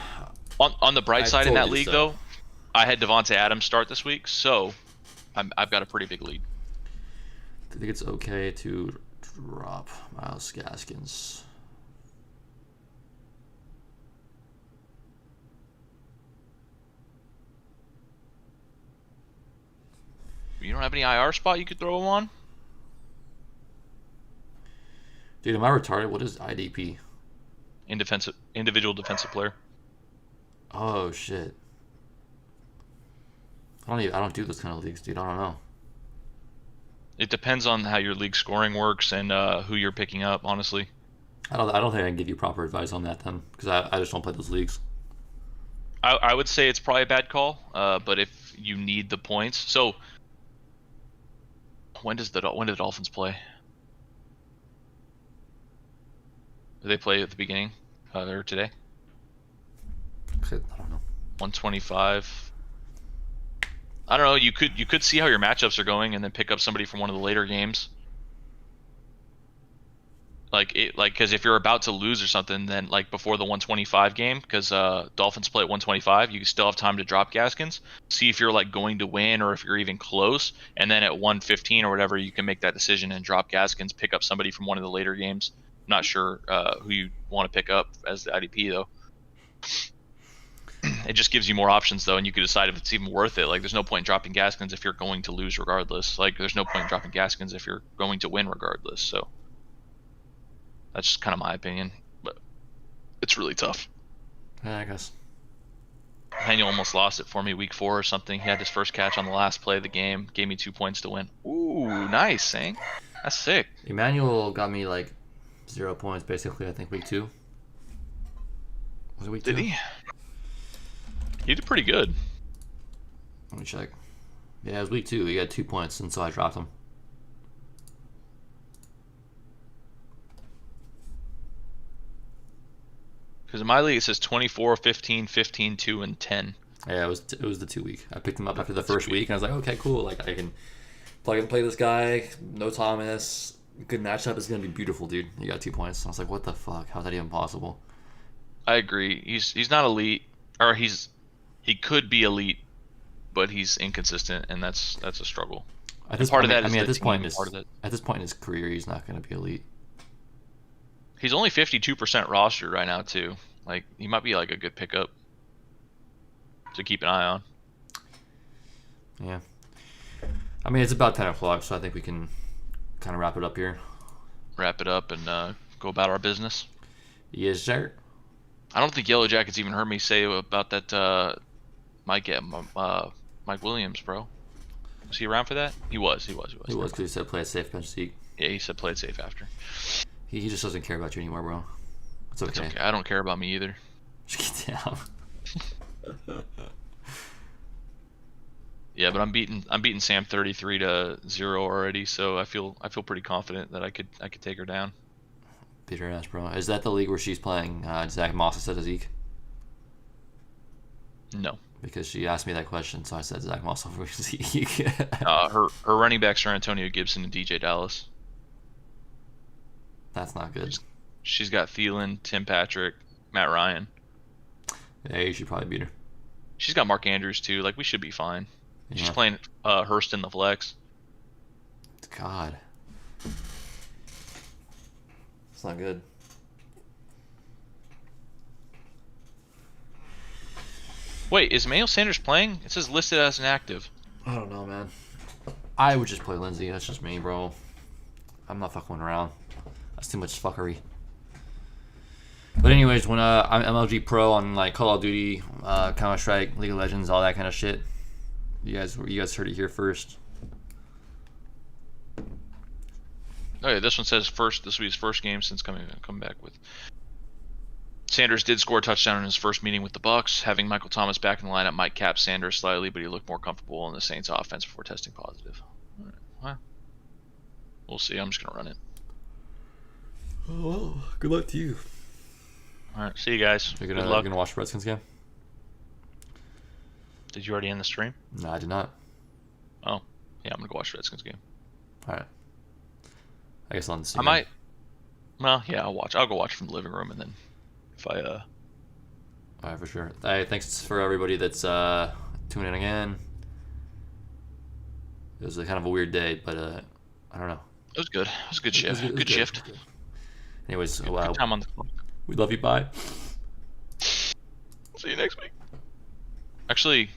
On the bright I side in told that you league so. though, I had Devontae Adams start this week, so I've got a pretty big lead. I think it's okay to drop Myles Gaskins. You don't have any IR spot you could throw him on? Dude, am I retarded? What is IDP? Individual defensive player. Oh shit. I don't do those kind of leagues, dude. I don't know. It depends on how your league scoring works and who you're picking up, honestly. I don't think I can give you proper advice on that then, because I just don't play those leagues. I would say it's probably a bad call, but if you need the points, so when do the Dolphins play? Do they play at the beginning or today? I don't know. 125. I don't know. You could see how your matchups are going and then pick up somebody from one of the later games. Because if you're about to lose or something, then like before the 125 game, because Dolphins play at 125, you still have time to drop Gaskins. See if you're like going to win or if you're even close, and then at 115 or whatever, you can make that decision and drop Gaskins, pick up somebody from one of the later games. Not sure who you want to pick up as the IDP though. It just gives you more options though, and you can decide if it's even worth it. Like, there's no point in dropping Gaskins if you're going to lose regardless. Like, there's no point in dropping Gaskins if you're going to win regardless. So that's just kind of my opinion, but it's really tough. Yeah, I guess. Daniel almost lost it for me week 4 or something. He had his first catch on the last play of the game, gave me 2 points to win. Ooh, nice, eh? That's sick. Emmanuel got me like 0 points basically. I think week 2. Was it week 2? Did he? He did pretty good. Let me check. Yeah, it was week 2. He got 2 points, and so I dropped him. Because in my league it says 24, 15, 15, 2, and 10. Yeah, it was the 2 week. I picked him up after the first week, and I was like, okay, cool. Like I can plug and play this guy. No Thomas. Good matchup. It's gonna be beautiful, dude. You got 2 points. I was like, what the fuck? How's that even possible? I agree. He's not elite, or he could be elite, but he's inconsistent, and that's a struggle. At this part point, of that is at the this team, point, part in his career, he's not gonna be elite. He's only 52% rostered right now too. Like, he might be like a good pickup to keep an eye on. Yeah. I mean, it's about 10 o'clock, so I think we can kind of wrap it up here. Wrap it up and go about our business. Yes, sir. I don't think Yellow Jackets even heard me say about that Mike Williams, bro. Was he around for that? He was. He was, because he said play it safe, bench Zeke. Yeah, he said play it safe after. He just doesn't care about you anymore, bro. It's okay. It's okay. I don't care about me either. Just get down. Yeah, but I'm beating Sam 33-0 already, so I feel pretty confident that I could take her down. Beat her ass, bro. Is that the league where she's playing Zach Moss instead of Zeke? No. because she asked me that question, so I said Zach Moss over Zeke. Her running backs are Antonio Gibson and DJ Dallas. That's not good. She's got Thielen, Tim Patrick, Matt Ryan. Yeah, you should probably beat her. She's got Mark Andrews too. Like we should be fine. Yeah. She's playing Hurst in the flex. God. It's not good. Wait, is Emmanuel Sanders playing? It says listed as inactive. I don't know, man. I would just play Lindsey. That's just me, bro. I'm not fucking around. That's too much fuckery. But anyways, when I'm MLG Pro on like Call of Duty, Counter Strike, League of Legends, all that kind of shit, you guys heard it here first. Oh yeah, this one says first. This will be his first game since coming back with. Sanders did score a touchdown in his first meeting with the Bucks. Having Michael Thomas back in the lineup might cap Sanders slightly, but he looked more comfortable in the Saints' offense before testing positive. All right. Well, we'll see. I'm just gonna run it. Oh well, good luck to you. All right, see you guys. You're Good luck. gonna watch the Redskins game? Did you already end the stream? No, I did not. Oh, yeah, I'm gonna go watch the Redskins game. All right. I guess on the I might. Well, yeah, I'll go watch from the living room, and then if I All right, for sure. Hey, thanks for everybody that's tuning in again. It was a kind of a weird day, but I don't know. It was good. It was a good shift. Good shift. Anyways, Good time on the clock. we love you. Bye. See you next week. Actually,